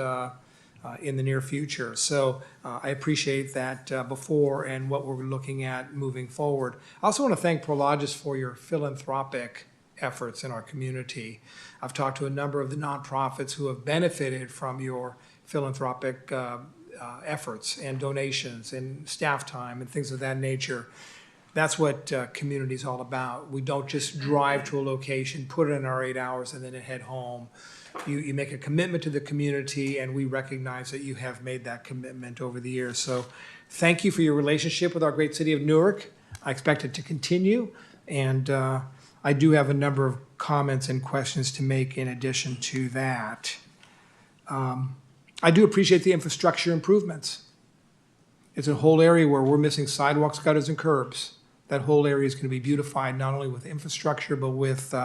Speaker 2: in the near future. So I appreciate that before and what we're looking at moving forward. I also want to thank Prologis for your philanthropic efforts in our community. I've talked to a number of the nonprofits who have benefited from your philanthropic efforts and donations and staff time and things of that nature. That's what community is all about. We don't just drive to a location, put it in our 8 hours, and then head home. You make a commitment to the community, and we recognize that you have made that commitment over the years. So thank you for your relationship with our great city of Newark. I expect it to continue, and I do have a number of comments and questions to make in addition to that. I do appreciate the infrastructure improvements. It's a whole area where we're missing sidewalks, gutters, and curbs. That whole area is going to be beautified not only with infrastructure, but with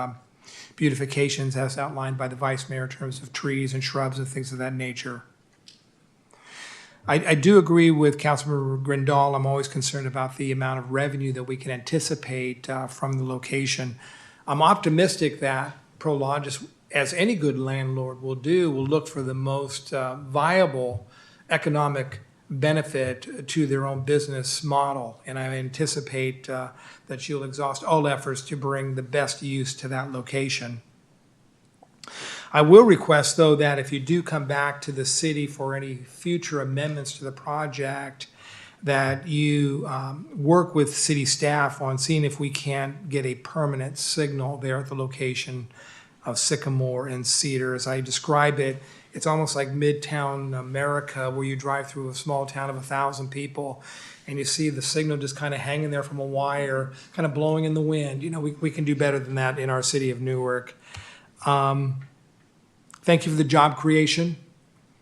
Speaker 2: beautifications as outlined by the Vice Mayor in terms of trees and shrubs and things of that nature. I do agree with Councilmember Grindal. I'm always concerned about the amount of revenue that we can anticipate from the location. I'm optimistic that Prologis, as any good landlord will do, will look for the most viable economic benefit to their own business model. And I anticipate that you'll exhaust all efforts to bring the best use to that location. I will request, though, that if you do come back to the city for any future amendments to the project, that you work with city staff on seeing if we can't get a permanent signal there at the location of Sycamore and Cedar. As I describe it, it's almost like Midtown America, where you drive through a small town of 1,000 people and you see the signal just kind of hanging there from a wire, kind of blowing in the wind. You know, we can do better than that in our city of Newark. Thank you for the job creation.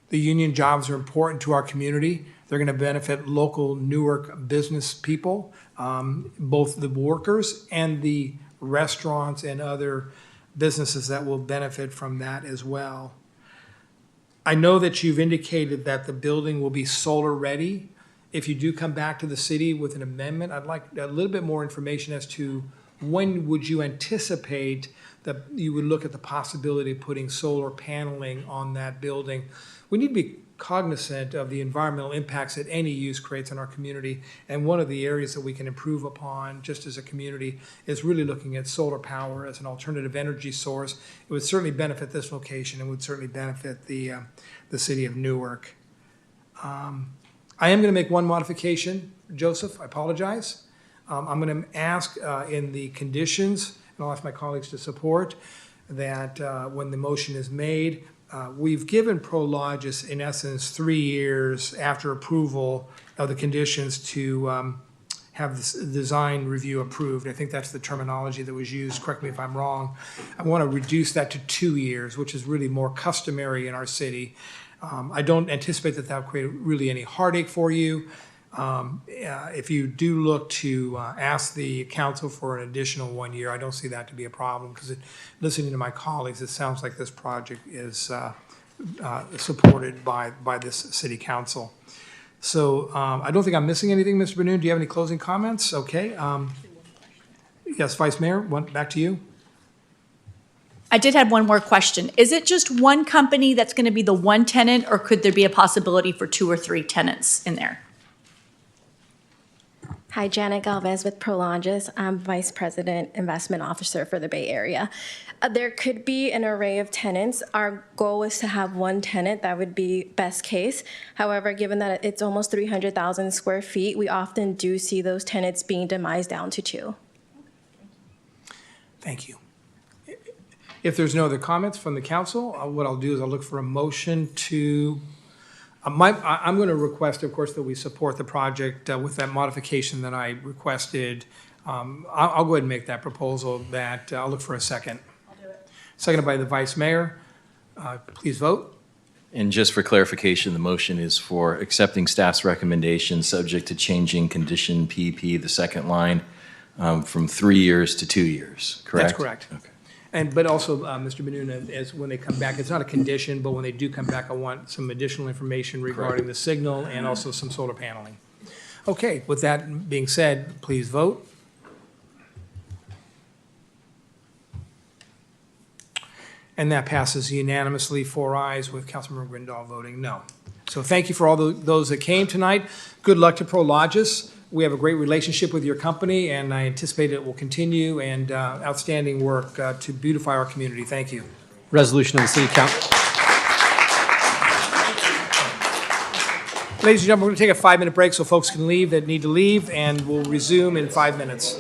Speaker 2: The union jobs are important to our community. They're going to benefit local Newark business people, both the workers and the restaurants and other businesses that will benefit from that as well. I know that you've indicated that the building will be solar ready. If you do come back to the city with an amendment, I'd like a little bit more information as to when would you anticipate that you would look at the possibility of putting solar paneling on that building. We need to be cognizant of the environmental impacts that any use creates in our community. And one of the areas that we can improve upon just as a community is really looking at solar power as an alternative energy source. It would certainly benefit this location and would certainly benefit the city of Newark. I am going to make one modification, Joseph, I apologize. I'm going to ask in the conditions, and I'll ask my colleagues to support, that when the motion is made, we've given Prologis, in essence, 3 years after approval of the conditions to have this design review approved. I think that's the terminology that was used. Correct me if I'm wrong. I want to reduce that to 2 years, which is really more customary in our city. I don't anticipate that will create really any heartache for you. If you do look to ask the council for an additional 1 year, I don't see that to be a problem, because listening to my colleagues, it sounds like this project is supported by this city council. So I don't think I'm missing anything, Mr. Benoon. Do you have any closing comments? Okay. Yes, Vice Mayor, back to you.
Speaker 1: I did have one more question. Is it just one company that's going to be the one tenant, or could there be a possibility for 2 or 3 tenants in there?
Speaker 4: Hi, Janet Galvez with Prologis. I'm Vice President Investment Officer for the Bay Area. There could be an array of tenants. Our goal is to have one tenant. That would be best case. However, given that it's almost 300,000 square feet, we often do see those tenants being demised down to 2.
Speaker 2: Thank you. If there's no other comments from the council, what I'll do is I'll look for a motion to I'm going to request, of course, that we support the project with that modification that I requested. I'll go ahead and make that proposal. That I'll look for a second.
Speaker 1: I'll do it.
Speaker 2: Seconded by the Vice Mayor. Please vote.
Speaker 10: And just for clarification, the motion is for accepting staff's recommendation, subject to changing condition PP, the second line, from 3 years to 2 years, correct?
Speaker 2: That's correct.
Speaker 10: Okay.
Speaker 2: But also, Mr. Benuna, as when they come back, it's not a condition, but when they do come back, I want some additional information regarding the signal and also some solar paneling. Okay, with that being said, please vote. And that passes unanimously, 4 ayes, with Councilmember Grindal voting no. So thank you for all those that came tonight. Good luck to Prologis. We have a great relationship with your company, and I anticipate it will continue, and outstanding work to beautify our community. Thank you.
Speaker 16: Resolution of the City Council.
Speaker 2: Ladies and gentlemen, we're going to take a 5-minute break so folks can leave that need to leave, and we'll resume in 5 minutes.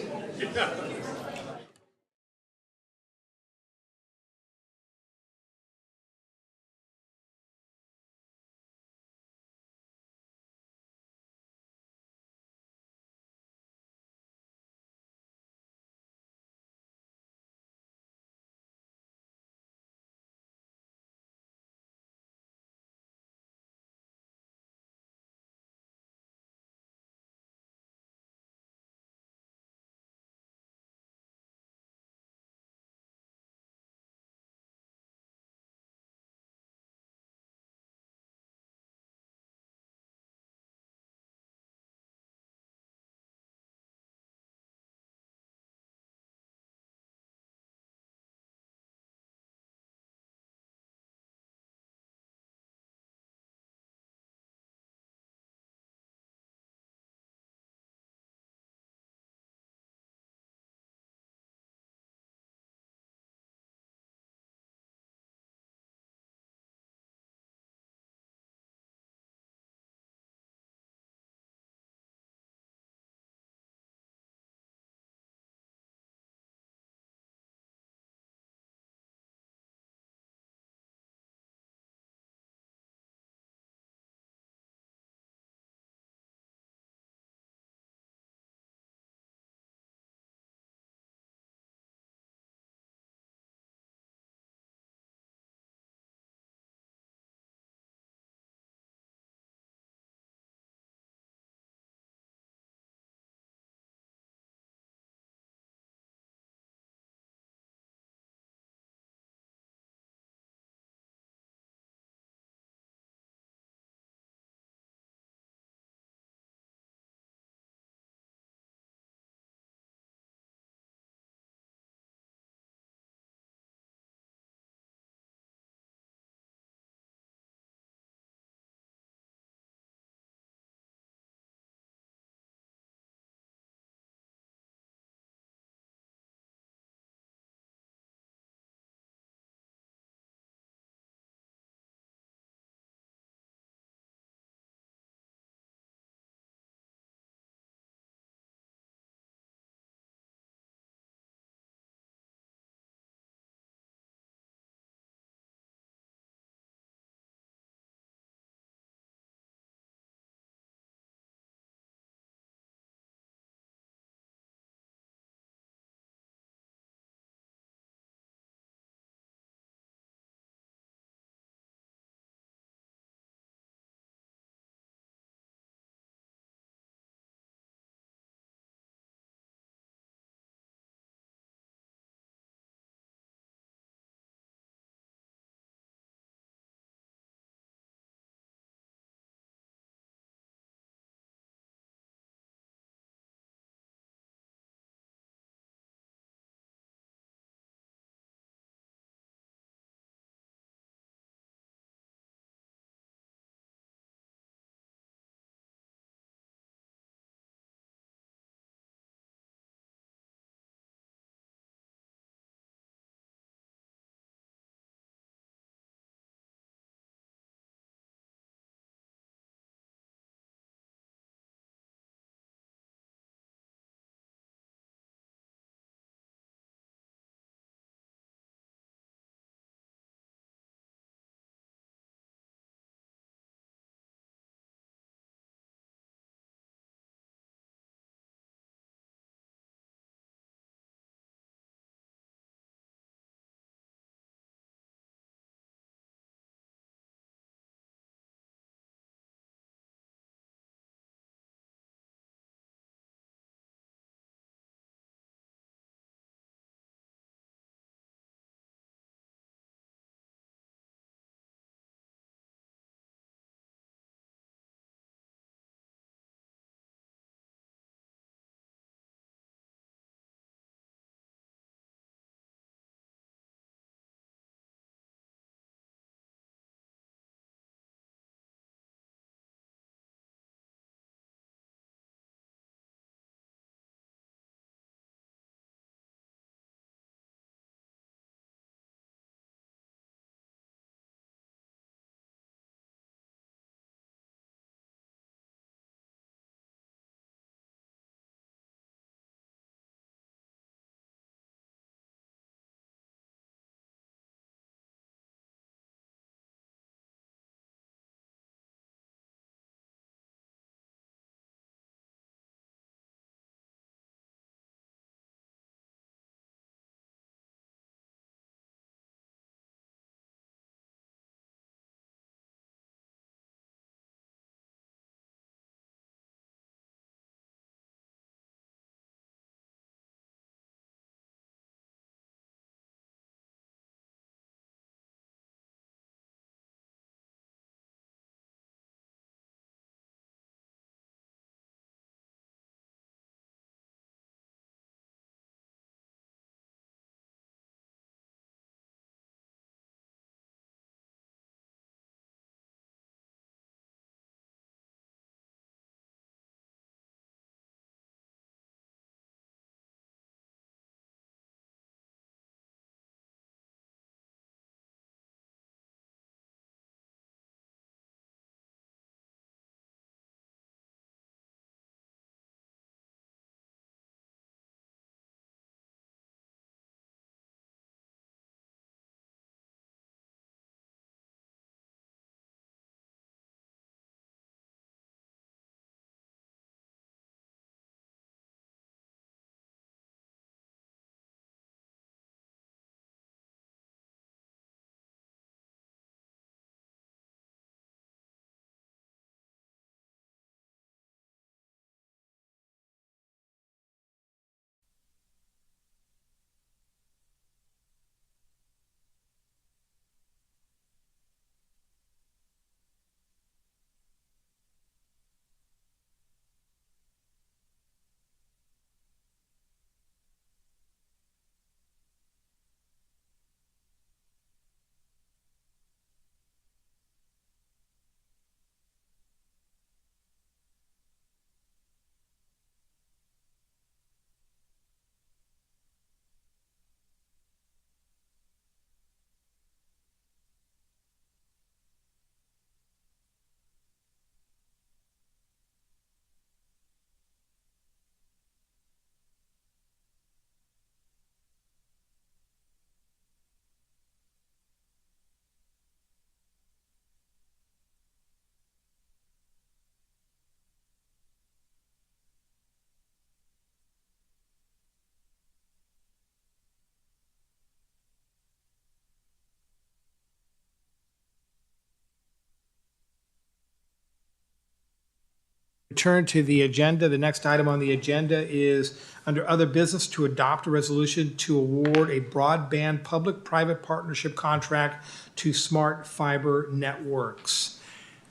Speaker 2: turn to the agenda. The next item on the agenda is under other business to adopt a resolution to award a broadband public-private partnership contract to Smart Fiber Networks.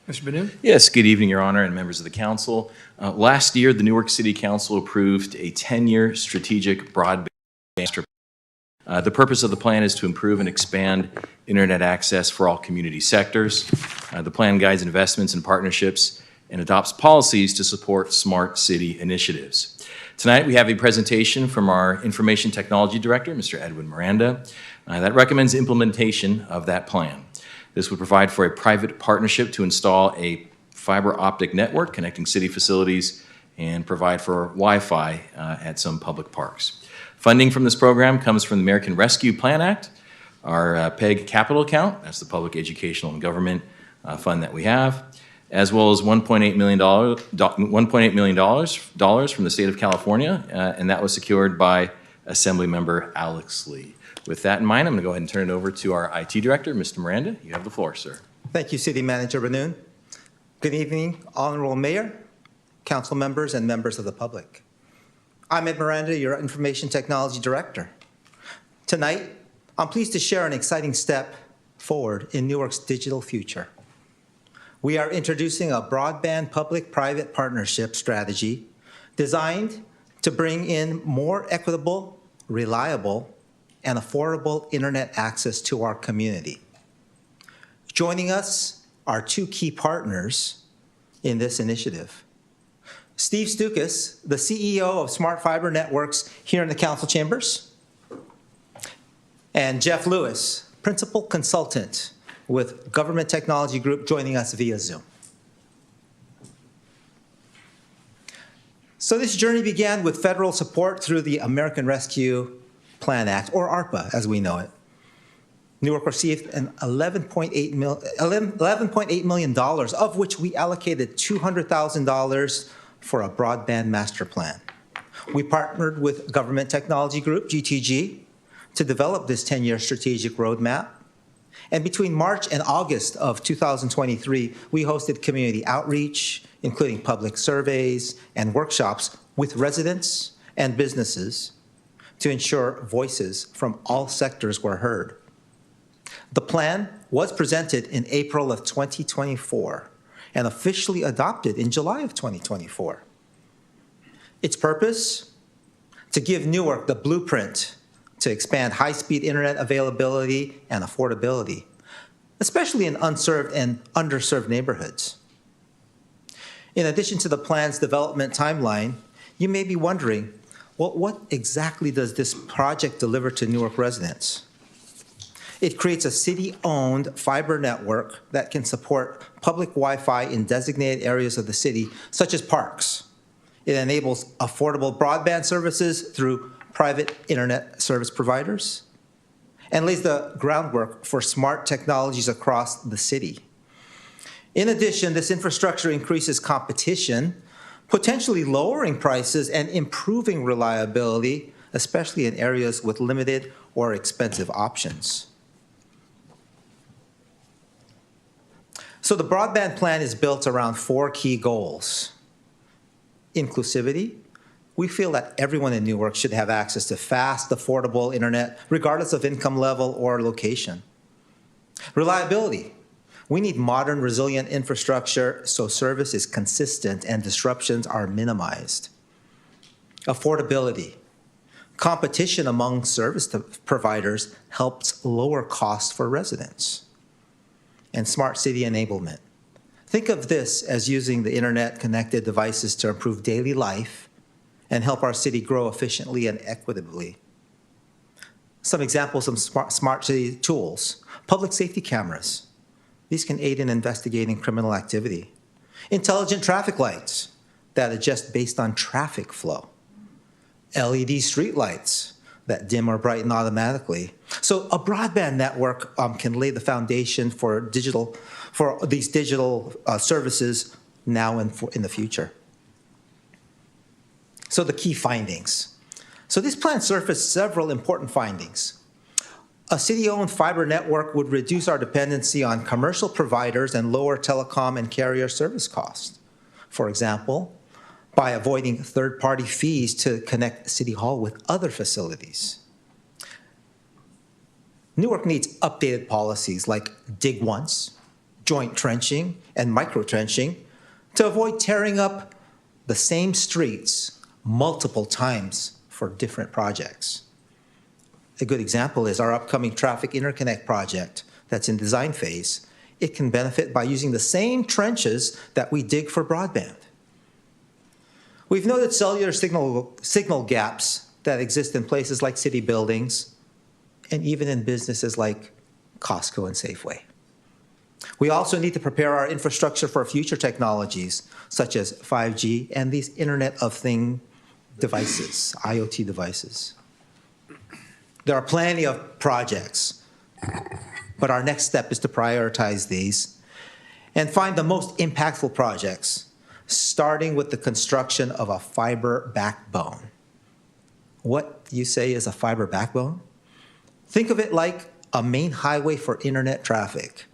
Speaker 2: Mr. Benoon?
Speaker 10: Yes, good evening, Your Honor, and members of the council. Last year, the Newark City Council approved a 10-year strategic broadband master plan. The purpose of the plan is to improve and expand internet access for all community sectors. The plan guides investments and partnerships and adopts policies to support smart city initiatives. Tonight, we have a presentation from our Information Technology Director, Mr. Edwin Miranda, that recommends implementation of that plan. This would provide for a private partnership to install a fiber optic network connecting city facilities and provide for Wi-Fi at some public parks. Funding from this program comes from the American Rescue Plan Act, our PEG capital account, that's the Public Educational and Government fund that we have, as well as $1.8 million from the state of California, and that was secured by Assemblymember Alex Lee. With that in mind, I'm going to go ahead and turn it over to our IT Director, Mr. Miranda. You have the floor, sir.
Speaker 8: Thank you, City Manager Benoon. Good evening, Honorable Mayor, council members, and members of the public. I'm Ed Miranda, your Information Technology Director. Tonight, I'm pleased to share an exciting step forward in Newark's digital future. We are introducing a broadband public-private partnership strategy designed to bring in more equitable, reliable, and affordable internet access to our community. Joining us are two key partners in this initiative. Steve Stukas, the CEO of Smart Fiber Networks here in the council chambers, and Jeff Lewis, principal consultant with Government Technology Group, joining us via Zoom. So this journey began with federal support through the American Rescue Plan Act, or ARPA as we know it. Newark received an $11.8 million, of which we allocated $200,000 for a broadband master plan. We partnered with Government Technology Group, GTG, to develop this 10-year strategic roadmap. And between March and August of 2023, we hosted community outreach, including public surveys and workshops with residents and businesses to ensure voices from all sectors were heard. The plan was presented in April of 2024 and officially adopted in July of 2024. Its purpose? To give Newark the blueprint to expand high-speed internet availability and affordability, especially in unserved and underserved neighborhoods. In addition to the plan's development timeline, you may be wondering, well, what exactly does this project deliver to Newark residents? It creates a city-owned fiber network that can support public Wi-Fi in designated areas of the city, such as parks. It enables affordable broadband services through private internet service providers, and lays the groundwork for smart technologies across the city. In addition, this infrastructure increases competition, potentially lowering prices and improving reliability, especially in areas with limited or expensive options. So the broadband plan is built around 4 key goals. Inclusivity. We feel that everyone in Newark should have access to fast, affordable internet, regardless of income level or location. Reliability. We need modern, resilient infrastructure so service is consistent and disruptions are minimized. Affordability. Competition among service providers helps lower costs for residents. And smart city enablement. Think of this as using the internet-connected devices to improve daily life and help our city grow efficiently and equitably. Some examples of smart city tools. Public safety cameras. These can aid in investigating criminal activity. Intelligent traffic lights that adjust based on traffic flow. LED street lights that dim or brighten automatically. So a broadband network can lay the foundation for these digital services now and in the future. So the key findings. So this plan surfaced several important findings. A city-owned fiber network would reduce our dependency on commercial providers and lower telecom and carrier service costs. For example, by avoiding third-party fees to connect City Hall with other facilities. Newark needs updated policies like dig once, joint trenching, and micro-trenching to avoid tearing up the same streets multiple times for different projects. A good example is our upcoming traffic interconnect project that's in design phase. It can benefit by using the same trenches that we dig for broadband. We've noted cellular signal gaps that exist in places like city buildings and even in businesses like Costco and Safeway. We also need to prepare our infrastructure for future technologies, such as 5G and these Internet of Things devices, IoT devices. There are plenty of projects, but our next step is to prioritize these and find the most impactful projects, starting with the construction of a fiber backbone. What you say is a fiber backbone? Think of it like a main highway for internet traffic.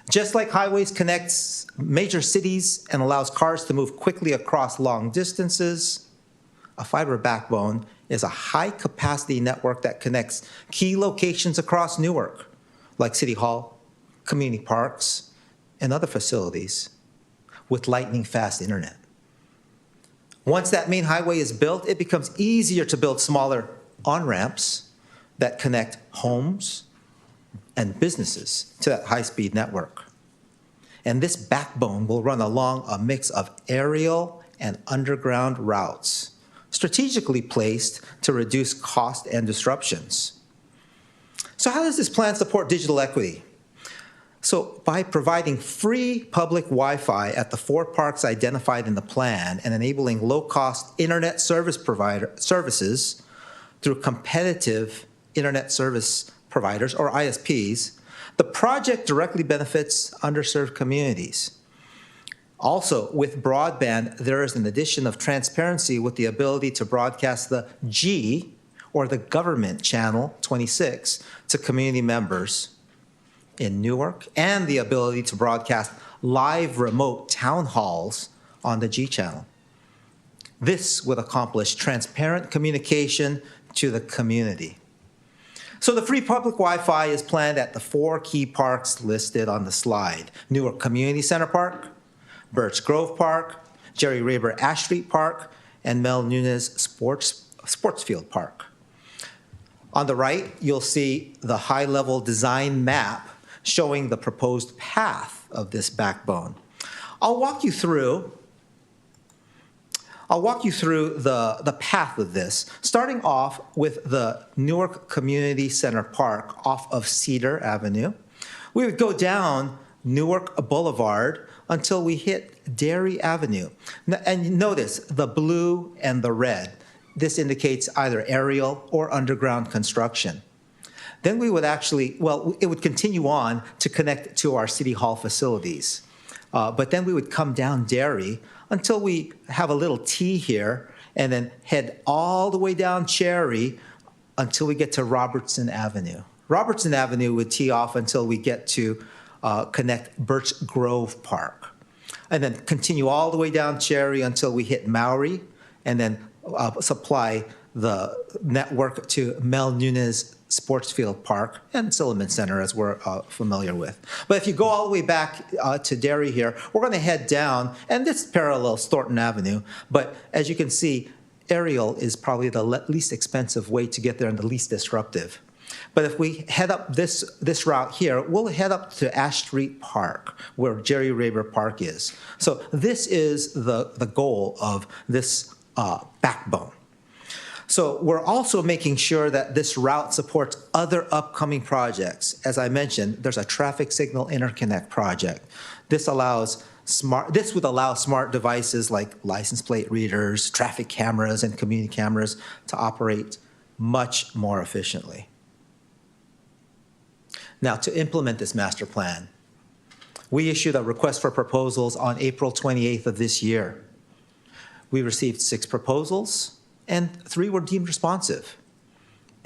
Speaker 8: Just like highways connects major cities and allows cars to move quickly across long distances, a fiber backbone is a high-capacity network that connects key locations across Newark, like City Hall, community parks, and other facilities, with lightning-fast internet. Once that main highway is built, it becomes easier to build smaller on-ramps that connect homes and businesses to that high-speed network. And this backbone will run along a mix of aerial and underground routes, strategically placed to reduce cost and disruptions. So how does this plan support digital equity? So by providing free public Wi-Fi at the 4 parks identified in the plan and enabling low-cost internet services through competitive internet service providers, or ISPs, the project directly benefits underserved communities. Also, with broadband, there is an addition of transparency with the ability to broadcast the G, or the government channel 26, to community members in Newark, and the ability to broadcast live remote town halls on the G channel. This would accomplish transparent communication to the community. So the free public Wi-Fi is planned at the 4 key parks listed on the slide: Newark Community Center Park, Birch Grove Park, Jerry Rayber Ash Street Park, and Mel Nunez Sportsfield Park. On the right, you'll see the high-level design map showing the proposed path of this backbone. I'll walk you through the path of this, starting off with the Newark Community Center Park off of Cedar Avenue. We would go down Newark Boulevard until we hit Dairy Avenue. And notice the blue and the red. This indicates either aerial or underground construction. Then we would it would continue on to connect to our City Hall facilities. But then we would come down Dairy until we have a little T here, and then head all the way down Cherry until we get to Robertson Avenue. Robertson Avenue would tee off until we get to connect Birch Grove Park, and then continue all the way down Cherry until we hit Maury, and then supply the network to Mel Nunez Sportsfield Park and Silliman Center, as we're familiar with. But if you go all the way back to Dairy here, we're going to head down, and this parallels Thornton Avenue. But as you can see, aerial is probably the least expensive way to get there and the least disruptive. But if we head up this route here, we'll head up to Ash Street Park, where Jerry Rayber Park is. So this is the goal of this backbone. So we're also making sure that this route supports other upcoming projects. As I mentioned, there's a traffic signal interconnect project. This would allow smart devices like license plate readers, traffic cameras, and community cameras to operate much more efficiently. Now, to implement this master plan, we issued a request for proposals on April 28th of this year. We received 6 proposals, and 3 were deemed responsive.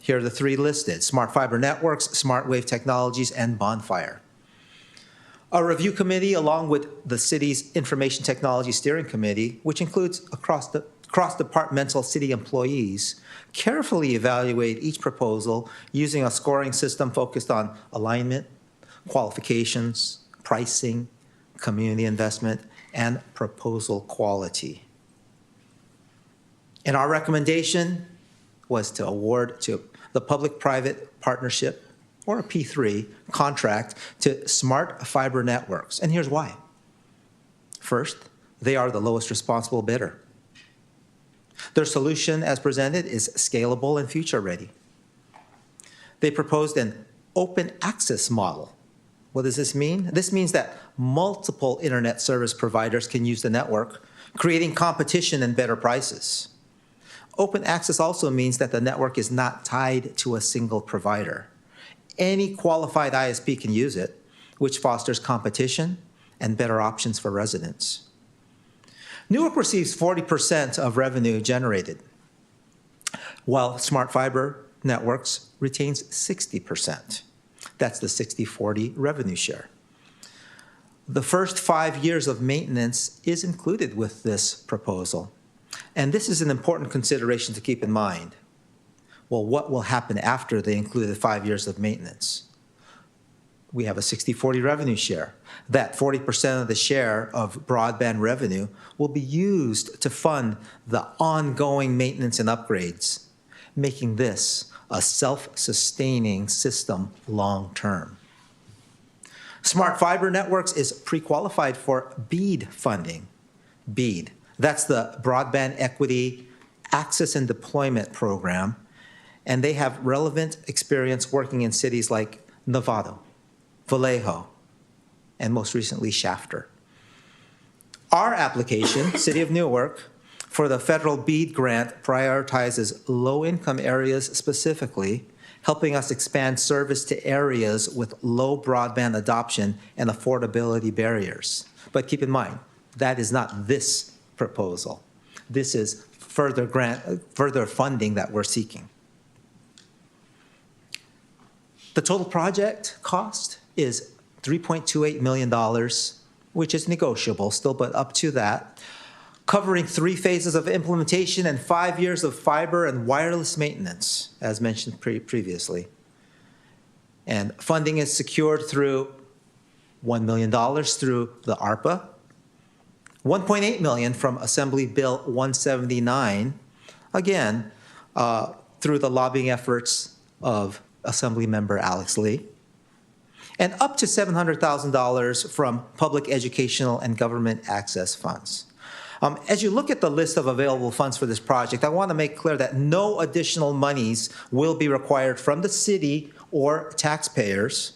Speaker 8: Here are the 3 listed: Smart Fiber Networks, Smart Wave Technologies, and Bonfire. A review committee, along with the city's Information Technology Steering Committee, which includes cross-departmental city employees, carefully evaluate each proposal using a scoring system focused on alignment, qualifications, pricing, community investment, and proposal quality. And our recommendation was to award to the public-private partnership, or a P3, contract to Smart Fiber Networks. And here's why. First, they are the lowest responsible bidder. Their solution, as presented, is scalable and future-ready. They proposed an open access model. What does this mean? This means that multiple internet service providers can use the network, creating competition and better prices. Open access also means that the network is not tied to a single provider. Any qualified ISP can use it, which fosters competition and better options for residents. Newark receives 40% of revenue generated, while Smart Fiber Networks retains 60%. That's the 60-40 revenue share. The first 5 years of maintenance is included with this proposal. And this is an important consideration to keep in mind. Well, what will happen after they include the 5 years of maintenance? We have a 60-40 revenue share. That 40% of the share of broadband revenue will be used to fund the ongoing maintenance and upgrades, making this a self-sustaining system long-term. Smart Fiber Networks is pre-qualified for BEAD funding. BEAD, that's the Broadband Equity Access and Deployment Program, and they have relevant experience working in cities like Novato, Vallejo, and most recently Shafter. Our application, City of Newark, for the federal BEAD grant prioritizes low-income areas specifically, helping us expand service to areas with low broadband adoption and affordability barriers. But keep in mind, that is not this proposal. This is further funding that we're seeking. The total project cost is $3.28 million, which is negotiable still, but up to that, covering 3 phases of implementation and 5 years of fiber and wireless maintenance, as mentioned previously. And funding is secured through $1 million through the ARPA, $1.8 million from Assembly Bill 179, again, through the lobbying efforts of Assemblymember Alex Lee, and up to $700,000 from public educational and government access funds. As you look at the list of available funds for this project, I want to make clear that no additional monies will be required from the city or taxpayers.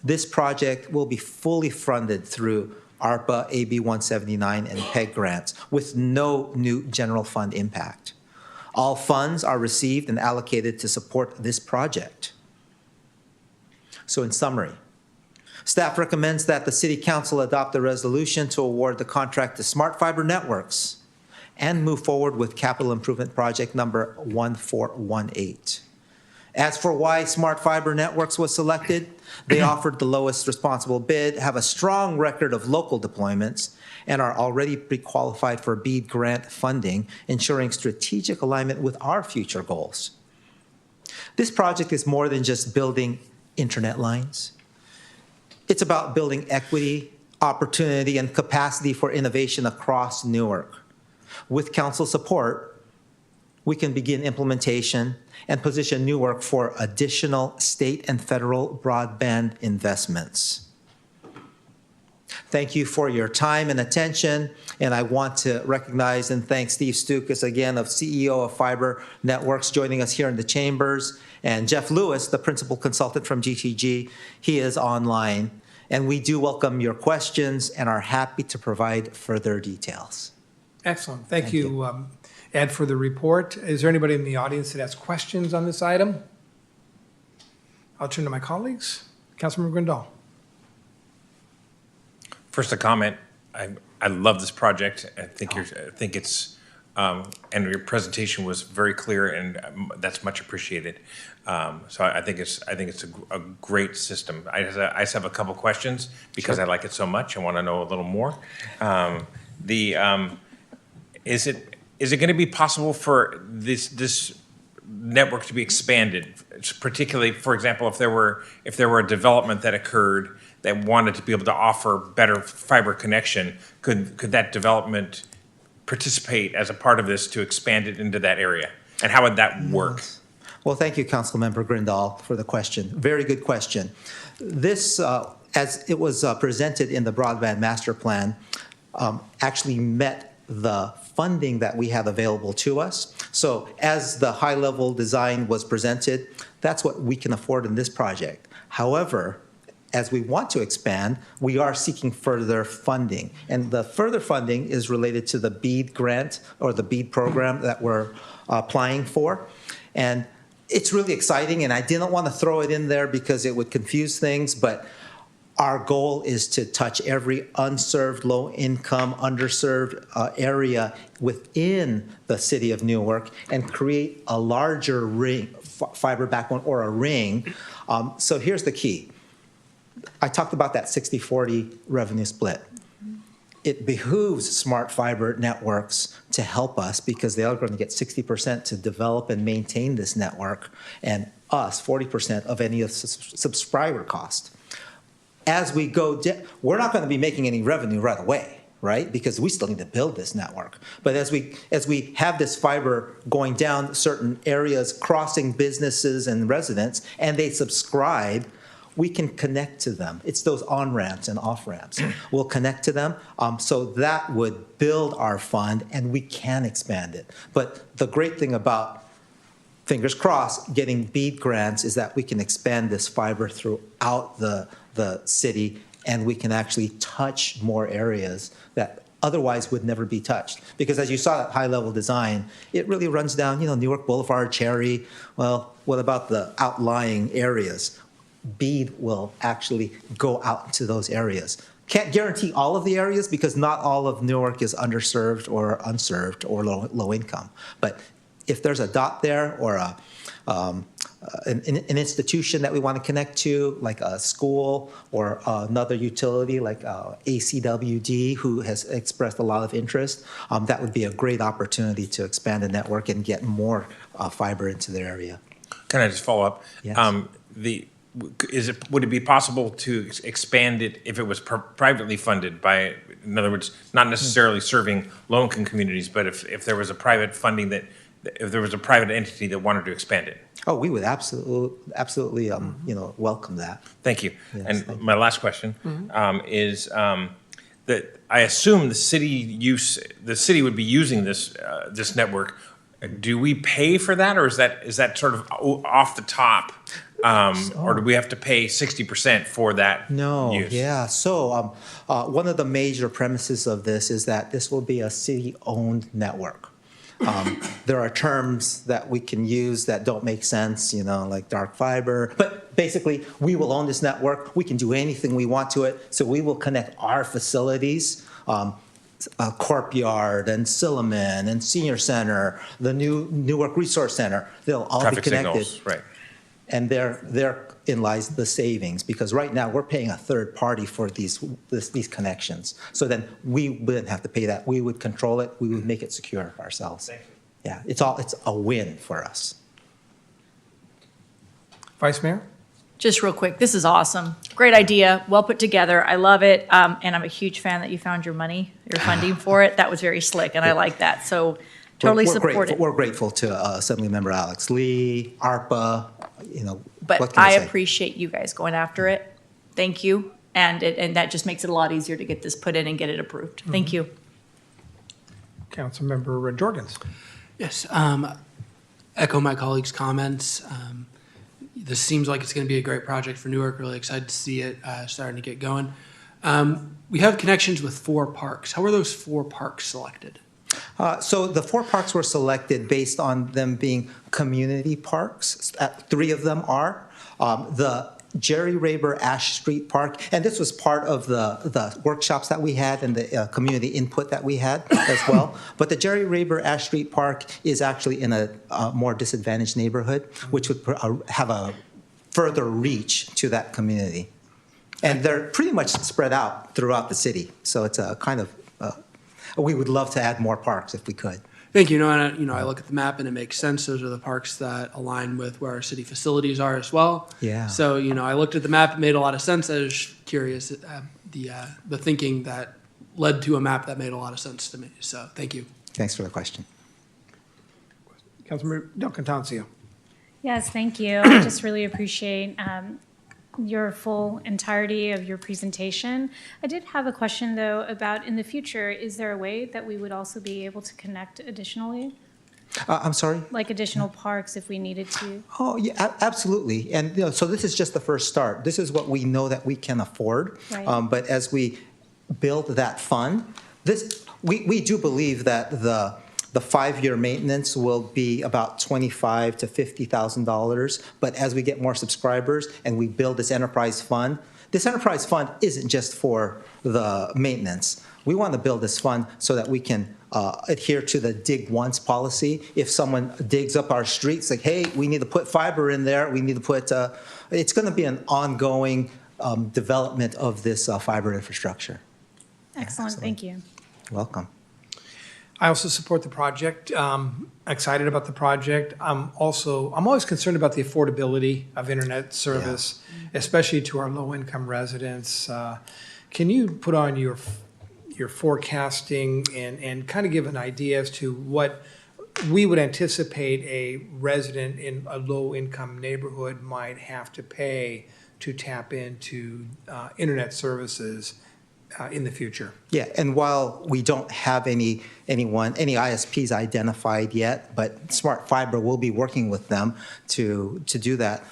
Speaker 8: This project will be fully funded through ARPA, AB 179, and PEG grants with no new general fund impact. All funds are received and allocated to support this project. So in summary, staff recommends that the City Council adopt a resolution to award the contract to Smart Fiber Networks and move forward with capital improvement project number 1418. As for why Smart Fiber Networks was selected, they offered the lowest responsible bid, have a strong record of local deployments, and are already pre-qualified for BEAD grant funding, ensuring strategic alignment with our future goals. This project is more than just building internet lines. It's about building equity, opportunity, and capacity for innovation across Newark. With council support, we can begin implementation and position Newark for additional state and federal broadband investments. Thank you for your time and attention, and I want to recognize and thank Steve Stukas again, of CEO of Fiber Networks, joining us here in the chambers, and Jeff Lewis, the principal consultant from GTG. He is online, and we do welcome your questions and are happy to provide further details.
Speaker 2: Excellent. Thank you, Ed, for the report. Is there anybody in the audience that has questions on this item? I'll turn to my colleagues. Councilmember Grindal.
Speaker 19: First, a comment. I love this project. I think it's and your presentation was very clear, and that's much appreciated. So I think it's a great system. I just have a couple questions because I like it so much. I want to know a little more. Is it going to be possible for this network to be expanded? Particularly, for example, if there were a development that occurred that wanted to be able to offer better fiber connection, could that development participate as a part of this to expand it into that area? And how would that work?
Speaker 8: Well, thank you, Councilmember Grindal, for the question. Very good question. This, as it was presented in the Broadband Master Plan, actually met the funding that we have available to us. So as the high-level design was presented, that's what we can afford in this project. However, as we want to expand, we are seeking further funding. And the further funding is related to the BEAD grant or the BEAD program that we're applying for. And it's really exciting, and I didn't want to throw it in there because it would confuse things, but our goal is to touch every unserved, low-income, underserved area within the city of Newark and create a larger ring, fiber backbone or a ring. So here's the key. I talked about that 60-40 revenue split. It behooves smart fiber networks to help us because they are going to get 60% to develop and maintain this network, and us 40% of any of the subscriber cost. As we go, we're not going to be making any revenue right away, right? Because we still need to build this network. But as we have this fiber going down certain areas, crossing businesses and residents, and they subscribe, we can connect to them. It's those on-ramps and off-ramps. We'll connect to them. So that would build our fund, and we can expand it. But the great thing about, fingers crossed, getting BEAD grants is that we can expand this fiber throughout the city, and we can actually touch more areas that otherwise would never be touched. Because as you saw that high-level design, it really runs down, Newark Boulevard, Cherry. Well, what about the outlying areas? BEAD will actually go out to those areas. Can't guarantee all of the areas because not all of Newark is underserved or unserved or low income. But if there's a dot there or an institution that we want to connect to, like a school or another utility like ACWD, who has expressed a lot of interest, that would be a great opportunity to expand the network and get more fiber into their area.
Speaker 19: Can I just follow up?
Speaker 8: Yes.
Speaker 19: Would it be possible to expand it if it was privately funded by, in other words, not necessarily serving low-income communities, but if there was a private funding if there was a private entity that wanted to expand it?
Speaker 8: Oh, we would absolutely, welcome that.
Speaker 19: Thank you.
Speaker 8: Yes,
Speaker 19: And my last question is that I assume the city would be using this network. Do we pay for that, or is that sort of off the top? Or do we have to pay 60% for that use?
Speaker 8: Yeah. So one of the major premises of this is that this will be a city-owned network. There are terms that we can use that don't make sense, like dark fiber. But basically, we will own this network. We can do anything we want to it. So we will connect our facilities, Courtyard and Silliman and Senior Center, the new Newark Resource Center. They'll all
Speaker 19: Traffic
Speaker 8: be connected.
Speaker 19: signals, right.
Speaker 8: And therein lies the savings, because right now we're paying a third party for these connections. So then we wouldn't have to pay that. We would control it. We would make it secure ourselves.
Speaker 19: Thank you.
Speaker 8: Yeah, it's a win for us.
Speaker 2: Vice Mayor?
Speaker 1: Just real quick, this is awesome. Great idea, well put together. I love it. And I'm a huge fan that you found your funding for it. That was very slick, and I like that. So totally support it.
Speaker 8: We're grateful to Assemblymember Alex Lee, ARPA,
Speaker 1: But I appreciate you guys going after it. Thank you. And that just makes it a lot easier to get this put in and get it approved. Thank you.
Speaker 2: Councilmember Jorgens.
Speaker 9: Yes, echo my colleagues' comments. This seems like it's going to be a great project for Newark. Really excited to see it starting to get going. We have connections with 4 parks. How were those 4 parks selected?
Speaker 8: So the 4 parks were selected based on them being community parks. 3 of them are. The Jerry Raber Ash Street Park, and this was part of the workshops that we had and the community input that we had as well. But the Jerry Raber Ash Street Park is actually in a more disadvantaged neighborhood, which would have a further reach to that community. And they're pretty much spread out throughout the city. So it's a kind of, we would love to add more parks if we could.
Speaker 9: Thank you. I look at the map and it makes sense. Those are the parks that align with where our city facilities are as well.
Speaker 8: Yeah.
Speaker 9: So, I looked at the map, it made a lot of sense. I was curious, the thinking that led to a map that made a lot of sense to me. So, thank you.
Speaker 8: Thanks for the question.
Speaker 2: Councilmember Del Contancio.
Speaker 21: Yes, thank you. I just really appreciate your full entirety of your presentation. I did have a question, though, about in the future, is there a way that we would also be able to connect additionally?
Speaker 8: I'm sorry?
Speaker 21: Like additional parks if we needed to?
Speaker 8: Oh, yeah, absolutely. And so this is just the first start. This is what we know that we can afford.
Speaker 21: Right.
Speaker 8: But as we build that fund, we do believe that the 5-year maintenance will be about $25,000 to $50,000. But as we get more subscribers and we build this enterprise fund isn't just for the maintenance. We want to build this fund so that we can adhere to the dig once policy. If someone digs up our streets, like, hey, we need to put fiber in there. We need to put, it's going to be an ongoing development of this fiber infrastructure.
Speaker 21: Excellent. Thank you.
Speaker 8: Welcome.
Speaker 2: I also support the project. Excited about the project. I'm always concerned about the affordability of internet service, especially to our low-income residents. Can you put on your forecasting and kind of give an idea as to what we would anticipate a resident in a low-income neighborhood might have to pay to tap into internet services in the future?
Speaker 8: Yeah, and while we don't have any ISPs identified yet, but Smart Fiber will be working with them to do that.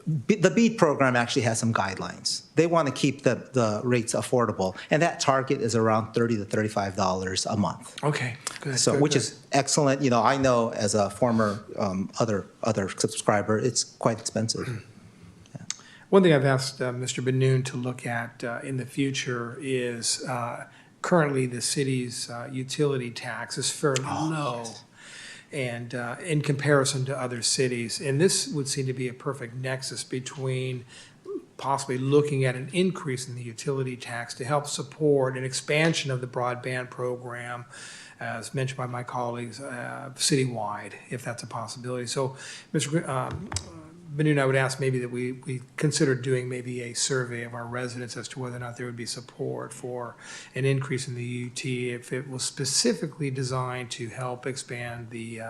Speaker 8: The BEAD program actually has some guidelines. They want to keep the rates affordable, and that target is around $30 to $35 a month.
Speaker 2: Okay, good.
Speaker 8: So,
Speaker 2: good,
Speaker 8: which
Speaker 2: good.
Speaker 8: is excellent. I know as a former other subscriber, it's quite expensive.
Speaker 2: One thing I've asked Mr. Benoon to look at in the future is currently the city's utility tax is fairly low, and in comparison to other cities. And this would seem to be a perfect nexus between possibly looking at an increase in the utility tax to help support an expansion of the broadband program, as mentioned by my colleagues, citywide, if that's a possibility. So, Mr. Benoon, I would ask maybe that we consider doing maybe a survey of our residents as to whether or not there would be support for an increase in the UT if it was specifically designed to help expand the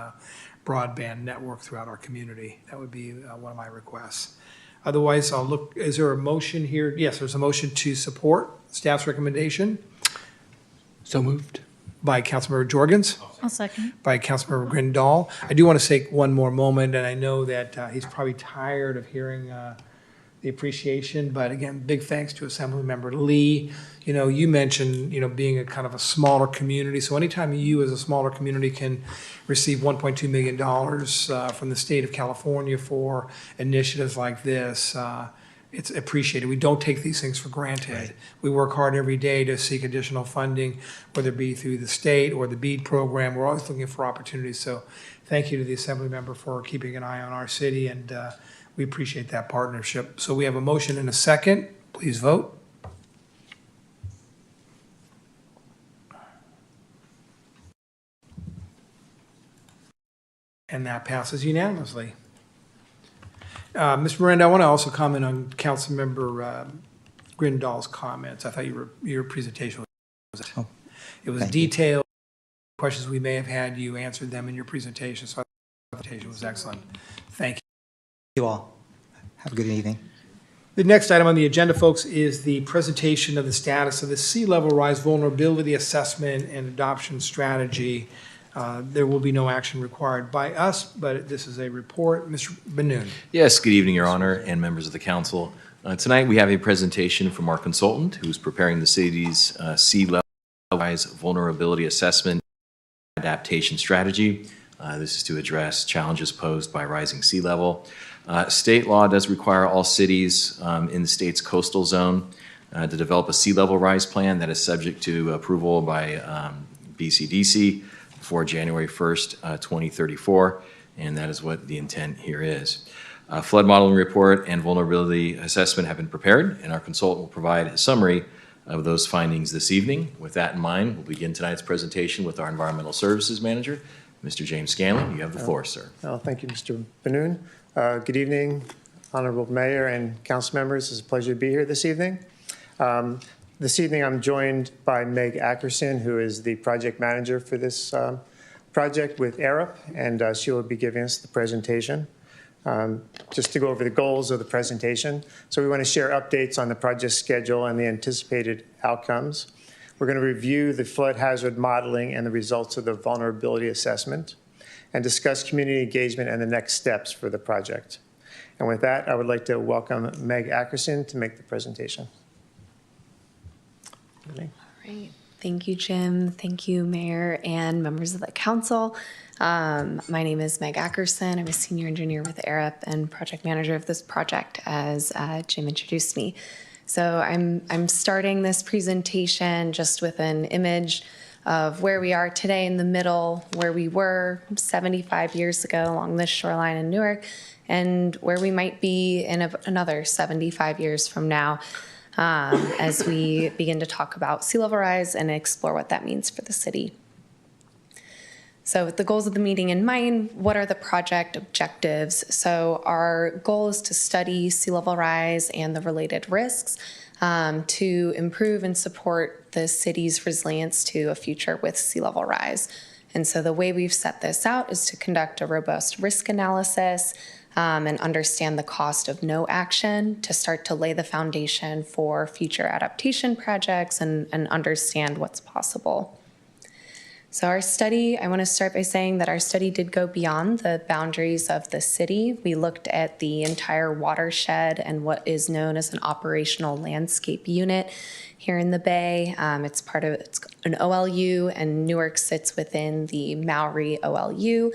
Speaker 2: broadband network throughout our community. That would be one of my requests. Otherwise, I'll look, is there a motion here? Yes, there's a motion to support staff's recommendation.
Speaker 9: So moved.
Speaker 2: By Councilmember Jorgens.
Speaker 21: I'll second.
Speaker 2: By Councilmember Grindal. I do want to take one more moment, and I know that he's probably tired of hearing the appreciation, but again, big thanks to Assemblymember Lee. You mentioned, being a kind of a smaller community, so anytime you as a smaller community can receive $1.2 million from the state of California for initiatives like this, it's appreciated. We don't take these things for granted. Right. We work hard every day to seek additional funding, whether it be through the state or the BEAD program. We're always looking for opportunities. So thank you to the Assembly member for keeping an eye on our city, and we appreciate that partnership. So we have a motion and a second. Please vote. And that passes unanimously. Mr. Miranda, I want to also comment on Councilmember Grindal's comments. I thought your presentation was detailed. Questions we may have had, you answered them in your presentation, so I thought the presentation was excellent. Thank you.
Speaker 8: Thank you all. Have a good evening.
Speaker 2: The next item on the agenda, folks, is the presentation of the status of the sea level rise vulnerability assessment and adoption strategy. There will be no action required by us, but this is a report. Mr. Benoon.
Speaker 10: Yes, good evening, Your Honor, and members of the council. Tonight we have a presentation from our consultant who's preparing the city's sea level rise vulnerability assessment and adaptation strategy. This is to address challenges posed by rising sea level. State law does require all cities in the state's coastal zone to develop a sea level rise plan that is subject to approval by BCDC before January 1st, 2034, and that is what the intent here is. Flood modeling report and vulnerability assessment have been prepared, and our consultant will provide a summary of those findings this evening. With that in mind, we'll begin tonight's presentation with our Environmental Services Manager, Mr. James Scanlon. You have the floor, sir.
Speaker 11: Thank you, Mr. Benoon. Good evening, Honorable Mayor and council members. It's a pleasure to be here this evening. This evening, I'm joined by Meg Ackerson, who is the project manager for this project with ARUP, and she will be giving us the presentation. Just to go over the goals of the presentation. So we want to share updates on the project schedule and the anticipated outcomes. We're going to review the flood hazard modeling and the results of the vulnerability assessment, and discuss community engagement and the next steps for the project. And with that, I would like to welcome Meg Ackerson to make the presentation.
Speaker 12: All right. Thank you, Jim. Thank you, Mayor and members of the council. My name is Meg Ackerson. I'm a senior engineer with ARUP and project manager of this project, as Jim introduced me. So I'm starting this presentation just with an image of where we are today in the middle, where we were 75 years ago along this shoreline in Newark, and where we might be in another 75 years from now, as we begin to talk about sea level rise and explore what that means for the city. So with the goals of the meeting in mind, what are the project objectives? So our goal is to study sea level rise and the related risks to improve and support the city's resilience to a future with sea level rise. And so the way we've set this out is to conduct a robust risk analysis and understand the cost of no action to start to lay the foundation for future adaptation projects and understand what's possible. So our study, I want to start by saying that our study did go beyond the boundaries of the city. We looked at the entire watershed and what is known as an operational landscape unit here in the Bay. It's an OLU, and Newark sits within the Maori OLU,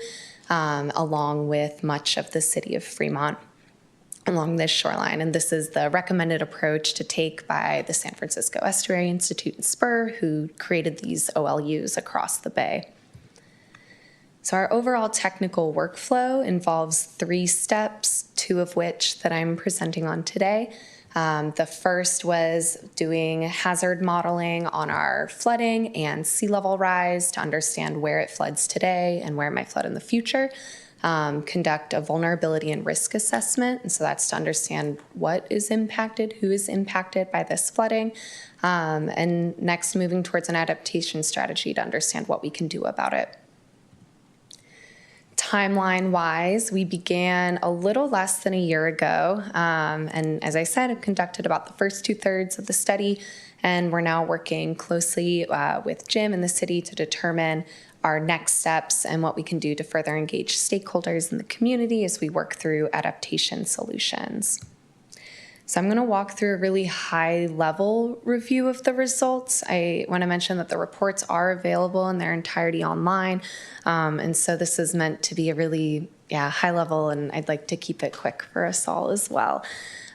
Speaker 12: along with much of the city of Fremont along this shoreline. And this is the recommended approach to take by the San Francisco Estuary Institute and Spur, who created these OLUs across the Bay. So our overall technical workflow involves 3 steps, 2 of which that I'm presenting on today. The first was doing hazard modeling on our flooding and sea level rise to understand where it floods today and where it might flood in the future. Conduct a vulnerability and risk assessment. And so that's to understand what is impacted, who is impacted by this flooding. And next, moving towards an adaptation strategy to understand what we can do about it. Timeline-wise, we began a little less than a year ago. And as I said, I've conducted about the first 2/3 of the study. And we're now working closely with Jim and the city to determine our next steps and what we can do to further engage stakeholders in the community as we work through adaptation solutions. So I'm going to walk through a really high-level review of the results. I want to mention that the reports are available in their entirety online, and so this is meant to be a really high-level, and I'd like to keep it quick for us all as well.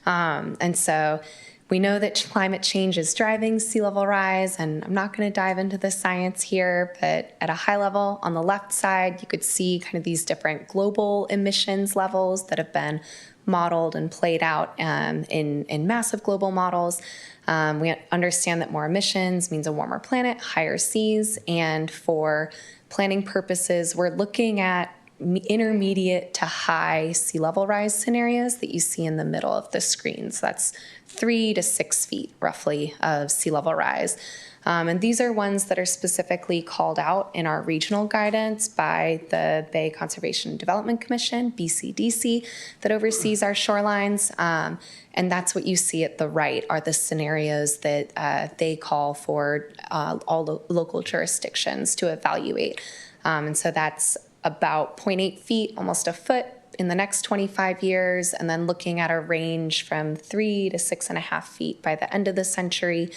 Speaker 12: And so we know that climate change is driving sea level rise, and I'm not going to dive into the science here, but at a high level, on the left side, you could see kind of these different global emissions levels that have been modeled and played out in massive global models. We understand that more emissions means a warmer planet, higher seas, and for planning purposes, we're looking at intermediate to high sea level rise scenarios that you see in the middle of the screen. So that's 3 to 6 feet roughly of sea level rise. And these are ones that are specifically called out in our regional guidance by the Bay Conservation and Development Commission, BCDC, that oversees our shorelines. And that's what you see at the right are the scenarios that they call for all the local jurisdictions to evaluate. And so that's about 0.8 feet, almost a foot in the next 25 years, and then looking at a range from 3 to 6.5 feet by the end of the century.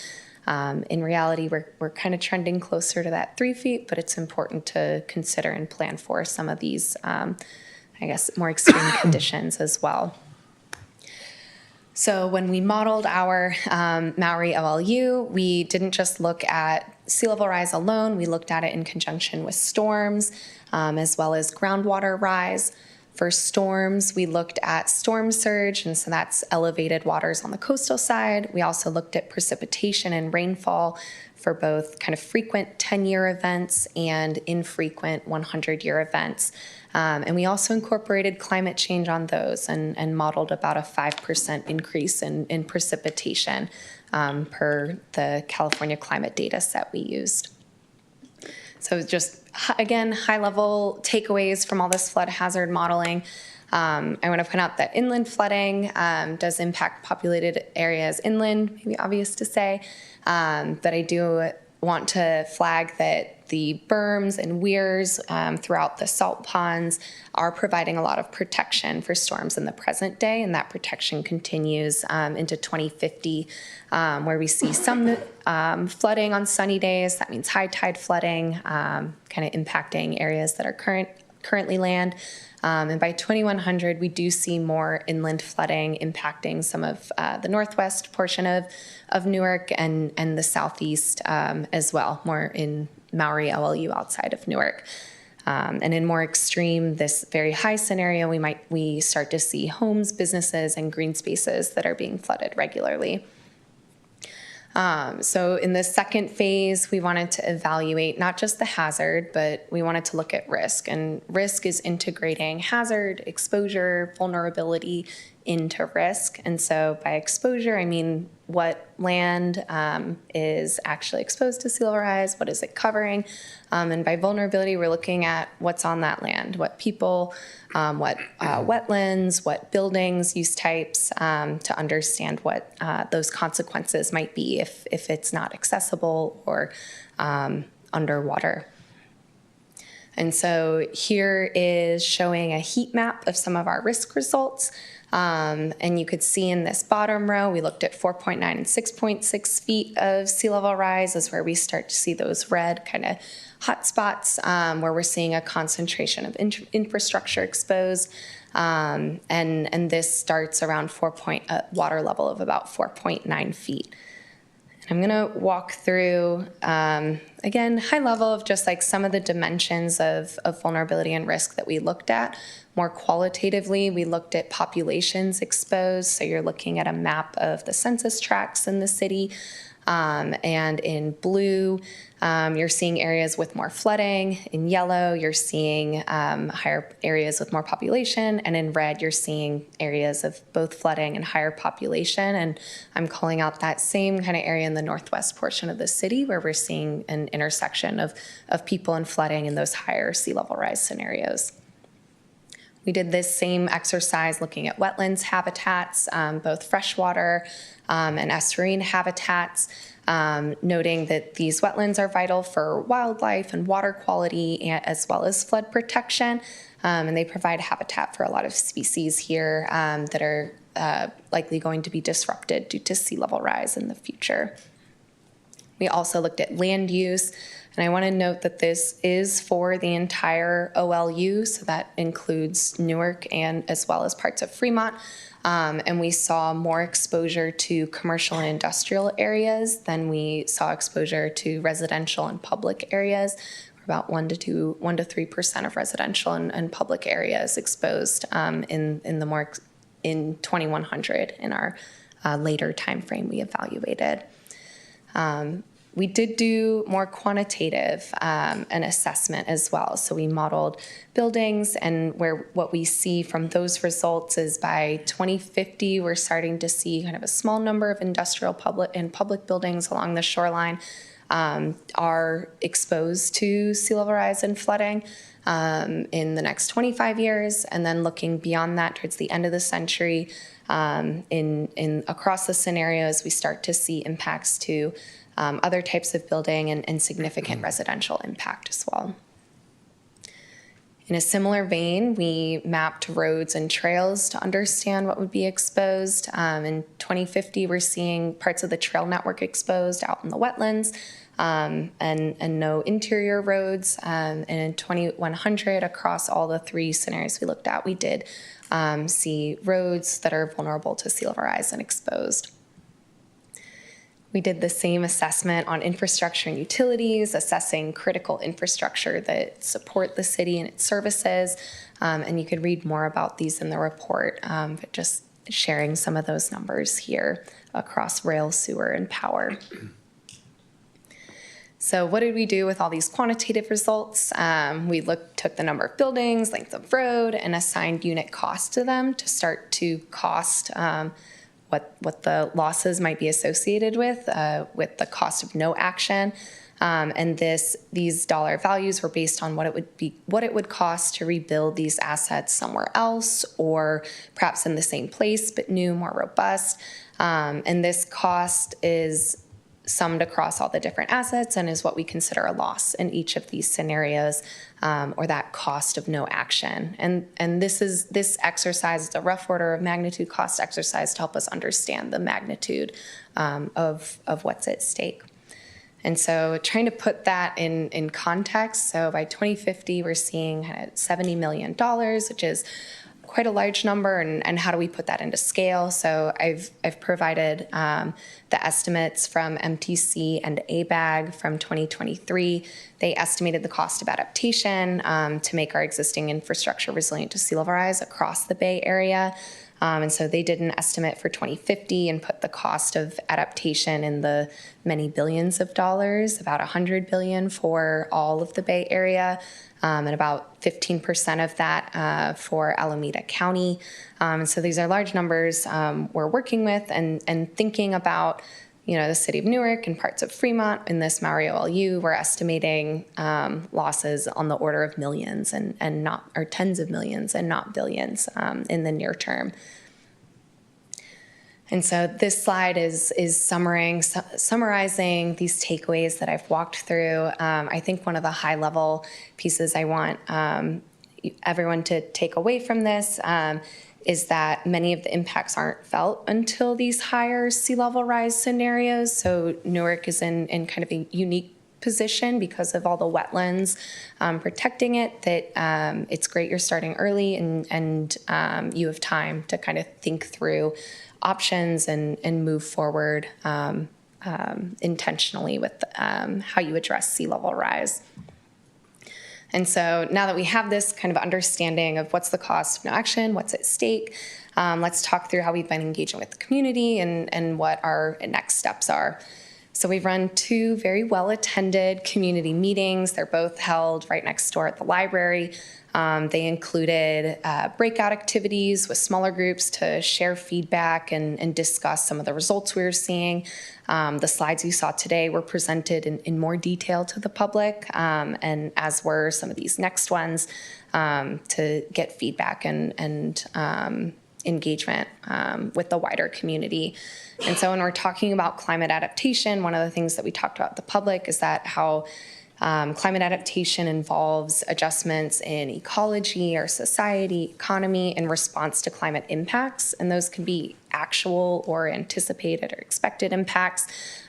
Speaker 12: In reality, we're kind of trending closer to that 3 feet, but it's important to consider and plan for some of these, I I guess, more extreme conditions as well. So when we modeled our Maui OLU, we didn't just look at sea level rise alone, we looked at it in conjunction with storms, as well as groundwater rise. For storms, we looked at storm surge, and so that's elevated waters on the coastal side. We also looked at precipitation and rainfall for both kind of frequent 10-year events and infrequent 100-year events. And we also incorporated climate change on those and modeled about a 5% increase in precipitation per the California climate data set we used. So just, again, high-level takeaways from all this flood hazard modeling. I want to point out that inland flooding does impact populated areas inland, maybe obvious to say, but I do want to flag that the berms and weirs throughout the salt ponds are providing a lot of protection for storms in the present day, and that protection continues into 2050, where we see some flooding on sunny days. That means high tide flooding, kind of impacting areas that are currently land. And by 2100, we do see more inland flooding impacting some of the northwest portion of Newark and the southeast as well, more in Maui OLU outside of Newark. And in more extreme, this very high scenario, we start to see homes, businesses, and green spaces that are being flooded regularly. So in the second phase, we wanted to evaluate not just the hazard, but we wanted to look at risk. And risk is integrating hazard, exposure, vulnerability into risk. And so by exposure, I mean what land is actually exposed to sea level rise, what is it covering? And by vulnerability, we're looking at what's on that land, what people, what wetlands, what buildings, use types, to understand what those consequences might be if it's not accessible or underwater. And so here is showing a heat map of some of our risk results. And you could see in this bottom row, we looked at 4.9 and 6.6 feet of sea level rise is where we start to see those red kind of hot spots where we're seeing a concentration of infrastructure exposed. And this starts around water level of about 4.9 feet. I'm going to walk through, again, high level of just like some of the dimensions of vulnerability and risk that we looked at. More qualitatively, we looked at populations exposed. So you're looking at a map of the census tracts in the city. And in blue, you're seeing areas with more flooding. In yellow, you're seeing higher areas with more population. And in red, you're seeing areas of both flooding and higher population. And I'm calling out that same kind of area in the northwest portion of the city where we're seeing an intersection of people and flooding in those higher sea level rise scenarios. We did this same exercise looking at wetlands habitats, both freshwater and estuarine habitats, noting that these wetlands are vital for wildlife and water quality as well as flood protection. And they provide habitat for a lot of species here that are likely going to be disrupted due to sea level rise in the future. We also looked at land use. And I want to note that this is for the entire OLU, so that includes Newark and as well as parts of Fremont. And we saw more exposure to commercial and industrial areas than we saw exposure to residential and public areas. We're about 1 to 3% of residential and public areas exposed in 2100 in our later time frame we evaluated. We did do more quantitative an assessment as well. So we modeled buildings, and what we see from those results is by 2050, we're starting to see kind of a small number of industrial public buildings along the shoreline are exposed to sea level rise and flooding in the next 25 years. And then looking beyond that towards the end of the century, across the scenarios, we start to see impacts to other types of building and significant residential impact as well. In a similar vein, we mapped roads and trails to understand what would be exposed. In 2050, we're seeing parts of the trail network exposed out in the wetlands, and no interior roads. And in 2100, across all the 3 scenarios we looked at, we did see roads that are vulnerable to sea level rise and exposed. We did the same assessment on infrastructure and utilities, assessing critical infrastructure that support the city and its services. And you could read more about these in the report, but just sharing some of those numbers here across rail, sewer, and power. So what did we do with all these quantitative results? We took the number of buildings, length of road, and assigned unit cost to them to start to cost what the losses might be associated with the cost of no action. And these dollar values were based on what it would cost to rebuild these assets somewhere else, or perhaps in the same place but new, more robust. And this cost is summed across all the different assets and is what we consider a loss in each of these scenarios, or that cost of no action. And this exercise is a rough order of magnitude cost exercise to help us understand the magnitude of what's at stake. And so trying to put that in context, so by 2050, we're seeing $70 million, which is quite a large number, and how do we put that into scale? So I've provided the estimates from MTC and ABAG from 2023. They estimated the cost of adaptation to make our existing infrastructure resilient to sea level rise across the Bay Area. And so they did an estimate for 2050 and put the cost of adaptation in the many billions of dollars, about $100 billion for all of the Bay Area, and about 15% of that for Alameda County. And so these are large numbers we're working with and thinking about, the city of Newark and parts of Fremont. In this Maui OLU, we're estimating losses on the order of millions and not, or tens of millions and not billions in the near term. And so this slide is summarizing these takeaways that I've walked through. I think one of the high-level pieces I want everyone to take away from this is that many of the impacts aren't felt until these higher sea level rise scenarios. So Newark is in kind of a unique position because of all the wetlands protecting it, that it's great you're starting early and you have time to kind of think through options and move forward intentionally with how you address sea level rise. And so now that we have this kind of understanding of what's the cost of no action, what's at stake, let's talk through how we've been engaging with the community and what our next steps are. So we've run 2 very well-attended community meetings. They're both held right next door at the library. They included breakout activities with smaller groups to share feedback and discuss some of the results we were seeing. The slides you saw today were presented in more detail to the public, and as were some of these next ones, to get feedback and engagement with the wider community. And so when we're talking about climate adaptation, one of the things that we talked about with the public is that how climate adaptation involves adjustments in ecology, our society, economy in response to climate impacts. And those can be actual or anticipated or expected impacts.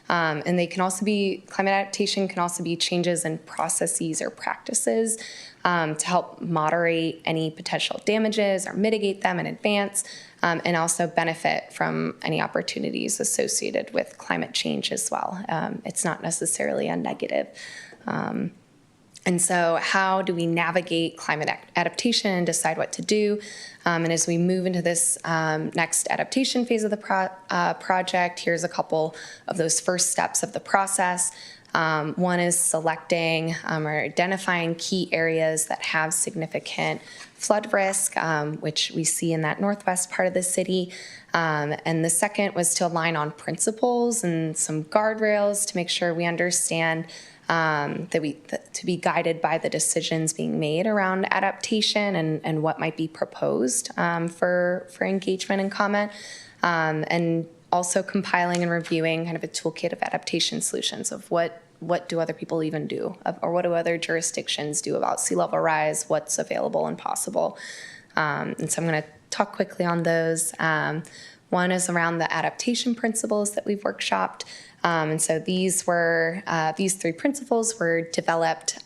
Speaker 12: And they can also be, climate adaptation can also be changes in processes or practices to help moderate any potential damages or mitigate them in advance, and also benefit from any opportunities associated with climate change as well. It's not necessarily a negative. And so how do we navigate climate adaptation and decide what to do? And as we move into this next adaptation phase of the project, here's a couple of those first steps of the process. One is selecting or identifying key areas that have significant flood risk, which we see in that northwest part of the city. And the second was to align on principles and some guardrails to make sure we understand to be guided by the decisions being made around adaptation and what might be proposed for engagement and comment. And Also compiling and reviewing kind of a toolkit of adaptation solutions of what do other people even do, or what do other jurisdictions do about sea level rise, what's available and possible. And so I'm going to talk quickly on those. One is around the adaptation principles that we've workshopped. And so these three principles were developed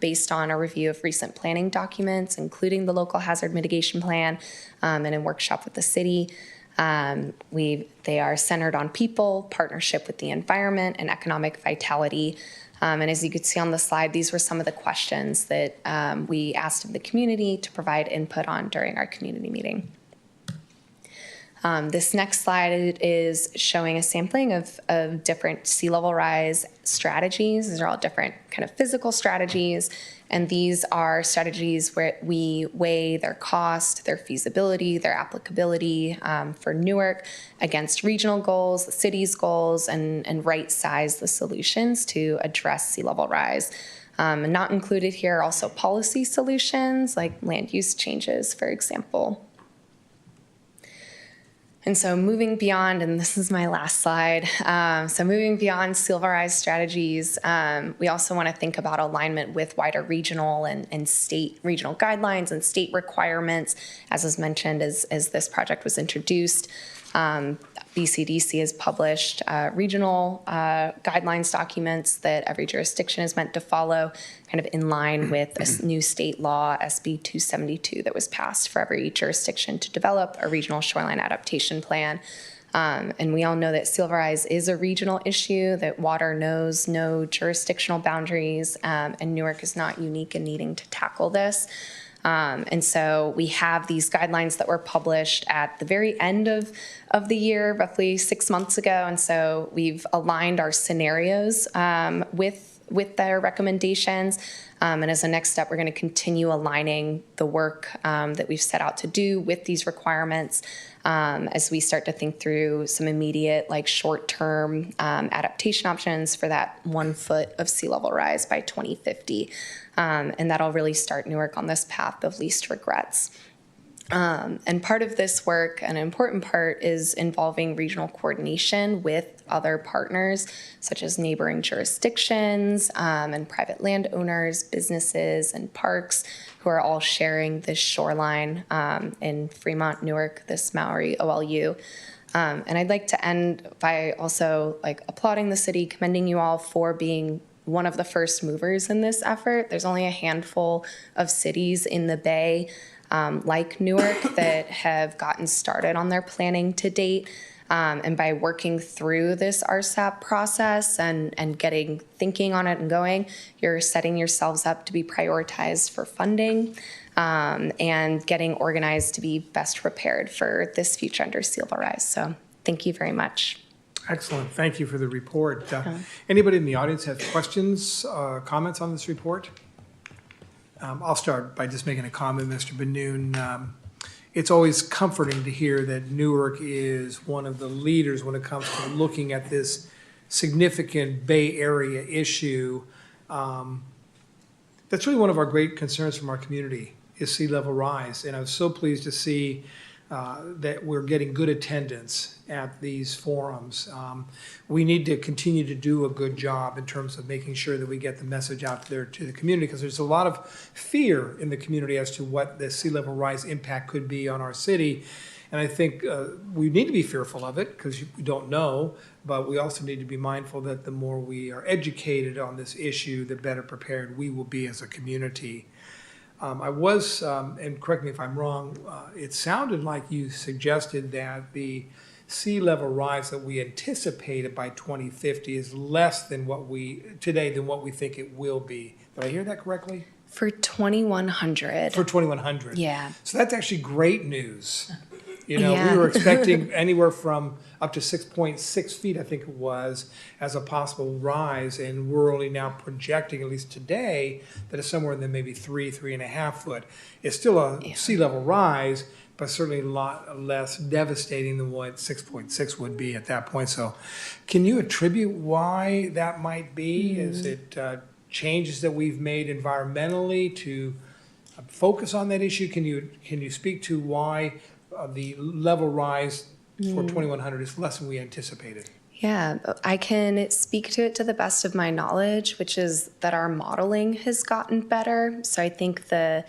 Speaker 12: based on a review of recent planning documents, including the local hazard mitigation plan, and a workshop with the city. They are centered on people, partnership with the environment, and economic vitality. And as you could see on the slide, these were some of the questions that we asked of the community to provide input on during our community meeting. This next slide is showing a sampling of different sea level rise strategies. These are all different kind of physical strategies, and these are strategies where we weigh their cost, their feasibility, their applicability for Newark against regional goals, the city's goals, and right-size the solutions to address sea level rise. And not included here are also policy solutions like land use changes, for example. And so moving beyond, and this is my last slide, so moving beyond sea level rise strategies, we also want to think about alignment with wider regional and state regional guidelines and state requirements, as was mentioned as this project was introduced. BCDC has published regional guidelines documents that every jurisdiction is meant to follow, kind of in line with a new state law, SB 272, that was passed for every jurisdiction to develop a regional shoreline adaptation plan. And we all know that sea level rise is a regional issue, that water knows no jurisdictional boundaries, and Newark is not unique in needing to tackle this. And so we have these guidelines that were published at the very end of the year, roughly 6 months ago. And so we've aligned our scenarios with their recommendations. And as a next step, we're going to continue aligning the work that we've set out to do with these requirements as we start to think through some immediate, like short-term adaptation options for that 1 foot of sea level rise by 2050. And that'll really start Newark on this path of least regrets. And part of this work, an important part, is involving regional coordination with other partners, such as neighboring jurisdictions and private landowners, businesses, and parks, who are all sharing this shoreline in Fremont, Newark, this Maori OLU. And I'd like to end by also applauding the city, commending you all for being one of the first movers in this effort. There's only a handful of cities in the Bay like Newark that have gotten started on their planning to date. And by working through this RSAP process and getting thinking on it and going, you're setting yourselves up to be prioritized for funding and getting organized to be best prepared for this future under sea level rise. So thank you very much.
Speaker 2: Excellent. Thank you for the report. Anybody in the audience have questions, comments on this report? I'll start by just making a comment, Mr. Ben-Noon. It's always comforting to hear that Newark is one of the leaders when it comes to looking at this significant Bay Area issue. That's really one of our great concerns from our community is sea level rise. And I was so pleased to see that we're getting good attendance at these forums. We need to continue to do a good job in terms of making sure that we get the message out there to the community, because there's a lot of fear in the community as to what the sea level rise impact could be on our city. And I think we need to be fearful of it because we don't know, but we also need to be mindful that the more we are educated on this issue, the better prepared we will be as a community. I was, and correct me if I'm wrong, it sounded like you suggested that the sea level rise that we anticipated by 2050 is less than what we think it will be. Did I hear that correctly?
Speaker 12: For 2100.
Speaker 2: For 2100.
Speaker 12: Yeah.
Speaker 2: So that's actually great news. You know, we were expecting anywhere from up to 6.6 feet, I think it was, as a possible rise, and we're only now projecting, at least today, that it's somewhere in the maybe 3.5 foot. It's still a sea level rise, but certainly a lot less devastating than what 6.6 would be at that point. So can you attribute why that might be? Is it changes that we've made environmentally to focus on that issue? Can you speak to why the level rise for 2100 is less than we anticipated.
Speaker 12: Yeah, I can speak to it to the best of my knowledge, which is that our modeling has gotten better. So I think the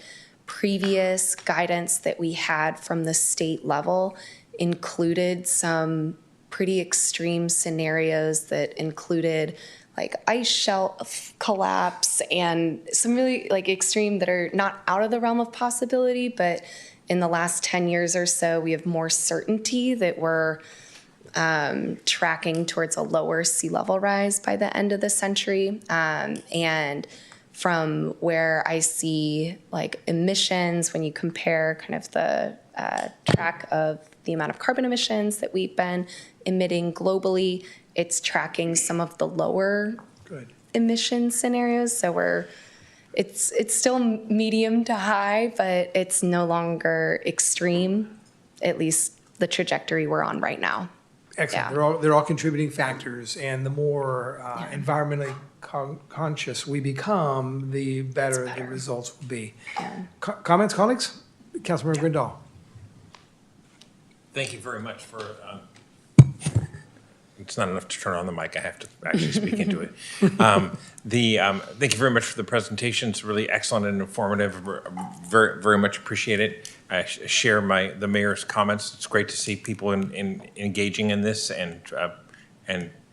Speaker 12: previous guidance that we had from the state level included some pretty extreme scenarios that included like ice shelf collapse and some really like extreme that are not out of the realm of possibility, but in the last 10 years or so, we have more certainty that we're tracking towards a lower sea level rise by the end of the century. And from where I see like emissions, when you compare kind of the track of the amount of carbon emissions that we've been emitting globally, it's tracking some of the lower emission scenarios. So it's still medium to high, but it's no longer extreme, at least the trajectory we're on right now.
Speaker 2: Excellent.
Speaker 12: Yeah.
Speaker 2: They're all contributing factors, and the more environmentally conscious we become, the better the results will be. Comments, colleagues? Councilmember Grindal.
Speaker 19: Thank you very much for, it's not enough to turn on the mic, I have to actually speak into it. Thank you very much for the presentation. It's really excellent and informative. Very, very much appreciate it. I share the mayor's comments. It's great to see people engaging in this, and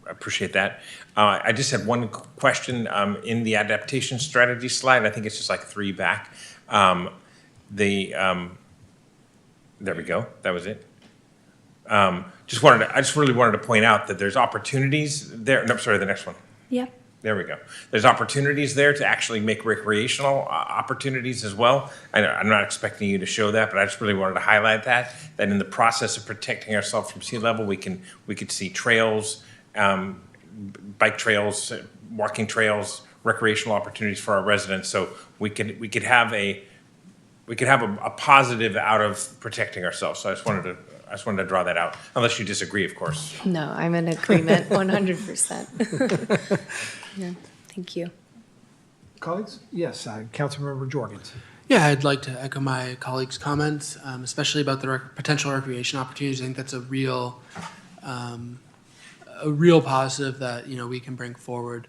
Speaker 19: appreciate that. I just had one question in the adaptation strategy slide. I think it's just like 3 back. There we go. That was it. I just really wanted to point out that there's opportunities there. No, sorry, the next one.
Speaker 12: Yep.
Speaker 19: There we go. There's opportunities there to actually make recreational opportunities as well. I'm not expecting you to show that, but I just really wanted to highlight that in the process of protecting ourselves from sea level, we could see trails, bike trails, walking trails, recreational opportunities for our residents. So we could have a positive out of protecting ourselves. So I just wanted to draw that out, unless you disagree, of course.
Speaker 12: No, I'm in agreement 100%. Yeah, thank you.
Speaker 2: Colleagues? Yes, Councilmember Jorgens.
Speaker 9: Yeah, I'd like to echo my colleagues' comments, especially about the potential recreation opportunities. I think that's a real positive that we can bring forward.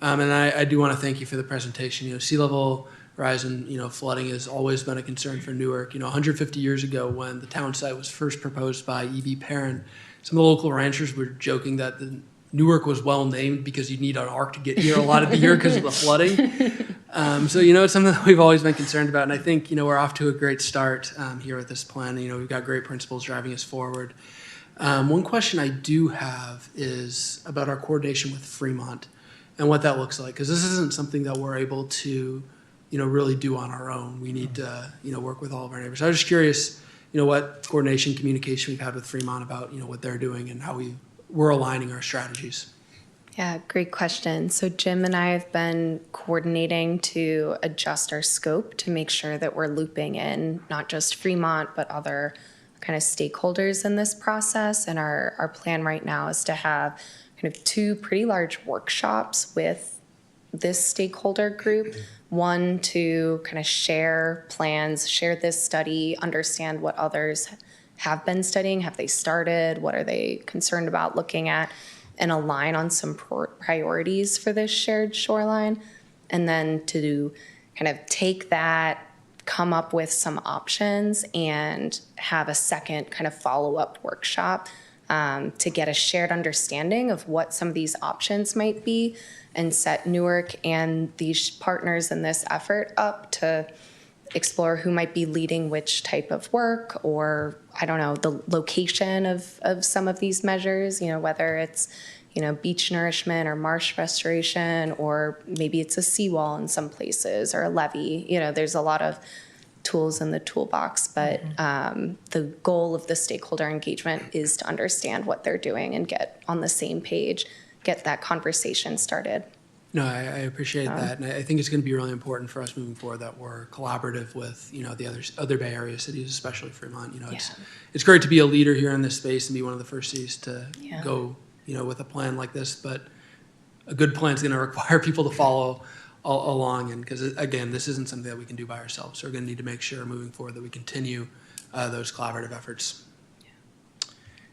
Speaker 9: And I do want to thank you for the presentation. Sea level rise and flooding has always been a concern for Newark. 150 years ago, when the town site was first proposed by E.B. Parent, some of the local ranchers were joking that Newark was well named because you need an ark to get here a lot of the year because of the flooding. So it's something that we've always been concerned about, and I think we're off to a great start here with this plan. We've got great principles driving us forward. One question I do have is about our coordination with Fremont and what that looks like, because this isn't something that we're able to really do on our own. We need to work with all of our neighbors. I was just curious what coordination, communication we've had with Fremont about what they're doing and how we're aligning our strategies.
Speaker 12: Yeah, great question. So Jim and I have been coordinating to adjust our scope to make sure that we're looping in not just Fremont, but other kind of stakeholders in this process. And our plan right now is to have kind of 2 pretty large workshops with this stakeholder group. One, to kind of share plans, share this study, understand what others have been studying, have they started, what are they concerned about looking at, and align on some priorities for this shared shoreline. And then to kind of take that, come up with some options, and have a second kind of follow-up workshop to get a shared understanding of what some of these options might be, and set Newark and these partners in this effort up to explore who might be leading which type of work, or I don't know, the location of some of these measures, whether it's, beach nourishment or marsh restoration, or maybe it's a seawall in some places or a levee. There's a lot of tools in the toolbox, but the goal of the stakeholder engagement is to understand what they're doing and get on the same page, get that conversation started.
Speaker 9: No, I appreciate that, and I think it's going to be really important for us moving forward that we're collaborative with the other Bay Area cities, especially Fremont. It's great to be a leader here in this space and be one of the first cities to go with a plan like this, but a good plan is going to require people to follow along, and because again, this isn't something that we can do by ourselves, so we're going to need to make sure moving forward that we continue those collaborative efforts.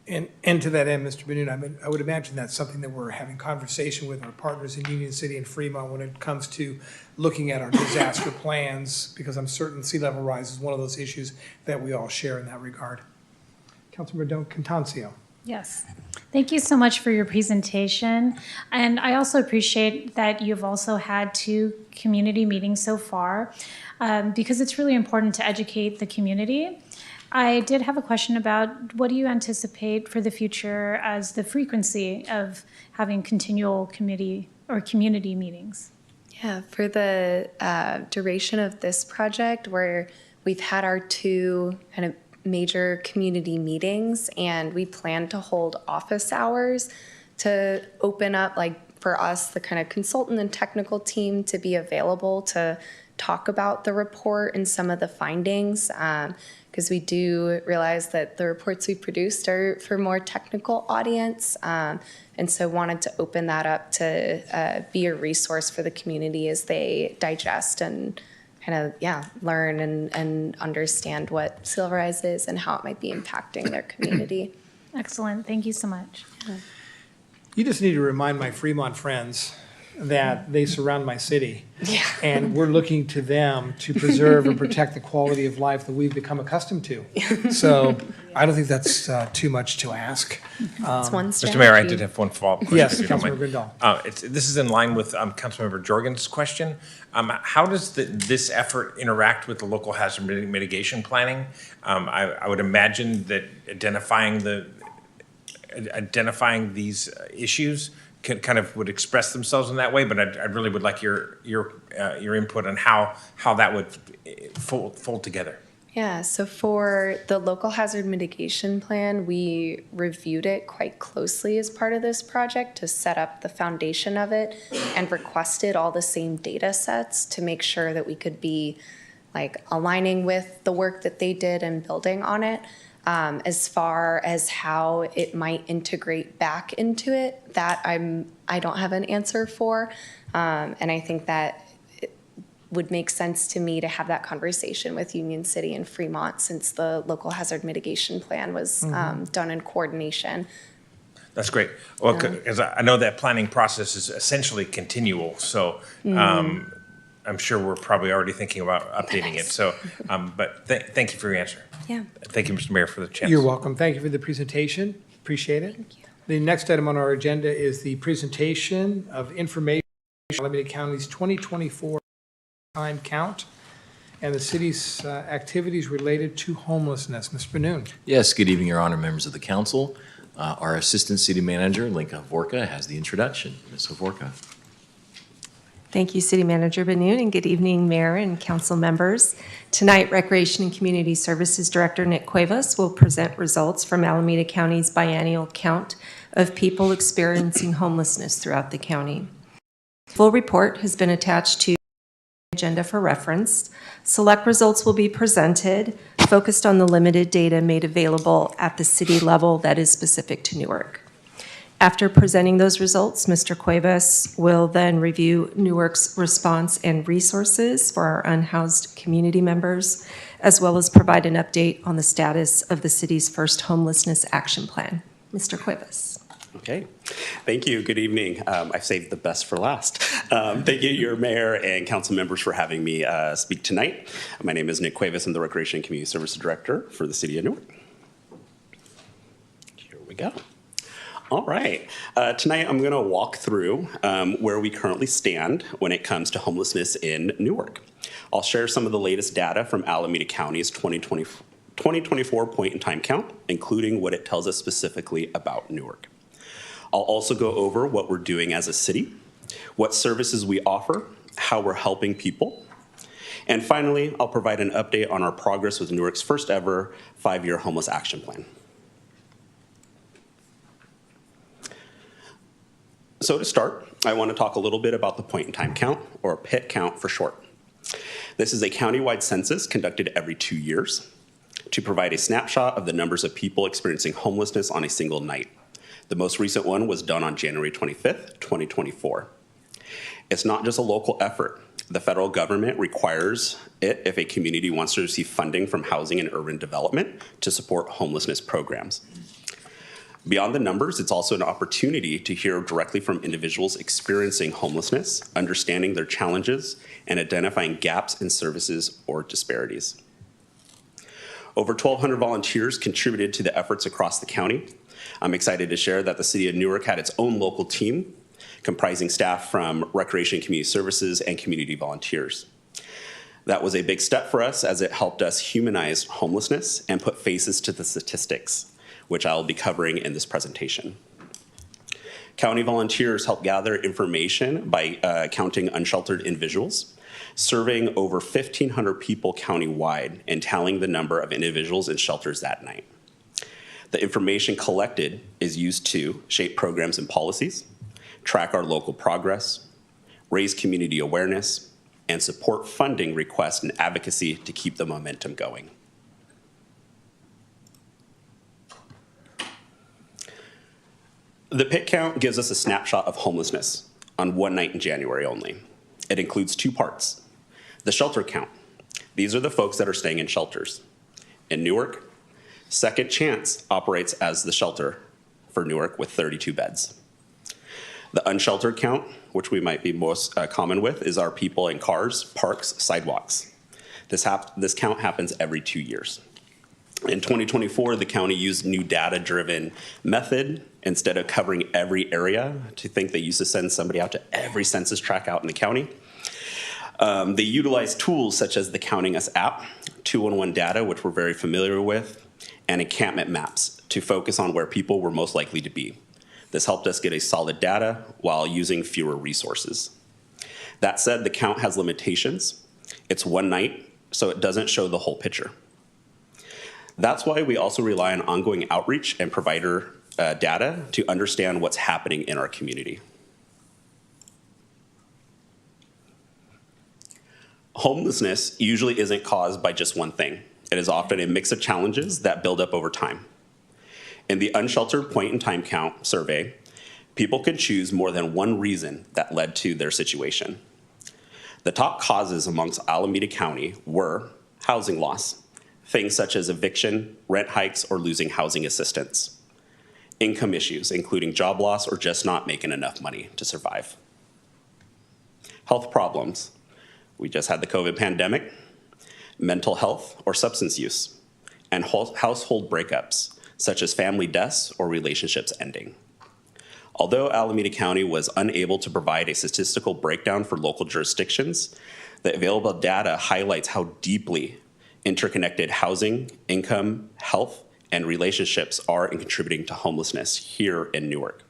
Speaker 2: And to that end, Mr. Benoon, I would imagine that's something that we're having conversation with our partners in Union City and Fremont when it comes to looking at our disaster plans, because I'm certain sea level rise is one of those issues that we all share in that regard. Councilmember Contancio.
Speaker 21: Yes. Thank you so much for your presentation. And I also appreciate that you've also had 2 community meetings so far, because it's really important to educate the community. I did have a question about what do you anticipate for the future as the frequency of having continual committee or community meetings?
Speaker 12: Yeah, for the duration of this project, where we've had our 2 kind of major community meetings, and we plan to hold office hours to open up, like for us, the kind of consultant and technical team to be available to talk about the report and some of the findings, because we do realize that the reports we produced are for more technical audience, and so wanted to open that up to be a resource for the community as they digest and kind of, learn and understand what sea level rise is and how it might be impacting their community.
Speaker 21: Excellent. Thank you so much.
Speaker 12: Yeah.
Speaker 2: You just need to remind my Fremont friends that they surround my city. And we're looking to them to preserve and protect the quality of life that we've become accustomed to. So I don't think that's too much to ask.
Speaker 12: It's one
Speaker 19: Mr. Mayor, I did have one follow-up question.
Speaker 2: Yes,
Speaker 19: if you don't mind.
Speaker 2: Councilmember Grindal.
Speaker 19: This is in line with Councilmember Jorgen's question. How does this effort interact with the local hazard mitigation planning? I would imagine that identifying these issues kind of would express themselves in that way, but I really would like your input on how that would fold together.
Speaker 12: Yeah, so for the local hazard mitigation plan, we reviewed it quite closely as part of this project to set up the foundation of it, and requested all the same data sets to make sure that we could be like aligning with the work that they did and building on it. As far as how it might integrate back into it, that I don't have an answer for, and I think that it would make sense to me to have that conversation with Union City and Fremont, since the local hazard mitigation plan was done in coordination.
Speaker 19: That's great. Well, because I know that planning process is essentially continual, so I'm sure we're probably already thinking about updating it. So, but thank you for your answer.
Speaker 12: Yeah.
Speaker 19: Thank you, Mr. Mayor, for the chance.
Speaker 2: You're welcome. Thank you for the presentation. Appreciate it.
Speaker 12: Thank you.
Speaker 2: The next item on our agenda is the presentation of information on Alameda County's 2024 time count and the city's activities related to homelessness. Mr. Benoon.
Speaker 10: Yes, good evening, Your Honor, members of the council. Our Assistant City Manager, Linka Hovorka, has the introduction. Ms. Hovorka.
Speaker 14: Thank you, City Manager Benoon, and good evening, Mayor and council members. Tonight, Recreation and Community Services Director Nick Cuevas will present results from Alameda County's biennial count of people experiencing homelessness throughout the county. Full report has been attached to the agenda for reference. Select results will be presented, focused on the limited data made available at the city level that is specific to Newark. After presenting those results, Mr. Cuevas will then review Newark's response and resources for our unhoused community members, as well as provide an update on the status of the city's first homelessness action plan. Mr. Cuevas.
Speaker 15: Okay, thank you. Good evening. I've saved the best for last. Thank you, your mayor and council members, for having me speak tonight. My name is Nick Cuevas. I'm the Recreation and Community Services Director for the city of Newark. Here we go. All right. Tonight, I'm going to walk through where we currently stand when it comes to homelessness in Newark. I'll share some of the latest data from Alameda County's 2024 point-in-time count, including what it tells us specifically about Newark. I'll also go over what we're doing as a city, what services we offer, how we're helping people, and finally, I'll provide an update on our progress with Newark's first ever 5-year homeless action plan. So to start, I want to talk a little bit about the point-in-time count, or PIT count for short. This is a countywide census conducted every 2 years to provide a snapshot of the numbers of people experiencing homelessness on a single night. The most recent one was done on January 25th, 2024. It's not just a local effort. The federal government requires it if a community wants to receive funding from Housing and Urban Development to support homelessness programs. Beyond the numbers, it's also an opportunity to hear directly from individuals experiencing homelessness, understanding their challenges, and identifying gaps in services or disparities. Over 1,200 volunteers contributed to the efforts across the county. I'm excited to share that the City of Newark had its own local team comprising staff from Recreation and Community Services and community volunteers. That was a big step for us as it helped us humanize homelessness and put faces to the statistics, which I'll be covering in this presentation. County volunteers help gather information by counting unsheltered individuals, surveying over 1,500 people countywide and tallying the number of individuals in shelters that night. The information collected is used to shape programs and policies, track our local progress, raise community awareness, and support funding requests and advocacy to keep the momentum going. The pit count gives us a snapshot of homelessness on one night in January only. It includes two parts. The shelter count. These are the folks that are staying in shelters. In Newark, Second Chance operates as the shelter for Newark with 32 beds. The unsheltered count, which we might be most common with, is our people in cars, parks, sidewalks. This count happens every 2 years. In 2024, the county used new data-driven method instead of covering every area. To think they used to send somebody out to every census tract out in the county. They utilized tools such as the Counting Us app, 211 data, which we're very familiar with, and encampment maps to focus on where people were most likely to be. This helped us get a solid data while using fewer resources. That said, the count has limitations. It's one night, so it doesn't show the whole picture. That's why we also rely on ongoing outreach and provider data to understand what's happening in our community. Homelessness usually isn't caused by just one thing. It is often a mix of challenges that build up over time. In the unsheltered point-in-time count survey, people can choose more than one reason that led to their situation. The top causes amongst Alameda County were housing loss, things such as eviction, rent hikes, or losing housing assistance. Income issues, including job loss or just not making enough money to survive. Health problems. We just had the COVID pandemic. Mental health or substance use. And household breakups, such as family deaths or relationships ending. Although Alameda County was unable to provide a statistical breakdown for local jurisdictions, the available data highlights how deeply interconnected housing, income, health, and relationships are in contributing to homelessness here in Newark.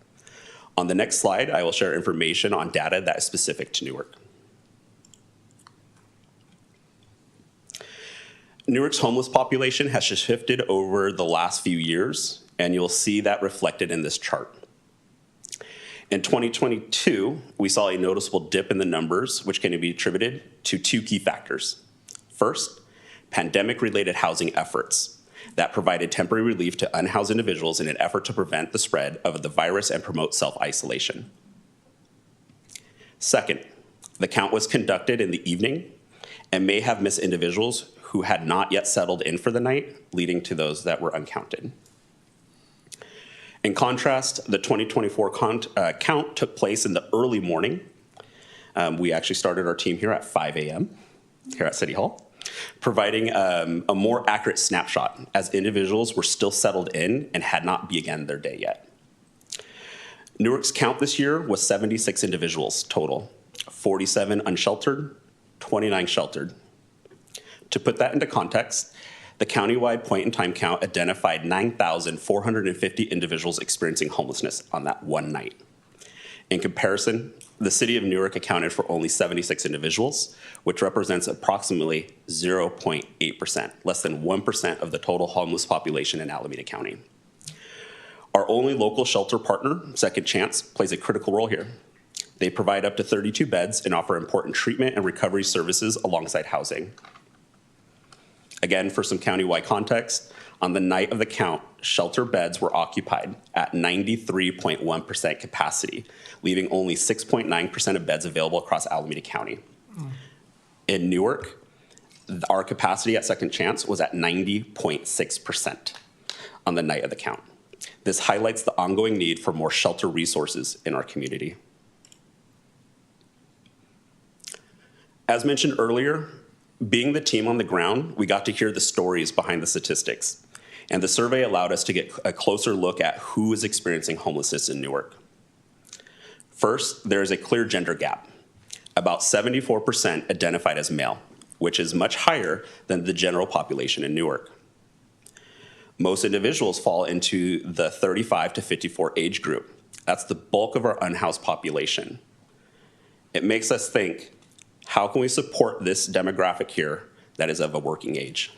Speaker 15: On the next slide, I will share information on data that is specific to Newark. Newark's homeless population has shifted over the last few years, and you'll see that reflected in this chart. In 2022, we saw a noticeable dip in the numbers, which can be attributed to two key factors. First, pandemic-related housing efforts that provided temporary relief to unhoused individuals in an effort to prevent the spread of the virus and promote self-isolation. Second, the count was conducted in the evening and may have missed individuals who had not yet settled in for the night, leading to those that were uncounted. In contrast, the 2024 count took place in the early morning. We actually started our team here at 5 a.m. here at City Hall, providing a more accurate snapshot as individuals were still settled in and had not begun their day yet. Newark's count this year was 76 individuals total, 47 unsheltered, 29 sheltered. To put that into context, the countywide point-in-time count identified 9,450 individuals experiencing homelessness on that one night. In comparison, the City of Newark accounted for only 76 individuals, which represents approximately 0.8%, less than 1% of the total homeless population in Alameda County. Our only local shelter partner, Second Chance, plays a critical role here. They provide up to 32 beds and offer important treatment and recovery services alongside housing. Again, for some countywide context, on the night of the count, shelter beds were occupied at 93.1% capacity, leaving only 6.9% of beds available across Alameda County. In Newark, our capacity at Second Chance was at 90.6% on the night of the count. This highlights the ongoing need for more shelter resources in our community. As mentioned earlier, being the team on the ground, we got to hear the stories behind the statistics, and the survey allowed us to get a closer look at who is experiencing homelessness in Newark. First, there is a clear gender gap. About 74% identified as male, which is much higher than the general population in Newark. Most individuals fall into the 35 to 54 age group. That's the bulk of our unhoused population. It makes us think, how can we support this demographic here that is of a working age?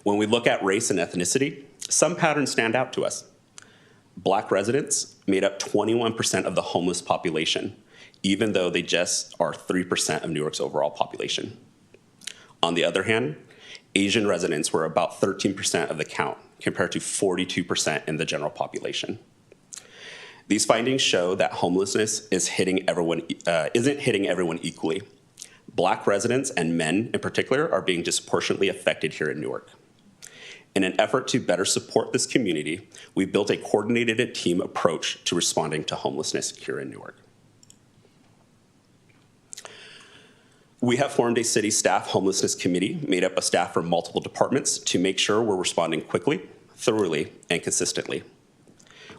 Speaker 15: When we look at race and ethnicity, some patterns stand out to us. Black residents made up 21% of the homeless population, even though they just are 3% of Newark's overall population. On the other hand, Asian residents were about 13% of the count, compared to 42% in the general population. These findings show that homelessness isn't hitting everyone equally. Black residents and men in particular are being disproportionately affected here in Newark. In an effort to better support this community, we built a coordinated team approach to responding to homelessness here in Newark. We have formed a city staff homelessness committee made up of staff from multiple departments to make sure we're responding quickly, thoroughly, and consistently.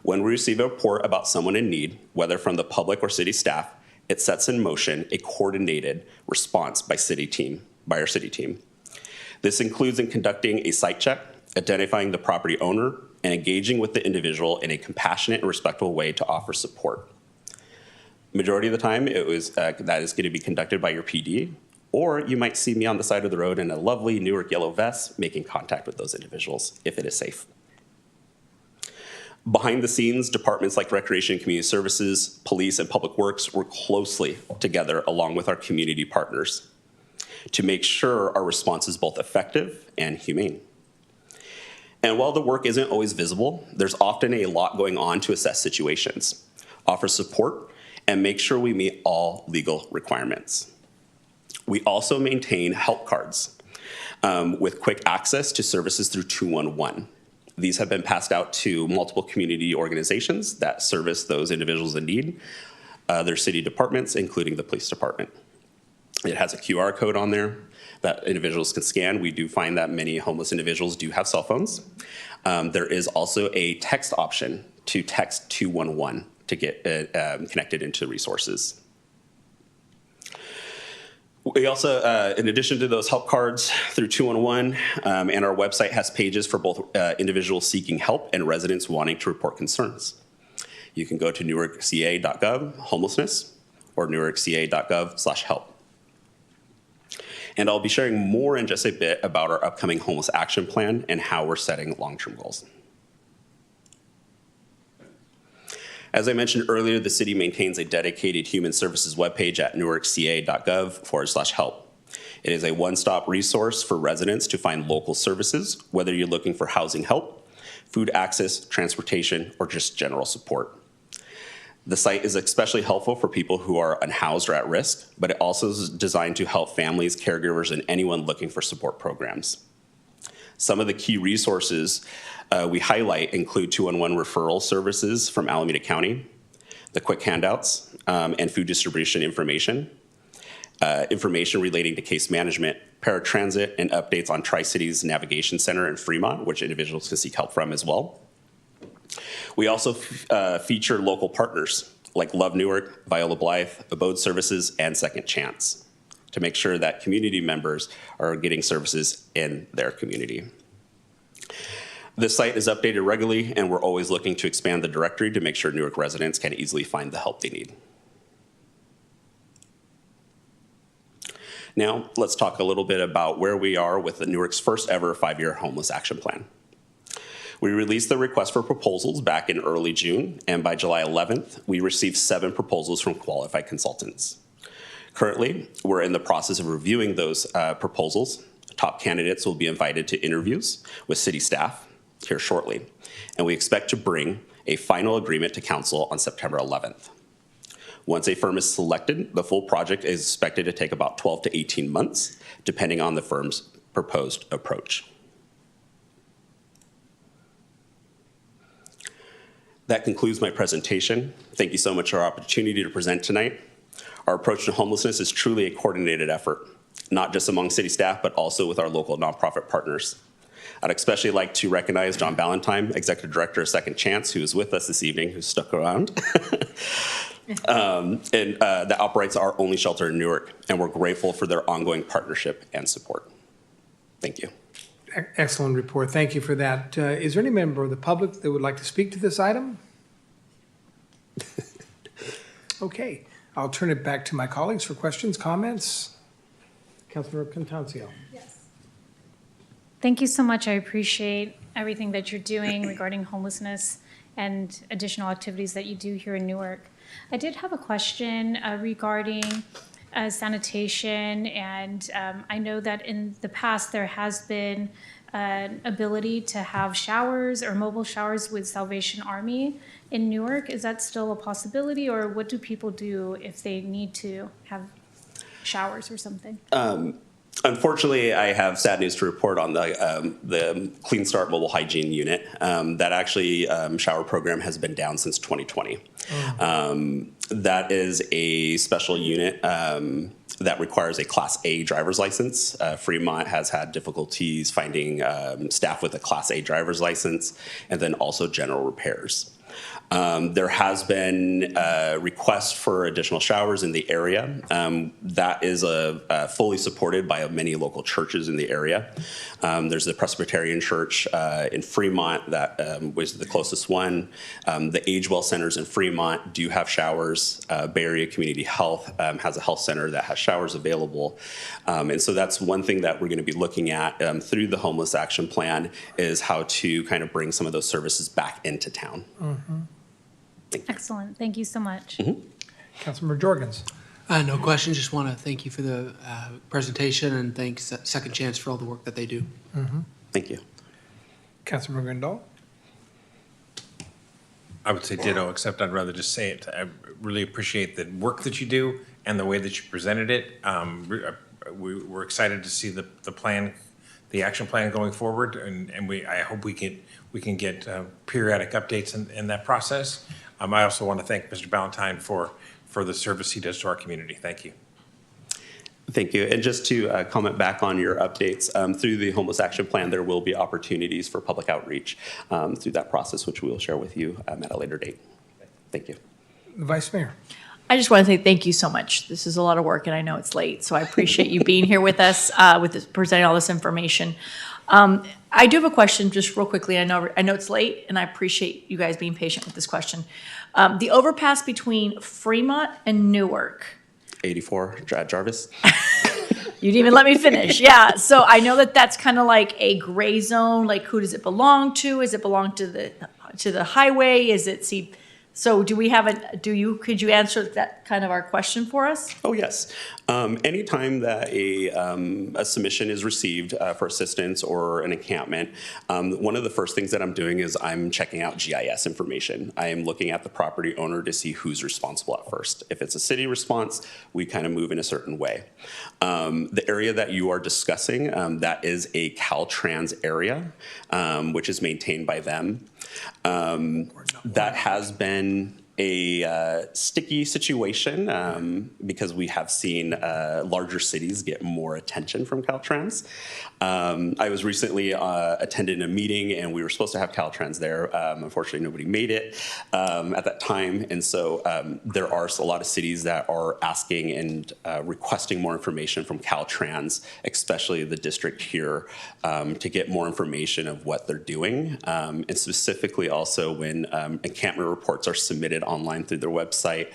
Speaker 15: When we receive a report about someone in need, whether from the public or city staff, it sets in motion a coordinated response by our city team. This includes in conducting a site check, identifying the property owner, and engaging with the individual in a compassionate and respectful way to offer support. Majority of the time, that is going to be conducted by your PD, or you might see me on the side of the road in a lovely Newark yellow vest making contact with those individuals if it is safe. Behind the scenes, departments like Recreation and Community Services, Police, and Public Works work closely together along with our community partners to make sure our response is both effective and humane. And while the work isn't always visible, there's often a lot going on to assess situations, offer support, and make sure we meet all legal requirements. We also maintain help cards with quick access to services through 211. These have been passed out to multiple community organizations that service those individuals in need, their city departments, including the police department. It has a QR code on there that individuals can scan. We do find that many homeless individuals do have cell phones. There is also a text option to text 211 to get connected into resources. We also, in addition to those help cards through 211, and our website has pages for both individuals seeking help and residents wanting to report concerns. You can go to newarkca.gov homelessness or newarkca.gov/help. And I'll be sharing more in just a bit about our upcoming homeless action plan and how we're setting long-term goals. As I mentioned earlier, the city maintains a dedicated human services webpage at newarkca.gov/help. It is a one-stop resource for residents to find local services, whether you're looking for housing help, food access, transportation, or just general support. The site is especially helpful for people who are unhoused or at risk, but it also is designed to help families, caregivers, and anyone looking for support programs. Some of the key resources we highlight include 211 referral services from Alameda County, the quick handouts, and food distribution information, information relating to case management, paratransit, and updates on Tri-Cities Navigation Center in Fremont, which individuals can seek help from as well. We also feature local partners like Love Newark, Viola Blythe, Abode Services, and Second Chance to make sure that community members are getting services in their community. This site is updated regularly, and we're always looking to expand the directory to make sure Newark residents can easily find the help they need. Now, let's talk a little bit about where we are with the Newark's first ever 5-year homeless action plan. We released the request for proposals back in early June, and by July 11th, we received 7 proposals from qualified consultants. Currently, we're in the process of reviewing those proposals. Top candidates will be invited to interviews with city staff here shortly, and we expect to bring a final agreement to council on September 11th. Once a firm is selected, the full project is expected to take about 12 to 18 months, depending on the firm's proposed approach. That concludes my presentation. Thank you so much for our opportunity to present tonight. Our approach to homelessness is truly a coordinated effort, not just among city staff, but also with our local nonprofit partners. I'd especially like to recognize John Ballantyne, Executive Director of Second Chance, who is with us this evening, who stuck around. That operates our only shelter in Newark, and we're grateful for their ongoing partnership and support. Thank you.
Speaker 2: Excellent report. Thank you for that. Is there any member of the public that would like to speak to this item? Okay, I'll turn it back to my colleagues for questions, comments. Councilor Contancio.
Speaker 21: Yes. Thank you so much. I appreciate everything that you're doing regarding homelessness and additional activities that you do here in Newark. I did have a question regarding sanitation, and I know that in the past there has been an ability to have showers or mobile showers with Salvation Army in Newark. Is that still a possibility, or what do people do if they need to have showers or something?
Speaker 15: Unfortunately, I have sad news to report on the Clean Start mobile hygiene unit. That actually shower program has been down since 2020. That is a special unit that requires a Class A driver's license. Fremont has had difficulties finding staff with a Class A driver's license, and then also general repairs. There has been requests for additional showers in the area. That is fully supported by many local churches in the area. There's the Presbyterian Church in Fremont that was the closest one. The Age Well Centers in Fremont do have showers. Bay Area Community Health has a health center that has showers available. And so that's one thing that we're going to be looking at through the Homeless Action Plan, is how to kind of bring some of those services back into town.
Speaker 21: Mm-hmm. Excellent. Thank you so much.
Speaker 2: Councilmember Jorgens.
Speaker 9: No questions. Just want to thank you for the presentation, and thanks Second Chance for all the work that they do.
Speaker 15: Thank you.
Speaker 2: Councilmember Grindal.
Speaker 19: I would say ditto, except I'd rather just say it. I really appreciate the work that you do and the way that you presented it. We're excited to see the plan, the action plan going forward, and I hope we can get periodic updates in that process. I also want to thank Mr. Ballantyne for the service he does to our community. Thank you.
Speaker 15: Thank you. And just to comment back on your updates, through the Homeless Action Plan, there will be opportunities for public outreach through that process, which we will share with you at a later date. Thank you.
Speaker 2: Vice Mayor.
Speaker 1: I just want to say thank you so much. This is a lot of work, and I know it's late, so I appreciate you being here with us, presenting all this information. I do have a question, just real quickly. I know it's late, and I appreciate you guys being patient with this question. The overpass between Fremont and Newark.
Speaker 15: 84, Jarvis.
Speaker 1: You didn't even let me finish. Yeah, so I know that that's kind of like a gray zone. Like, who does it belong to? Does it belong to the highway? Is it So do we have could you answer that kind of our question for us?
Speaker 15: Oh, yes. Anytime that a submission is received for assistance or an encampment, one of the first things that I'm doing is I'm checking out GIS information. I am looking at the property owner to see who's responsible at first. If it's a city response, we kind of move in a certain way. The area that you are discussing, that is a Caltrans area, which is maintained by them. That has been a sticky situation because we have seen larger cities get more attention from Caltrans. I was recently attending a meeting, and we were supposed to have Caltrans there. Unfortunately, nobody made it at that time, and so there are a lot of cities that are asking and requesting more information from Caltrans, especially the district here, to get more information of what they're doing, and specifically also when encampment reports are submitted online through their website,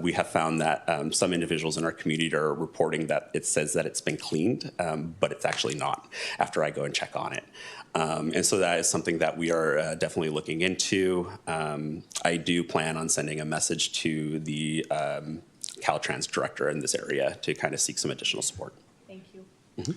Speaker 15: we have found that some individuals in our community are reporting that it says that it's been cleaned, but it's actually not after I go and check on it. And so that is something that we are definitely looking into. I do plan on sending a message to the Caltrans director in this area to kind of seek some additional support.
Speaker 1: Thank you.
Speaker 15: Mm-hmm.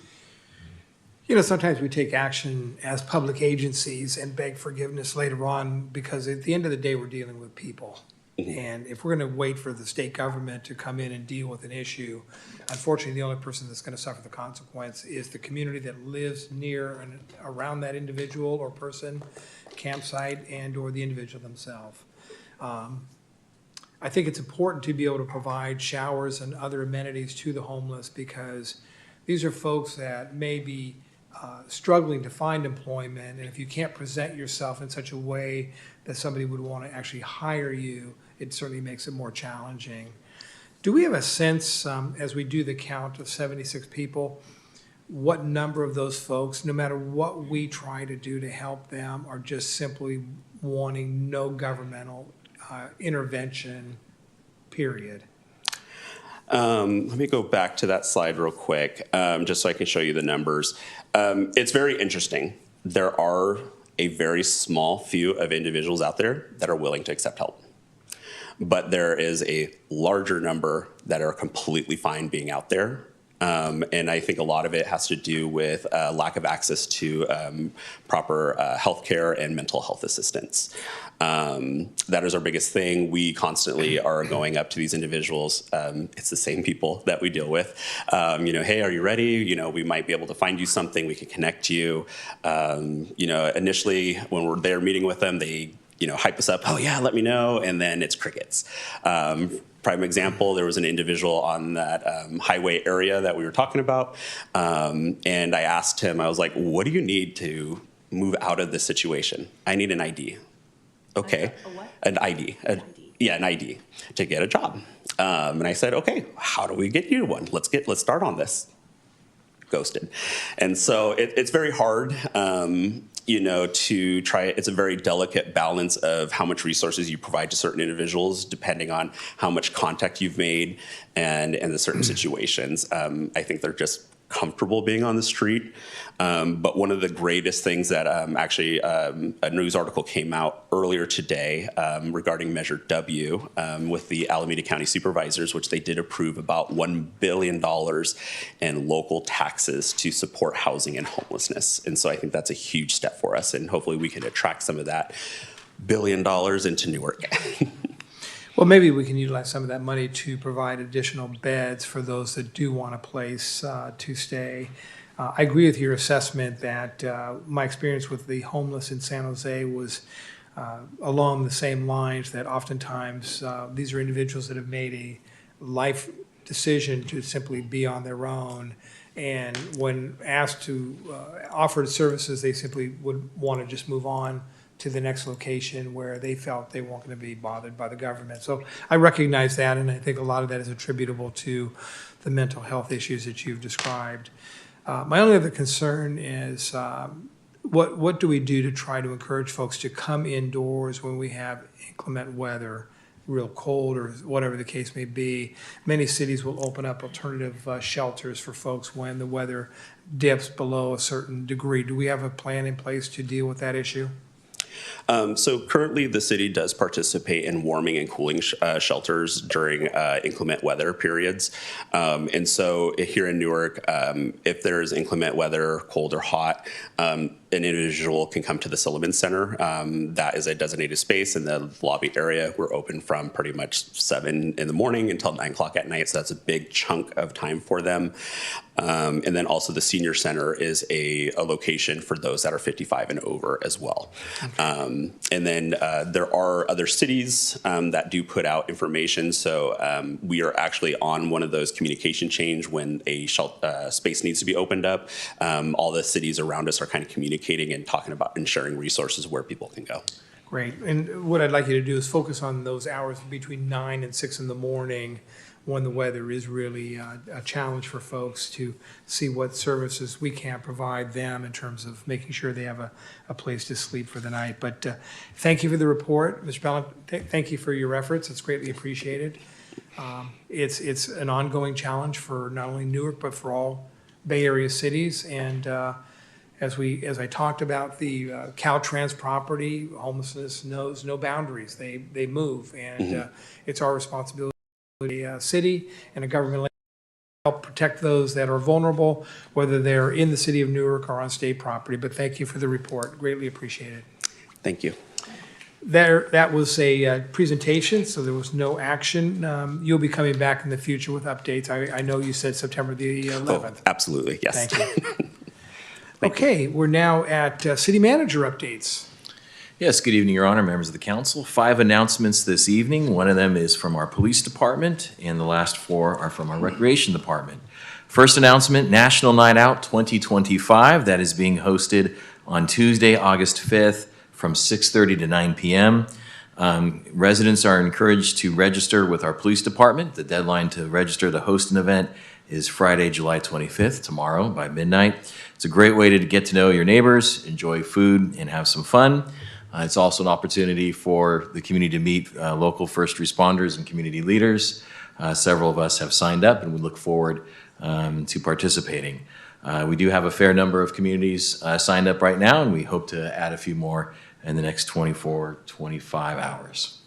Speaker 2: You know, sometimes we take action as public agencies and beg forgiveness later on because at the end of the day, we're dealing with people. And if we're going to wait for the state government to come in and deal with an issue, unfortunately, the only person that's going to suffer the consequence is the community that lives near and around that individual or person, campsite, and or the individual themselves. I think it's important to be able to provide showers and other amenities to the homeless, because these are folks that may be struggling to find employment, and if you can't present yourself in such a way that somebody would want to actually hire you, it certainly makes it more challenging. Do we have a sense, as we do the count of 76 people, what number of those folks, no matter what we try to do to help them, are just simply wanting no governmental intervention, period?
Speaker 15: Let me go back to that slide real quick, just so I can show you the numbers. It's very interesting. There are a very small few of individuals out there that are willing to accept help. But there is a larger number that are completely fine being out there. And I think a lot of it has to do with lack of access to proper health care and mental health assistance. That is our biggest thing. We constantly are going up to these individuals. It's the same people that we deal with. Hey, are you ready? We might be able to find you something. We can connect you. Initially when we're there meeting with them, they hype us up. Oh yeah, let me know. And then it's crickets. Prime example, there was an individual on that highway area that we were talking about. And I asked him, I was like, what do you need to move out of this situation? I need an ID. Okay. An ID. An ID to get a job. And I said, okay, how do we get you one? Let's start on this. Ghosted. And so it's very hard, to try. It's a very delicate balance of how much resources you provide to certain individuals, depending on how much contact you've made and the certain situations. I think they're just comfortable being on the street. But one of the greatest things that actually a news article came out earlier today regarding Measure W with the Alameda County Supervisors, which they did approve about $1 billion in local taxes to support housing and homelessness. And so I think that's a huge step for us, and hopefully we can attract some of that $1 billion into Newark.
Speaker 2: Well, maybe we can utilize some of that money to provide additional beds for those that do want a place to stay. I agree with your assessment that my experience with the homeless in San Jose was along the same lines, that oftentimes these are individuals that have made a life decision to simply be on their own. And when asked to offer services, they simply would want to just move on to the next location where they felt they weren't going to be bothered by the government. So I recognize that, and I think a lot of that is attributable to the mental health issues that you've described. My only other concern is what do we do to try to encourage folks to come indoors when we have inclement weather, real cold or whatever the case may be? Many cities will open up alternative shelters for folks when the weather dips below a certain degree. Do we have a plan in place to deal with that issue?
Speaker 15: So currently the city does participate in warming and cooling shelters during inclement weather periods. And so here in Newark, if there is inclement weather, cold or hot, an individual can come to the Sullivan Center. That is a designated space in the lobby area. We're open from pretty much 7 in the morning until 9 o'clock at night. So that's a big chunk of time for them. And then also the senior center is a location for those that are 55 and over as well. And then there are other cities that do put out information. So we are actually on one of those communication chains when a space needs to be opened up. All the cities around us are kind of communicating and talking about and sharing resources where people can go.
Speaker 2: Great. And what I'd like you to do is focus on those hours between 9 and 6 in the morning, when the weather is really a challenge for folks, to see what services we can provide them in terms of making sure they have a place to sleep for the night. But thank you for the report, Mr. Pellant. Thank you for your efforts. It's greatly appreciated. It's an ongoing challenge for not only Newark, but for all Bay Area cities. And as I talked about the Caltrans property, homelessness knows no boundaries. They move, and it's our responsibility, a city and a government, to help protect those that are vulnerable, whether they're in the city of Newark or on state property. But thank you for the report. Greatly appreciated.
Speaker 15: Thank you.
Speaker 2: that was a presentation, so there was no action. You'll be coming back in the future with updates. I know you said September the 11th.
Speaker 15: Oh, absolutely, yes.
Speaker 2: Thank you. Okay, we're now at city manager updates.
Speaker 10: Yes, good evening, Your Honor, members of the council. 5 announcements this evening. One of them is from our police department, and the last 4 are from our recreation department. First announcement, National Night Out 2025. That is being hosted on Tuesday, August 5th from 6:30 to 9 p.m. Residents are encouraged to register with our police department. The deadline to register to host an event is Friday, July 25th, tomorrow by midnight. It's a great way to get to know your neighbors, enjoy food, and have some fun. It's also an opportunity for the community to meet local first responders and community leaders. Several of us have signed up, and we look forward to participating. We do have a fair number of communities signed up right now, and we hope to add a few more in the next 24, 25 hours.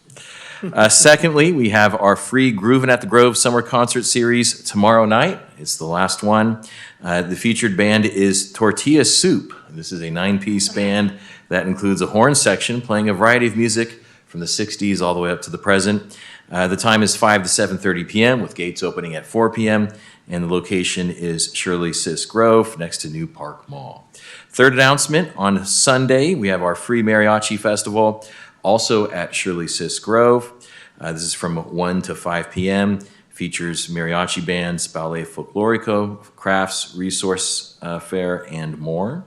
Speaker 10: Secondly, we have our free Groovin' at the Grove Summer Concert Series tomorrow night. It's the last one. The featured band is Tortilla Soup. This is a 9-piece band that includes a horn section playing a variety of music from the 60s all the way up to the present. The time is 5 to 7:30 p.m. with gates opening at 4 p.m. and the location is Shirley Sis Grove next to New Park Mall. Third announcement, on Sunday we have our free mariachi festival also at Shirley Sis Grove. This is from 1 to 5 p.m. Features mariachi bands, ballet folklorico, crafts, resource fair, and more.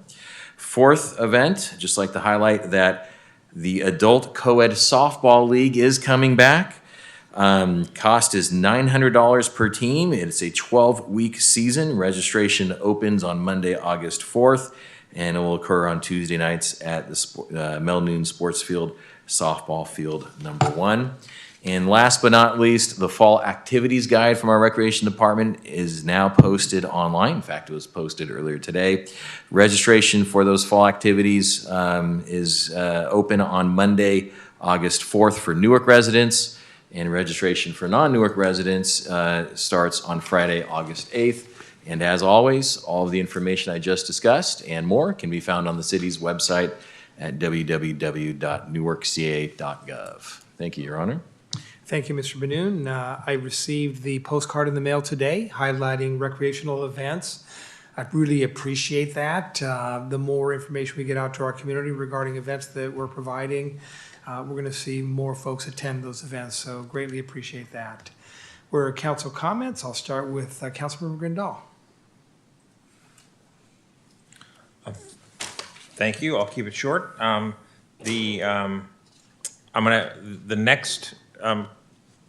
Speaker 10: Fourth event, just like to highlight that the Adult Co-ed Softball League is coming back. Cost is $900 per team. It's a 12-week season. Registration opens on Monday, August 4th, and it will occur on Tuesday nights at the Mel Noon Sports Field, softball field number 1. And last but not least, the fall activities guide from our recreation department is now posted online. In fact, it was posted earlier today. Registration for those fall activities is open on Monday, August 4th for Newark residents, and registration for non-Newark residents starts on Friday, August 8th. And as always, all of the information I just discussed and more can be found on the city's website at www.newarkca.gov. Thank you, Your Honor.
Speaker 2: Thank you, Mr. Benoon. I received the postcard in the mail today highlighting recreational events. I really appreciate that. The more information we get out to our community regarding events that we're providing, we're going to see more folks attend those events, so greatly appreciate that. We're at council comments. I'll start with Councilmember Grindal.
Speaker 19: Thank you. I'll keep it short. The next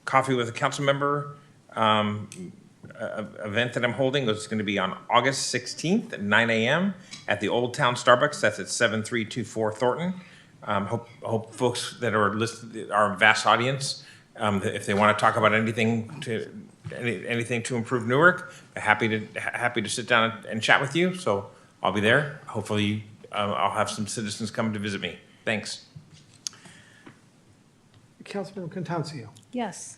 Speaker 19: Coffee with a Council Member event that I'm holding is going to be on August 16th at 9 a.m. at the Old Town Starbucks. That's at 7324 Thornton. Hope folks that are listening, our vast audience, if they want to talk about anything to improve Newark, happy to sit down and chat with you. So I'll be there. Hopefully, I'll have some citizens come to visit me. Thanks.
Speaker 2: Councilmember Contancio.
Speaker 21: Yes.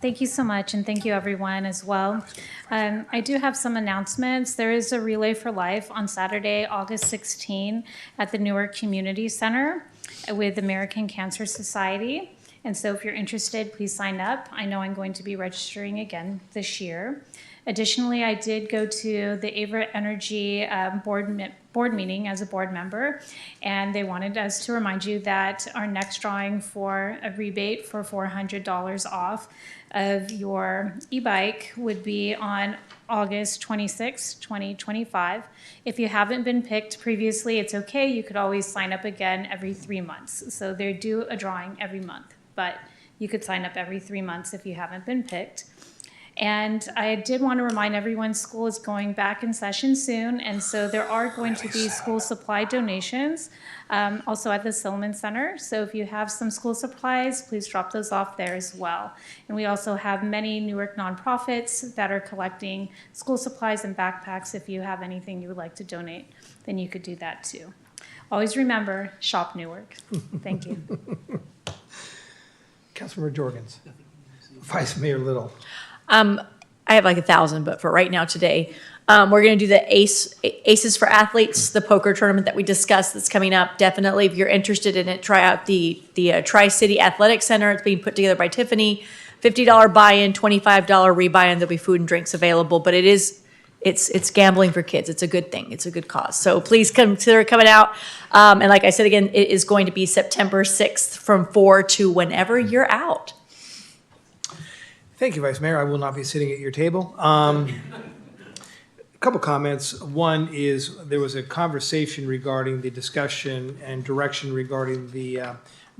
Speaker 21: Thank you so much, and thank you everyone as well. I do have some announcements. There is a Relay for Life on Saturday, August 16 at the Newark Community Center with American Cancer Society. And so if you're interested, please sign up. I know I'm going to be registering again this year. Additionally, I did go to the Averitt Energy board meeting as a board member, and they wanted us to remind you that our next drawing for a rebate for $400 off of your e-bike would be on August 26, 2025. If you haven't been picked previously, it's okay. You could always sign up again every 3 months. So they do a drawing every month, but you could sign up every 3 months if you haven't been picked. And I did want to remind everyone school is going back in session soon, and so there are going to be school supply donations also at the Silliman Center. So if you have some school supplies, please drop those off there as well. And we also have many Newark nonprofits that are collecting school supplies and backpacks. If you have anything you would like to donate, then you could do that too. Always remember, shop Newark. Thank you.
Speaker 2: Councilmember Jorgens. Vice Mayor Little.
Speaker 1: I have like 1,000, but for right now today, we're going to do the Aces for Athletes, the poker tournament that we discussed that's coming up. Definitely, if you're interested in it, try out the Tri-City Athletic Center. It's being put together by Tiffany. $50 buy-in, $25 rebuy-in. There'll be food and drinks available, but it's gambling for kids. It's a good thing. It's a good cause. So please consider coming out. And like I said again, it is going to be September 6th from 4 to whenever you're out.
Speaker 2: Thank you, Vice Mayor. I will not be sitting at your table. A couple comments. One is there was a conversation regarding the discussion and direction regarding the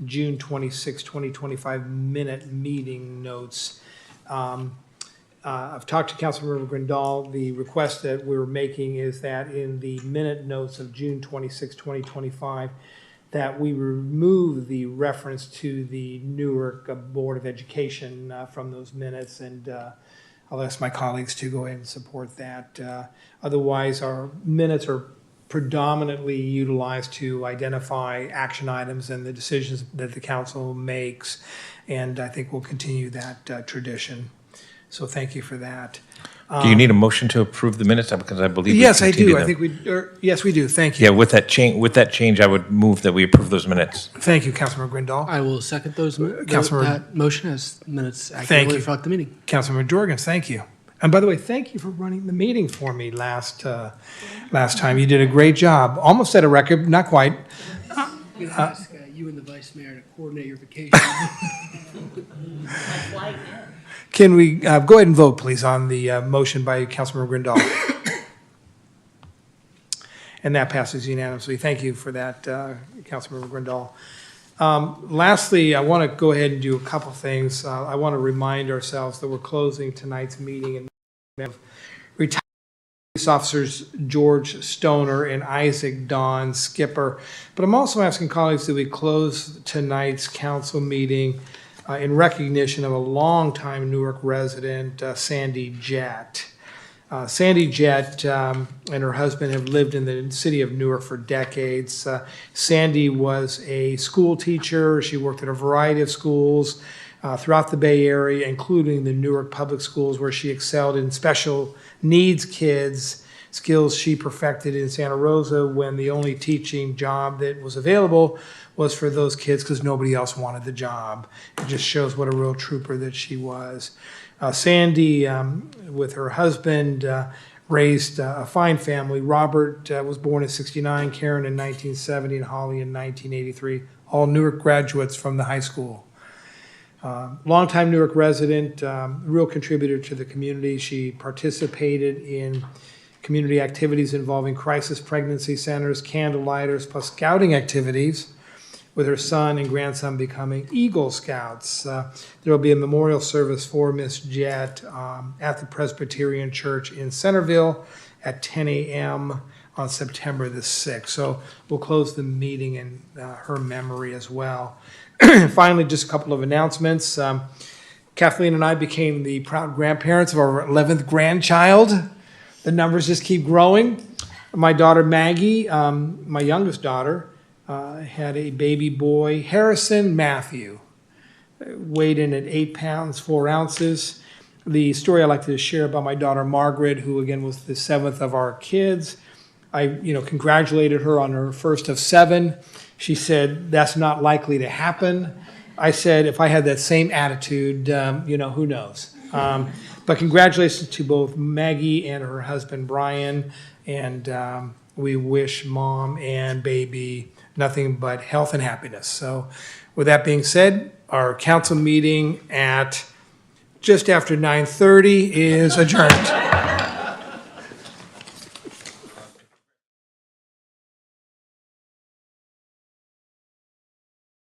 Speaker 2: June 26, 2025 minute meeting notes. I've talked to Councilmember Grindal. The request that we're making is that in the minute notes of June 26, 2025, that we remove the reference to the Newark Board of Education from those minutes, and I'll ask my colleagues to go ahead and support that. Otherwise, our minutes are predominantly utilized to identify action items and the decisions that the council makes, and I think we'll continue that tradition. So thank you for that.
Speaker 19: Do you need a motion to approve the minutes? Because I believe
Speaker 2: yes, I do. I think yes, we do. Thank you.
Speaker 19: Yeah, with that change, I would move that we approve those minutes.
Speaker 2: Thank you, Councilmember Grindal.
Speaker 9: I will second
Speaker 2: Councilmember,
Speaker 9: that motion as minutes
Speaker 2: thank
Speaker 9: accurately
Speaker 2: you.
Speaker 9: reflect the meeting.
Speaker 2: Councilmember Jorgens, thank you. And by the way, thank you for running the meeting for me last time. You did a great job. Almost set a record, not quite.
Speaker 9: I'm going to ask you and the vice mayor to coordinate your vacation.
Speaker 2: Can we go ahead and vote, please, on the motion by Councilmember Grindal? And that passes unanimously. Thank you for that, Councilmember Grindal. Lastly, I want to go ahead and do a couple things. I want to remind ourselves that we're closing tonight's meeting and retired police officers George Stoner and Isaac Don Skipper. But I'm also asking colleagues that we close tonight's council meeting in recognition of a longtime Newark resident, Sandy Jett. Sandy Jett and her husband have lived in the city of Newark for decades. Sandy was a school teacher. She worked at a variety of schools throughout the Bay Area, including the Newark Public Schools, where she excelled in special needs kids, skills she perfected in Santa Rosa when the only teaching job that was available was for those kids because nobody else wanted the job. It just shows what a real trooper that she was. Sandy, with her husband, raised a fine family. Robert was born in '69, Karen in 1970, and Holly in 1983, all Newark graduates from the high school. Longtime Newark resident, real contributor to the community. She participated in community activities involving crisis pregnancy centers, candlelighters, plus scouting activities, with her son and grandson becoming Eagle Scouts. There will be a memorial service for Miss Jett at the Presbyterian Church in Centerville at 10 a.m. on September the 6th. So we'll close the meeting in her memory as well. Finally, just a couple of announcements. Kathleen and I became the proud grandparents of our 11th grandchild. The numbers just keep growing. My daughter Maggie, my youngest daughter, had a baby boy, Harrison Matthew, weighed in at 8 pounds, 4 ounces. The story I like to share about my daughter Margaret, who again was the 7th of our kids. I congratulated her on her first of 7. She said, "That's not likely to happen." I said, if I had that same attitude, who knows? But congratulations to both Maggie and her husband Brian, and we wish mom and baby nothing but health and happiness. So with that being said, our council meeting at just after 9:30 is adjourned.